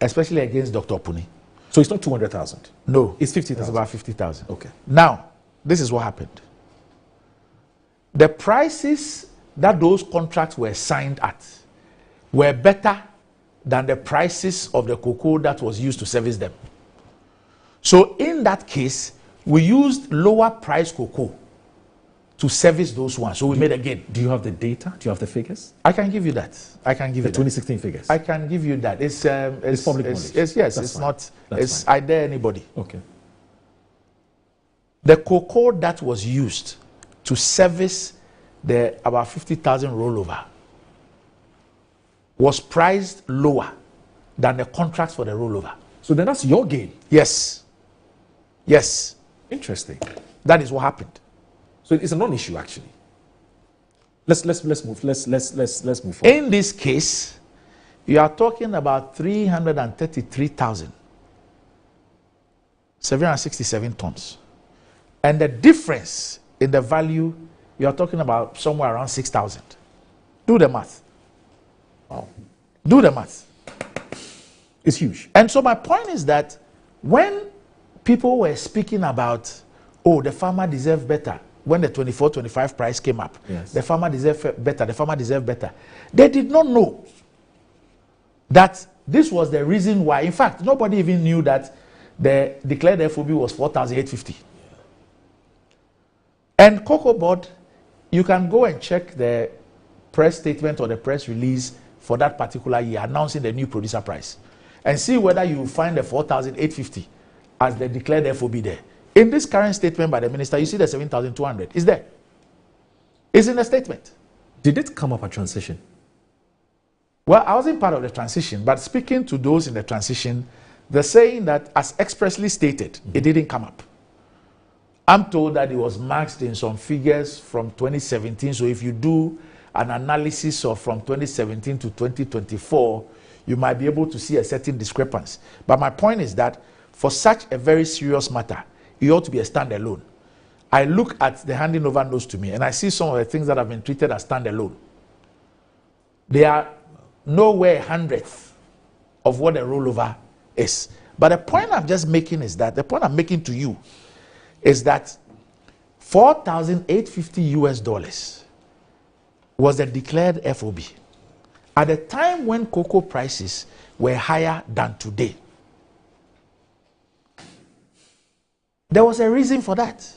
especially against Dr. Puni. So it's not 200,000? No. It's 50,000? It's about 50,000. Okay. Now, this is what happened. The prices that those contracts were signed at were better than the prices of the cocoa that was used to service them. So in that case, we used lower price cocoa to service those ones. So we made a gain. Do you have the data? Do you have the figures? I can give you that. I can give the you 2016 figures. I can give you that. It's public knowledge. Yes, That's it's fine. not. That's It's fine. I dare anybody. Okay. The cocoa that was used to service the about 50,000 rollover was priced lower than the contracts for the rollover. So then that's your gain. Yes. Yes. Interesting. That is what happened. So it's a non-issue actually. Let's move. Let's move forward. In this case, you are talking about 333,767 tons. And the difference in the value, you are talking about somewhere around 6,000. Do the math. Wow. Do the math. It's huge. And so my point is that when people were speaking about, oh, the farmer deserves better, when the 24-25 price came up, yes, the farmer deserved better, the farmer deserved better. They did not know that this was the reason why. In fact, nobody even knew that the declared FOB was 4,850. And Cocoa Board, you can go and check the press statement or the press release for that particular year announcing the new producer price and see whether you find the 4,850 as the declared FOB there. In this current statement by the minister, you see the 7,200. It's there. It's in the statement. Did it come up at transition? Well, I wasn't part of the transition, but speaking to those in the transition, they're saying that as expressly stated, it didn't come up. I'm told that it was marked in some figures from 2017. So if you do an analysis of from 2017 to 2024, you might be able to see a certain discrepancy. But my point is that for such a very serious matter, it ought to be a standalone. I look at the handing over notes to me and I see some of the things that have been treated as standalone. They are nowhere 1/100th of what a rollover is. But the point I'm just making is that, the point I'm making to you is that $4,850 was the declared FOB at a time when cocoa prices were higher than today. There was a reason for that.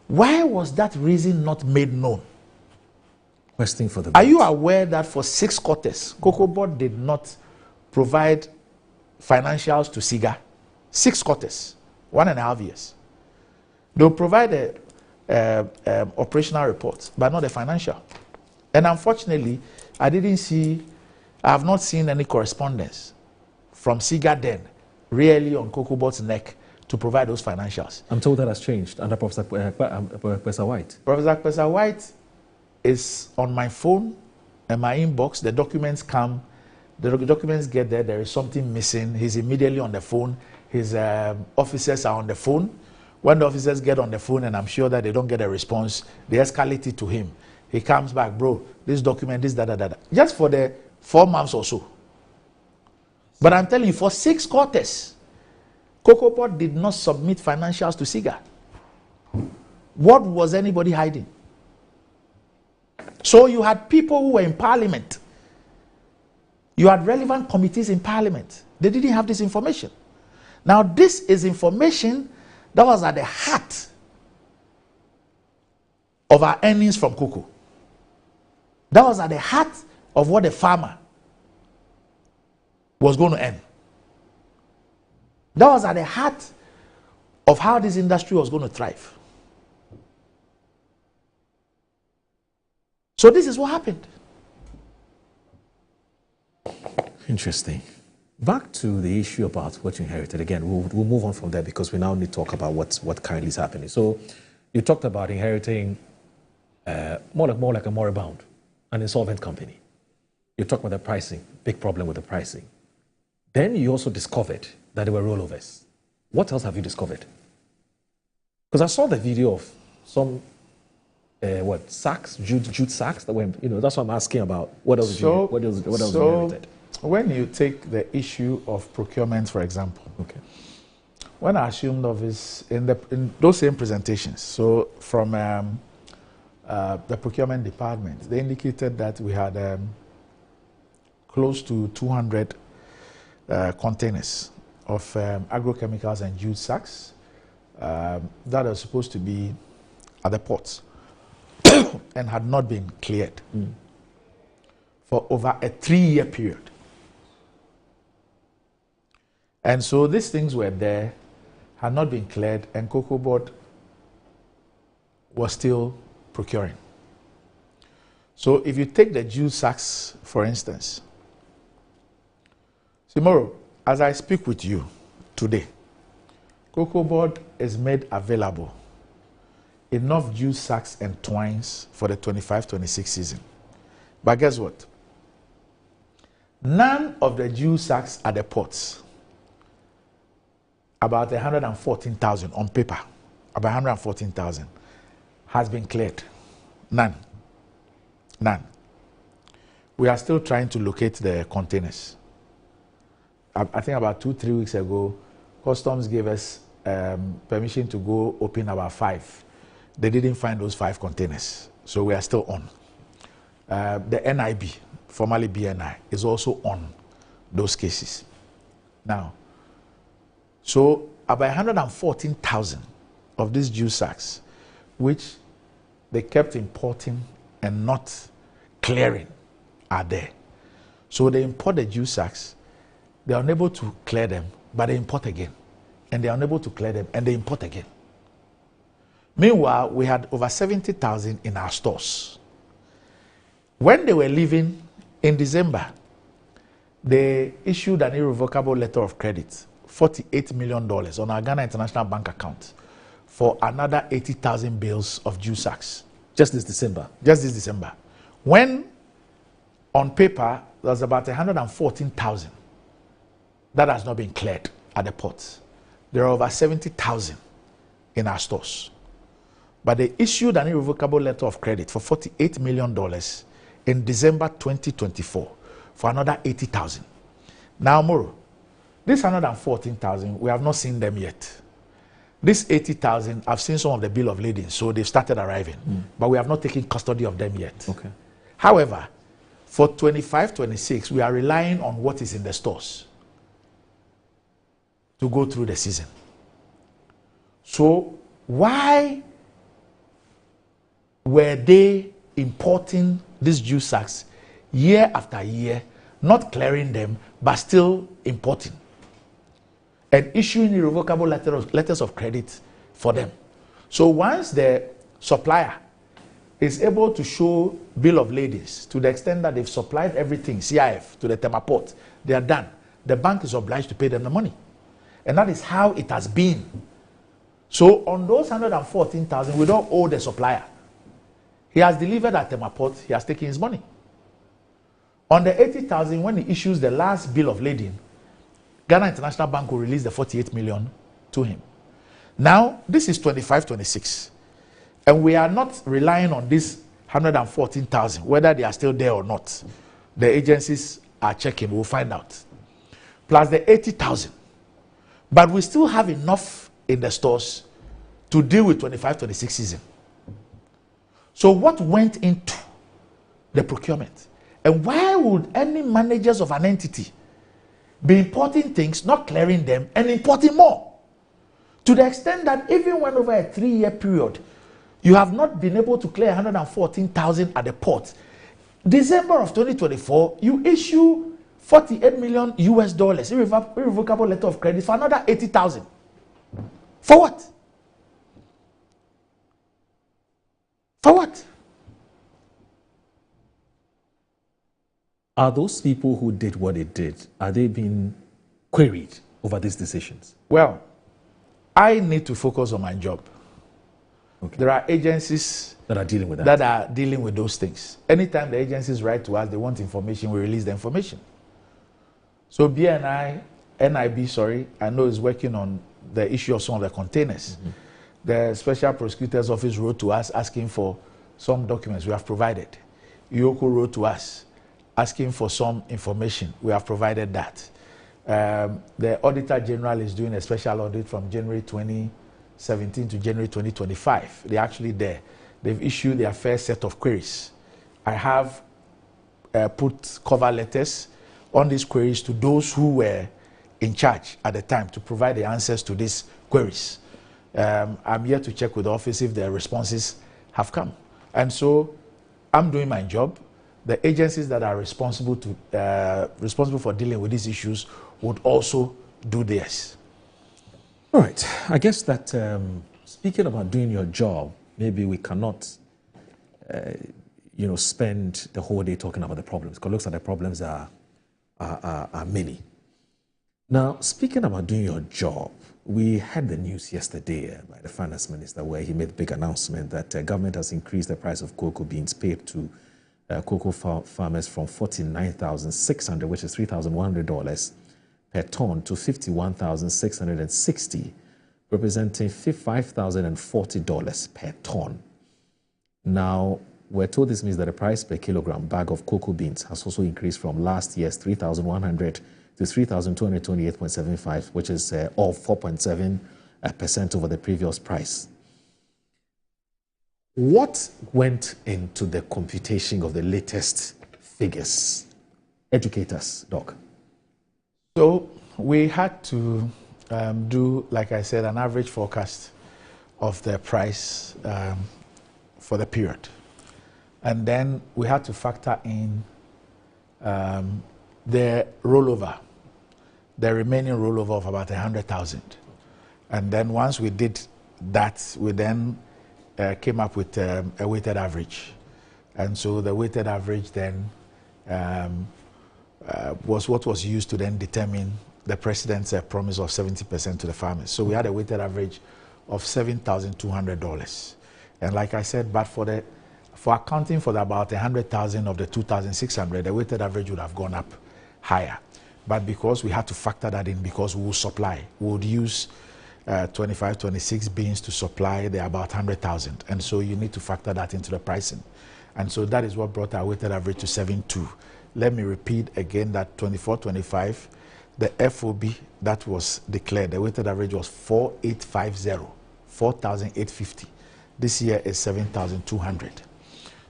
Why was that reason not made known? Question for the Are you aware that for 6 quarters, Cocoa Board did not provide financials to SIGA? 6 quarters, 1.5 years. They'll provide a operational report, but not a financial. And unfortunately, I have not seen any correspondence from SIGA then, really on Cocoa Board's neck, to provide those financials. I'm told that has changed under Professor White. Professor White is on my phone and my inbox. The documents come, the documents get there, there is something missing. He's immediately on the phone. His officers are on the phone. When the officers get on the phone and I'm sure that they don't get a response, they escalate it to him. He comes back, bro, this document, this, that. Just for the 4 months or so. But I'm telling you, for 6 quarters, Cocoa Board did not submit financials to SIGA. What was anybody hiding? So you had people who were in parliament. You had relevant committees in parliament. They didn't have this information. Now this is information that was at the heart of our earnings from cocoa. That was at the heart of what the farmer was going to earn. That was at the heart of how this industry was going to thrive. So this is what happened. Interesting. Back to the issue about what you inherited. Again, we'll move on from there because we now need to talk about what currently is happening. So you talked about inheriting more like a moribund, an insolvent company. You talked about the pricing, big problem with the pricing. Then you also discovered that there were rollovers. What else have you discovered? Because I saw the video of some sacks, jute sacks that were, that's what I'm asking about. What else inherited? When you take the issue of procurement, for example, okay. When I assumed office in those same presentations, so from the procurement department, they indicated that we had close to 200 containers of agrochemicals and jute sacks that are supposed to be at the ports and had not been cleared for over a 3-year period. And so these things were there, had not been cleared, and Cocoa Board was still procuring. So if you take the jute sacks, for instance, tomorrow, as I speak with you today, Cocoa Board is made available enough jute sacks and twines for the 25-26 season. But guess what? None of the jute sacks at the ports, about 114,000 on paper, about 114,000, has been cleared. None. We are still trying to locate the containers. I think about 2-3 weeks ago, Customs gave us permission to go open about 5. They didn't find those 5 containers, so we are still on. The NIB, formerly BNI, is also on those cases. Now, so about 114,000 of these jute sacks, which they kept importing and not clearing, are there. So they import the jute sacks, they are unable to clear them, but they import again. And they are unable to clear them, and they import again. Meanwhile, we had over 70,000 in our stores. When they were leaving in December, they issued an irrevocable letter of credit, $48 million on our Ghana International Bank account for another 80,000 bales of jute sacks. Just this December? Just this December. When on paper, there's about 114,000 that has not been cleared at the ports. There are over 70,000 in our stores. But they issued an irrevocable letter of credit for $48 million in December 2024 for another 80,000. Now, Moro, this 114,000, we have not seen them yet. This 80,000, I've seen some of the bill of lading, so they've started arriving. But we have not taken custody of them yet. Okay. However, for 25-26, we are relying on what is in the stores to go through the season. So why were they importing these jute sacks year after year, not clearing them, but still importing and issuing irrevocable letters of credit for them? So once the supplier is able to show bill of ladings to the extent that they've supplied everything, CIF, to the Temaport, they are done. The bank is obliged to pay them the money. And that is how it has been. So on those 114,000, we don't owe the supplier. He has delivered at Temaport, he has taken his money. On the 80,000, when he issues the last bill of lading, Ghana International Bank will release the 48 million to him. Now, this is 25-26. And we are not relying on this 114,000, whether they are still there or not. The agencies are checking, we'll find out. Plus the 80,000. But we still have enough in the stores to deal with 25-26 season. So what went into the procurement? And why would any managers of an entity be importing things, not clearing them, and importing more? To the extent that even when over a 3-year period, you have not been able to clear 114,000 at the port. December of 2024, you issue $48 million irrevocable letter of credit for another 80,000. For what? For what? Are those people who did what they did, are they being queried over these decisions? Well, I need to focus on my job. Okay. There are agencies that are dealing with that are dealing with those things. Anytime the agencies write to us, they want information, we release the information. So BNI, NIB, I know is working on the issue of some of the containers. Mm-hmm. The Special Prosecutor's Office wrote to us asking for some documents we have provided. IOCO wrote to us asking for some information. We have provided that. The Auditor General is doing a special audit from January 2017 to January 2025. They're actually there. They've issued their first set of queries. I have put cover letters on these queries to those who were in charge at the time to provide the answers to these queries. I'm here to check with the office if their responses have come. And so I'm doing my job. The agencies that are responsible for dealing with these issues would also do theirs. All right. I guess that speaking about doing your job, maybe we cannot, spend the whole day talking about the problems, because it looks like the problems are many. Now, speaking about doing your job, we had the news yesterday by the finance minister where he made a big announcement that government has increased the price of cocoa beans paid to cocoa farmers from $49,600, which is $3,100 per ton, to $51,660, representing $5,040 per ton. Now, we're told this means that the price per kilogram bag of cocoa beans has also increased from last year's $3,100 to $3,228.75, which is off 4.7% over the previous price. What went into the computation of the latest figures? Educate us, Doc. So we had to do, like I said, an average forecast of the price for the period. And then we had to factor in the rollover, the remaining rollover of about 100,000. And then once we did that, we then came up with a weighted average. And so the weighted average then was what was used to then determine the president's promise of 70% to the farmers. So we had a weighted average of $7,200. And like I said, but for accounting for about 100,000 of the 2,600, the weighted average would have gone up higher. But because we had to factor that in, because we will supply, we would use 25, 26 beans to supply the about 100,000. And so you need to factor that into the pricing. And so that is what brought our weighted average to 7.2. Let me repeat again that 24, 25, the FOB that was declared, the weighted average was 4,850, 4,850. This year is 7,200.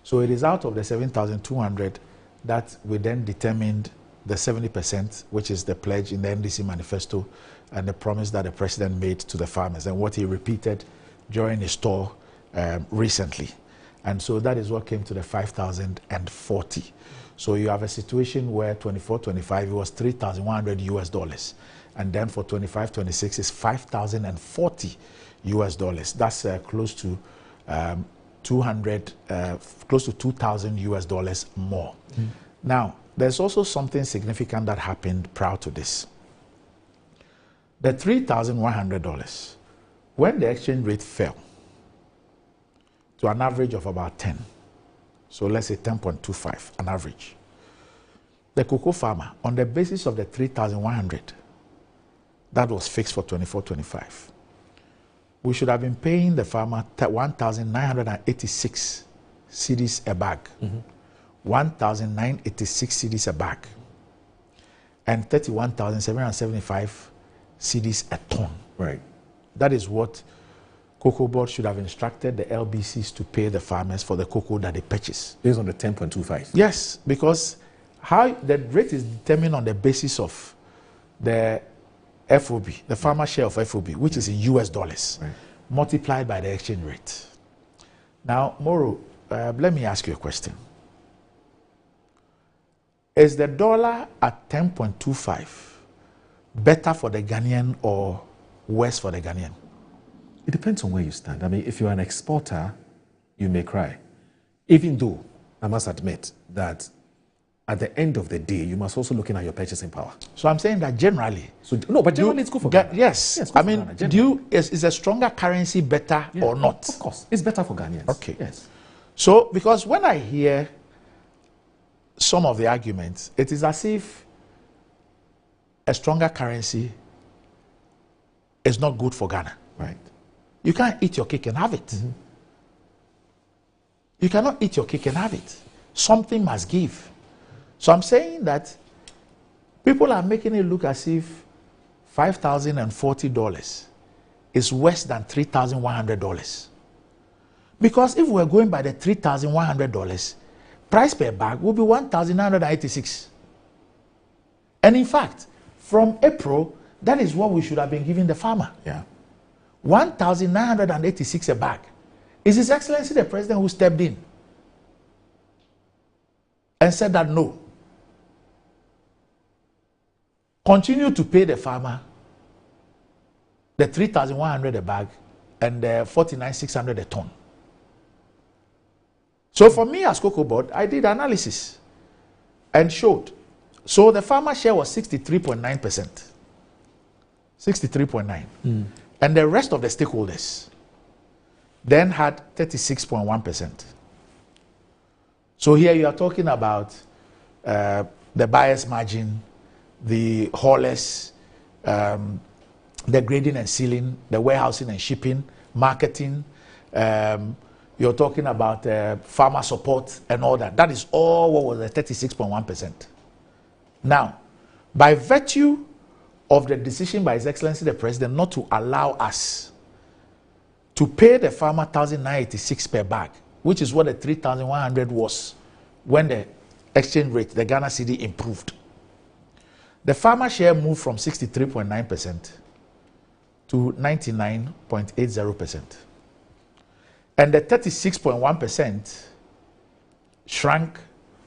So it is out of the 7,200 that we then determined the 70%, which is the pledge in the NDC manifesto and the promise that the president made to the farmers and what he repeated during his tour recently. And so that is what came to the 5,040. So you have a situation where 24, 25, it was $3,100 US. And then for 25, 26, it's $5,040 US. That's close to 2,000 US more. Mm. Now, there's also something significant that happened prior to this. The $3,100, when the exchange rate fell to an average of about 10, so let's say 10.25, an average, the cocoa farmer, on the basis of the 3,100, that was fixed for 24-25, we should have been paying the farmer 1,986 cedis a bag. Mm-hmm. 1,986 cedis a bag, and 31,775 cedis a ton. Right. That is what Cocoa Board should have instructed the LBCs to pay the farmers for the cocoa that they purchase. Based on the 10.25? Yes, because how the rate is determined on the basis of the FOB, the farmer share of FOB, which is in US dollars, right, multiplied by the exchange rate. Now, Moro, let me ask you a question. Is the dollar at 10.25 better for the Ghanaian or worse for the Ghanaian? It depends on where you stand. I mean, if you're an exporter, you may cry. Even though, I must admit, that at the end of the day, you must also look at your purchasing power. So I'm saying that generally. So no, but generally it's good for Ghana. Yes. Yes, I mean, is a stronger currency better or not? Of course, it's better for Ghanaians. Okay. Yes. So because when I hear some of the arguments, it is as if a stronger currency is not good for Ghana. Right. You can't eat your cake and have it. You cannot eat your cake and have it. Something must give. So I'm saying that people are making it look as if $5,040 is worse than $3,100. Because if we're going by the $3,100, price per bag will be $1,986. And in fact, from April, that is what we should have been giving the farmer. Yeah. $1,986 a bag. Is His Excellency the President who stepped in and said that no. Continue to pay the farmer the $3,100 a bag and the $49,600 a ton. So for me as Cocoa Board, I did analysis and showed. So the farmer share was 63.9%. 63.9%. And the rest of the stakeholders then had 36.1%. So here you are talking about the buyer's margin, the haulers, the grading and sealing, the warehousing and shipping, marketing. You're talking about farmer support and all that. That is all what was the 36.1%. Now, by virtue of the decision by His Excellency the President not to allow us to pay the farmer $1,986 per bag, which is what the $3,100 was when the exchange rate, the Ghana cedi, improved. The farmer share moved from 63.9% to 99.80%. And the 36.1% shrank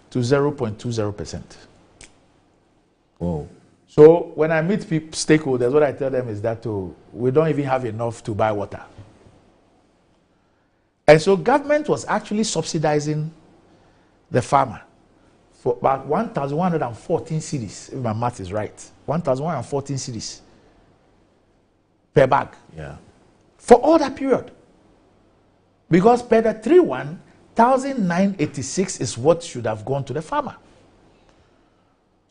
to 0.20%. Whoa. So when I meet stakeholders, what I tell them is that we don't even have enough to buy water. And so government was actually subsidizing the farmer for about 1,114 cedis, if my math is right. 1,114 cedis per bag. Yeah. For all that period. Because per the 3-1, 1,986 is what should have gone to the farmer.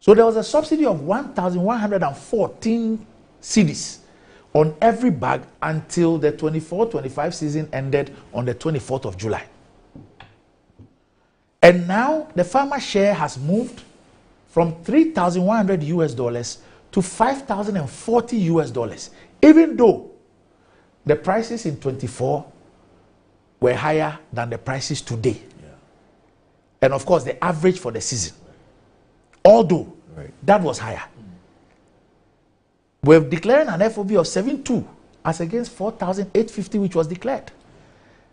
So there was a subsidy of 1,114 cedis on every bag until the 24-25 season ended on the 24th of July. And now the farmer share has moved from $3,100 to $5,040, even though the prices in 24 were higher than the prices today. Yeah. And of course, the average for the season. Although that was higher. We're declaring an FOB of 7.2 as against 4,850, which was declared.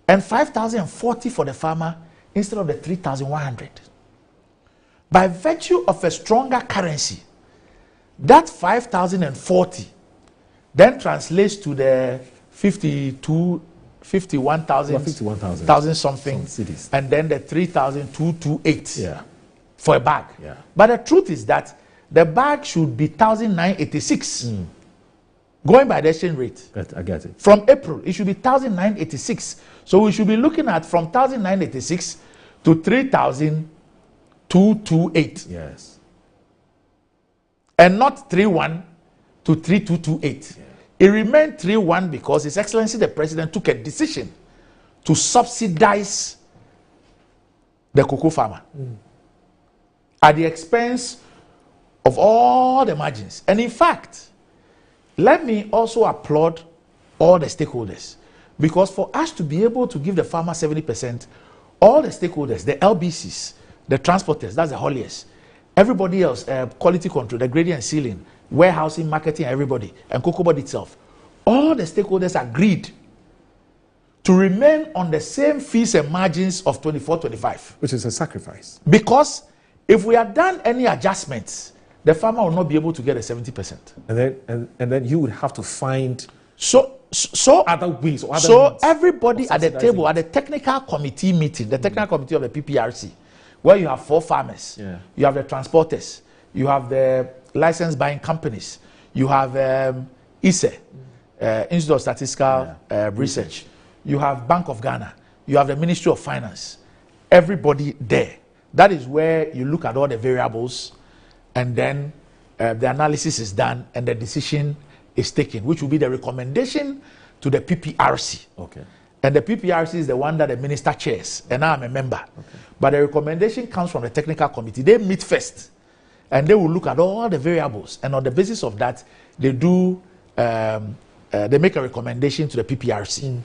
And 5,040 for the farmer instead of the 3,100. By virtue of a stronger currency, that 5,040 then translates to the 51,000 something, and then the 3,228 for a bag. Yeah. But the truth is that the bag should be 1,986, going by the exchange rate. I get it. From April, it should be 1,986. So we should be looking at from 1,986 to 3,228. Yes. And not 3.1 to 3,228. Yeah. It remained 3.1 because His Excellency the President took a decision to subsidize the cocoa farmer at the expense of all the margins. And in fact, let me also applaud all the stakeholders, because for us to be able to give the farmer 70%, all the stakeholders, the LBCs, the transporters, that's the hauliers, everybody else, quality control, the grading and sealing, warehousing, marketing, everybody, and Cocoa Board itself, all the stakeholders agreed to remain on the same fees and margins of 24-25. Which is a sacrifice. Because if we had done any adjustments, the farmer will not be able to get a 70%. And then you would have to find other ways or other so means everybody at the table, at the technical committee meeting, the technical committee of the PPRC, where you have 4 farmers. You have the transporters. You have the license buying companies. You have ISE, Institute of Statistical Research. You have Bank of Ghana. You have the Ministry of Finance. Everybody there. That is where you look at all the variables, and then the analysis is done and the decision is taken, which will be the recommendation to the PPRC. Okay. And the PPRC is the one that the minister chairs, and I'm a member. Okay. But the recommendation comes from the technical committee. They meet first, and they will look at all the variables, and on the basis of that, they do they make a recommendation to the PPRC.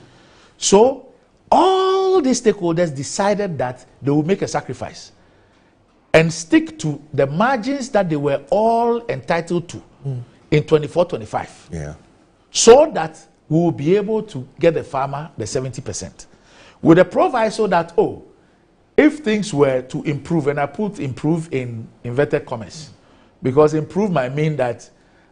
So all these stakeholders decided that they will make a sacrifice and stick to the margins that they were all entitled to in 24-25. Yeah. So that we will be able to get the farmer the 70%. With the proviso that, if things were to improve, and I put improve in inverted commas, because improve might mean that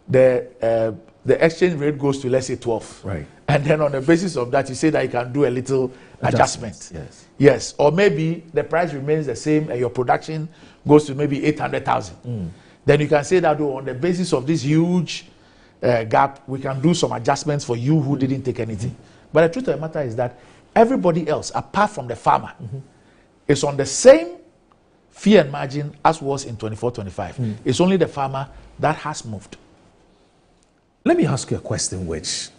the exchange rate goes to, let's say, 12. Right. And then on the basis of that, you say that you can do a little adjustment. Yes. Yes. Or maybe the price remains the same and your production goes to maybe 800,000. Then you can say that on the basis of this huge gap, we can do some adjustments for you who didn't take anything. But the truth of the matter is that everybody else, apart from the farmer, is on the same fee and margin as was in 24-25. It's only the farmer that has moved. Let me ask you a question which,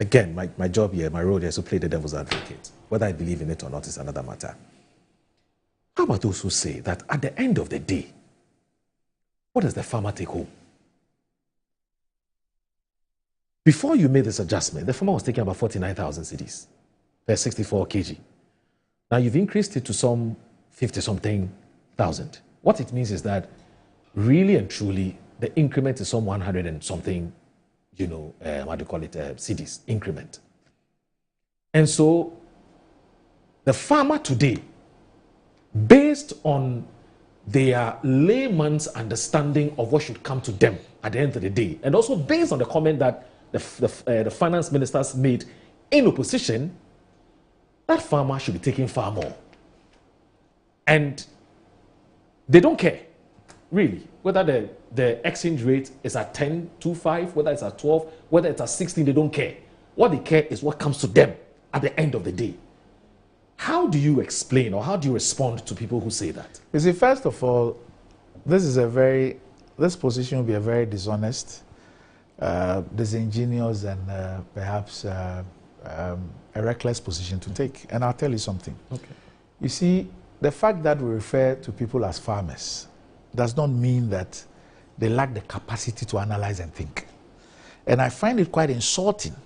again, my job here, my role here is to play the devil's advocate. Whether I believe in it or not is another matter. How about those who say that at the end of the day, what does the farmer take home? Before you made this adjustment, the farmer was taking about 49,000 cedis per 64 kg. Now you've increased it to some 50-something thousand. What it means is that really and truly, the increment is some 100 and something, cedis increment. And so the farmer today, based on their layman's understanding of what should come to them at the end of the day, and also based on the comment that the finance ministers made in opposition, that farmer should be taking far more. And they don't care, really, whether the exchange rate is at 10.25, whether it's at 12, whether it's at 16, they don't care. What they care is what comes to them at the end of the day. How do you explain or how do you respond to people who say that? You see, first of all, this position will be a very dishonest, disingenuous, and perhaps a reckless position to take. And I'll tell you something. Okay. You see, the fact that we refer to people as farmers does not mean that they lack the capacity to analyze and think. And I find it quite insulting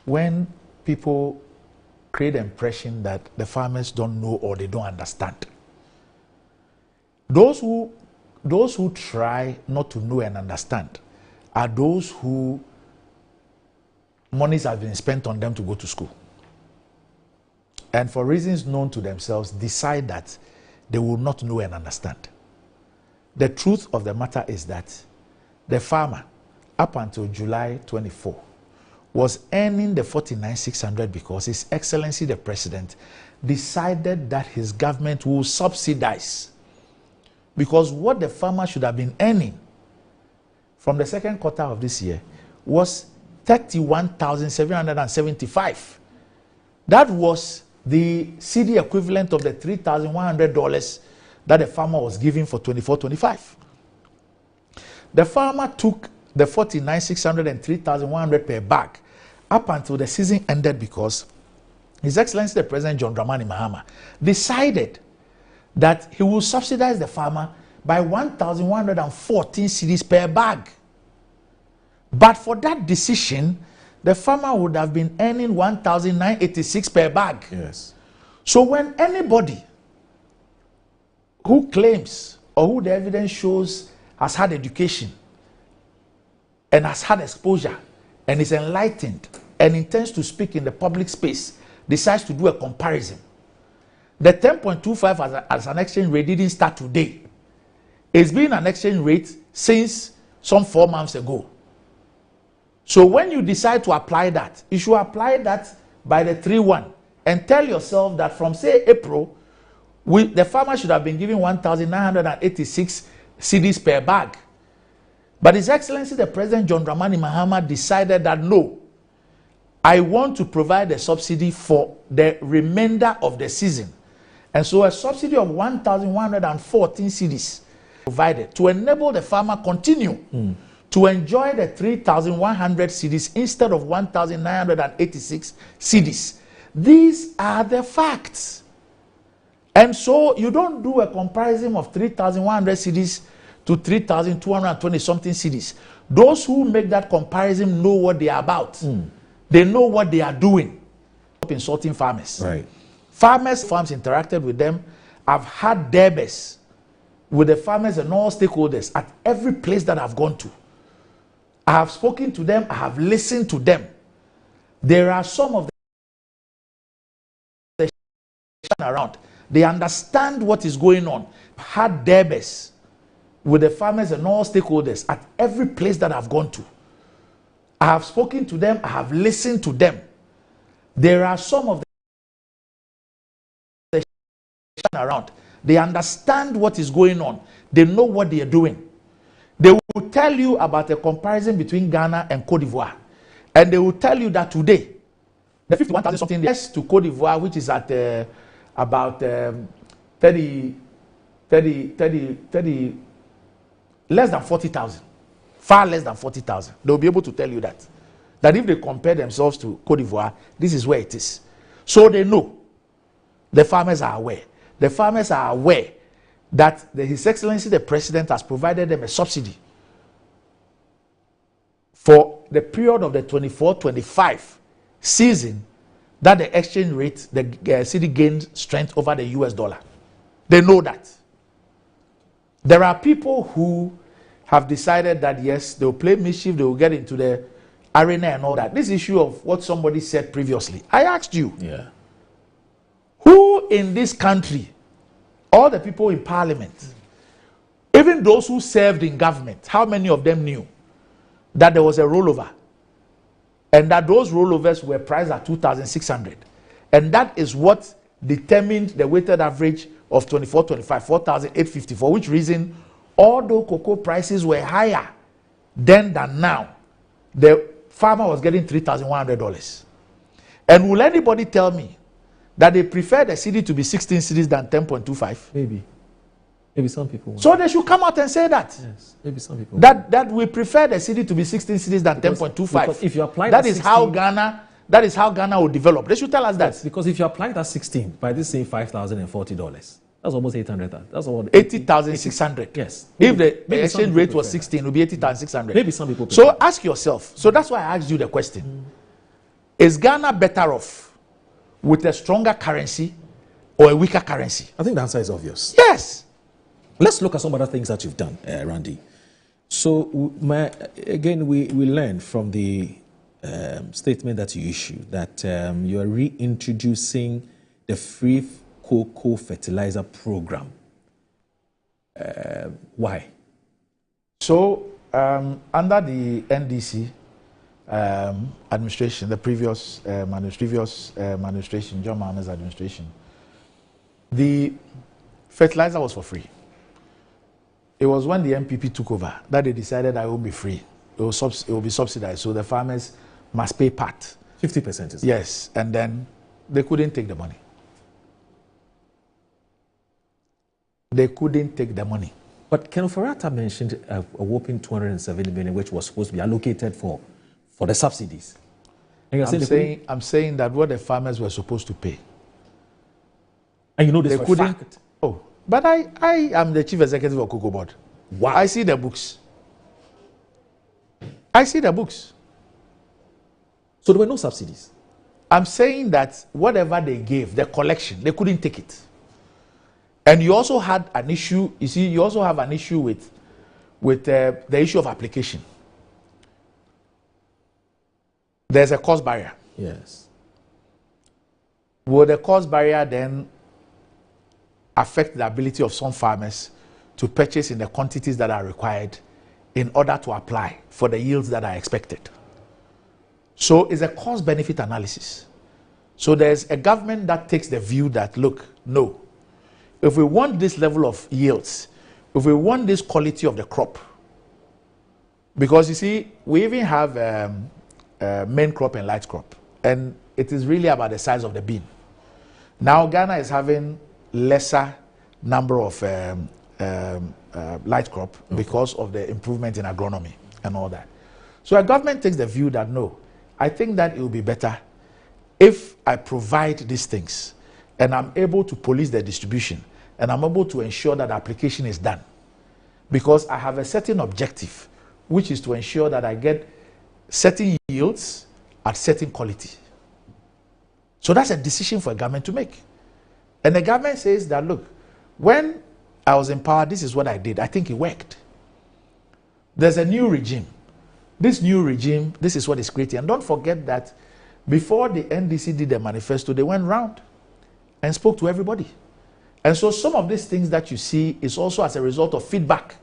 when people create the impression that the farmers don't know or they don't understand. Those who try not to know and understand are those who monies have been spent on them to go to school. And for reasons known to themselves, decide that they will not know and understand. The truth of the matter is that the farmer, up until July 24, was earning the 49,600 because His Excellency the President decided that his government will subsidize. Because what the farmer should have been earning from the second quarter of this year was 31,775. That was the CD equivalent of the $3,100 that the farmer was giving for 24-25. The farmer took the 49,600 and 3,100 per bag up until the season ended because His Excellency the President John Dramani Mahama decided that he will subsidize the farmer by 1,114 cedis per bag. But for that decision, the farmer would have been earning 1,986 per bag. Yes. So when anybody who claims or who the evidence shows has had education and has had exposure and is enlightened and intends to speak in the public space decides to do a comparison, the 10.25 as an exchange rate didn't start today. It's been an exchange rate since some 4 months ago. So when you decide to apply that, you should apply that by the 3-1 and tell yourself that from, say, April, The farmer should have been given 1,986 cedis per bag. But His Excellency the President John Dramani Mahama decided that no, I want to provide a subsidy for the remainder of the season. And so a subsidy of 1,114 cedis provided to enable the farmer continue to enjoy the 3,100 cedis instead of 1,986 cedis. These are the facts. And so you don't do a comparison of 3,100 cedis to 3,220 something cedis. Those who make that comparison know what they are about. They know what they are doing. Insulting farmers. Right. Farms interacted with them. I've had debates with the farmers and all stakeholders at every place that I've gone to. I have spoken to them. I have listened to them. There are some of them around. They understand what is going on. I've had debates with the farmers and all stakeholders at every place that I've gone to. I have spoken to them. I have listened to them. There are some of them around. They understand what is going on. They know what they are doing. They will tell you about a comparison between Ghana and Cote d'Ivoire. And they will tell you that today, the 51,000 something yes to Cote d'Ivoire, which is at about 30, less than 40,000. Far less than 40,000. They will be able to tell you that. That if they compare themselves to Cote d'Ivoire, this is where it is. So they know. The farmers are aware. The farmers are aware that His Excellency the President has provided them a subsidy for the period of the 24-25 season, that the exchange rate, the cedi gained strength over the US dollar. They know that. There are people who have decided that yes, they will play mischief, they will get into the arena and all that. This issue of what somebody said previously, I asked you, who in this country, all the people in parliament, even those who served in government, how many of them knew that there was a rollover and that those rollovers were priced at 2,600? And that is what determined the weighted average of 24-25, 4,850. For which reason, although cocoa prices were higher then than now, the farmer was getting $3,100. And will anybody tell me that they prefer the cedi to be 16 cedis than 10.25? Maybe some people want. So they should come out and say that. Yes, maybe some people that we prefer the cedi to be 16 cedis than 10.25. Because if you apply that is 16, that is how Ghana will develop. They should tell us that. Yes, because if you apply that 16 by this same $5,040, that's almost 800. That's about 80,600. Yes. If the exchange rate was 16, it would be 80,600. Maybe some people. So ask yourself. So that's why I asked you the question: is Ghana better off with a stronger currency or a weaker currency? I think the answer is obvious. Yes. Let's look at some other things that you've done, Randy. So, again, we learned from the statement that you issued that you are reintroducing the free cocoa fertilizer program. Why? So, under the NDC administration, the previous administration, John Mahama's administration, the fertilizer was for free. It was when the MPP took over that they decided that it will be free. It will be subsidized. So the farmers must pay part. 50% is yes, and then they couldn't take the money. They couldn't take the money. But Ken Ferrata mentioned a whopping 270 million, which was supposed to be allocated for the subsidies. I'm saying that what the farmers were supposed to pay. And you know this for a fact. Oh, but I am the chief executive of Cocoa Board. Wow. I see the books. I see the books. So there were no subsidies. I'm saying that whatever they gave, the collection, they couldn't take it. And you also had an issue, you see, you also have an issue with the issue of application. There's a cost barrier. Yes. Will the cost barrier then affect the ability of some farmers to purchase in the quantities that are required in order to apply for the yields that are expected? So it's a cost-benefit analysis. So there's a government that takes the view that, look, no, if we want this level of yields, if we want this quality of the crop, because you see, we even have main crop and light crop, and it is really about the size of the bean. Now Ghana is having lesser number of light crop because of the improvement in agronomy and all that. So our government takes the view that no, I think that it will be better if I provide these things and I'm able to police the distribution and I'm able to ensure that the application is done, because I have a certain objective, which is to ensure that I get certain yields at certain quality. So that's a decision for a government to make. And the government says that, look, when I was in power, this is what I did. I think it worked. There's a new regime. This new regime, this is what is creating. And don't forget that before the NDC did the manifesto, they went round and spoke to everybody. And so some of these things that you see is also as a result of feedback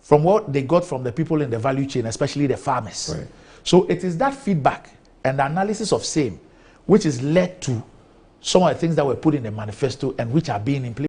from what they got from the people in the value chain, especially the farmers. Right. So it is that feedback and the analysis of same which has led to some of the things that were put in the manifesto and which are being implemented.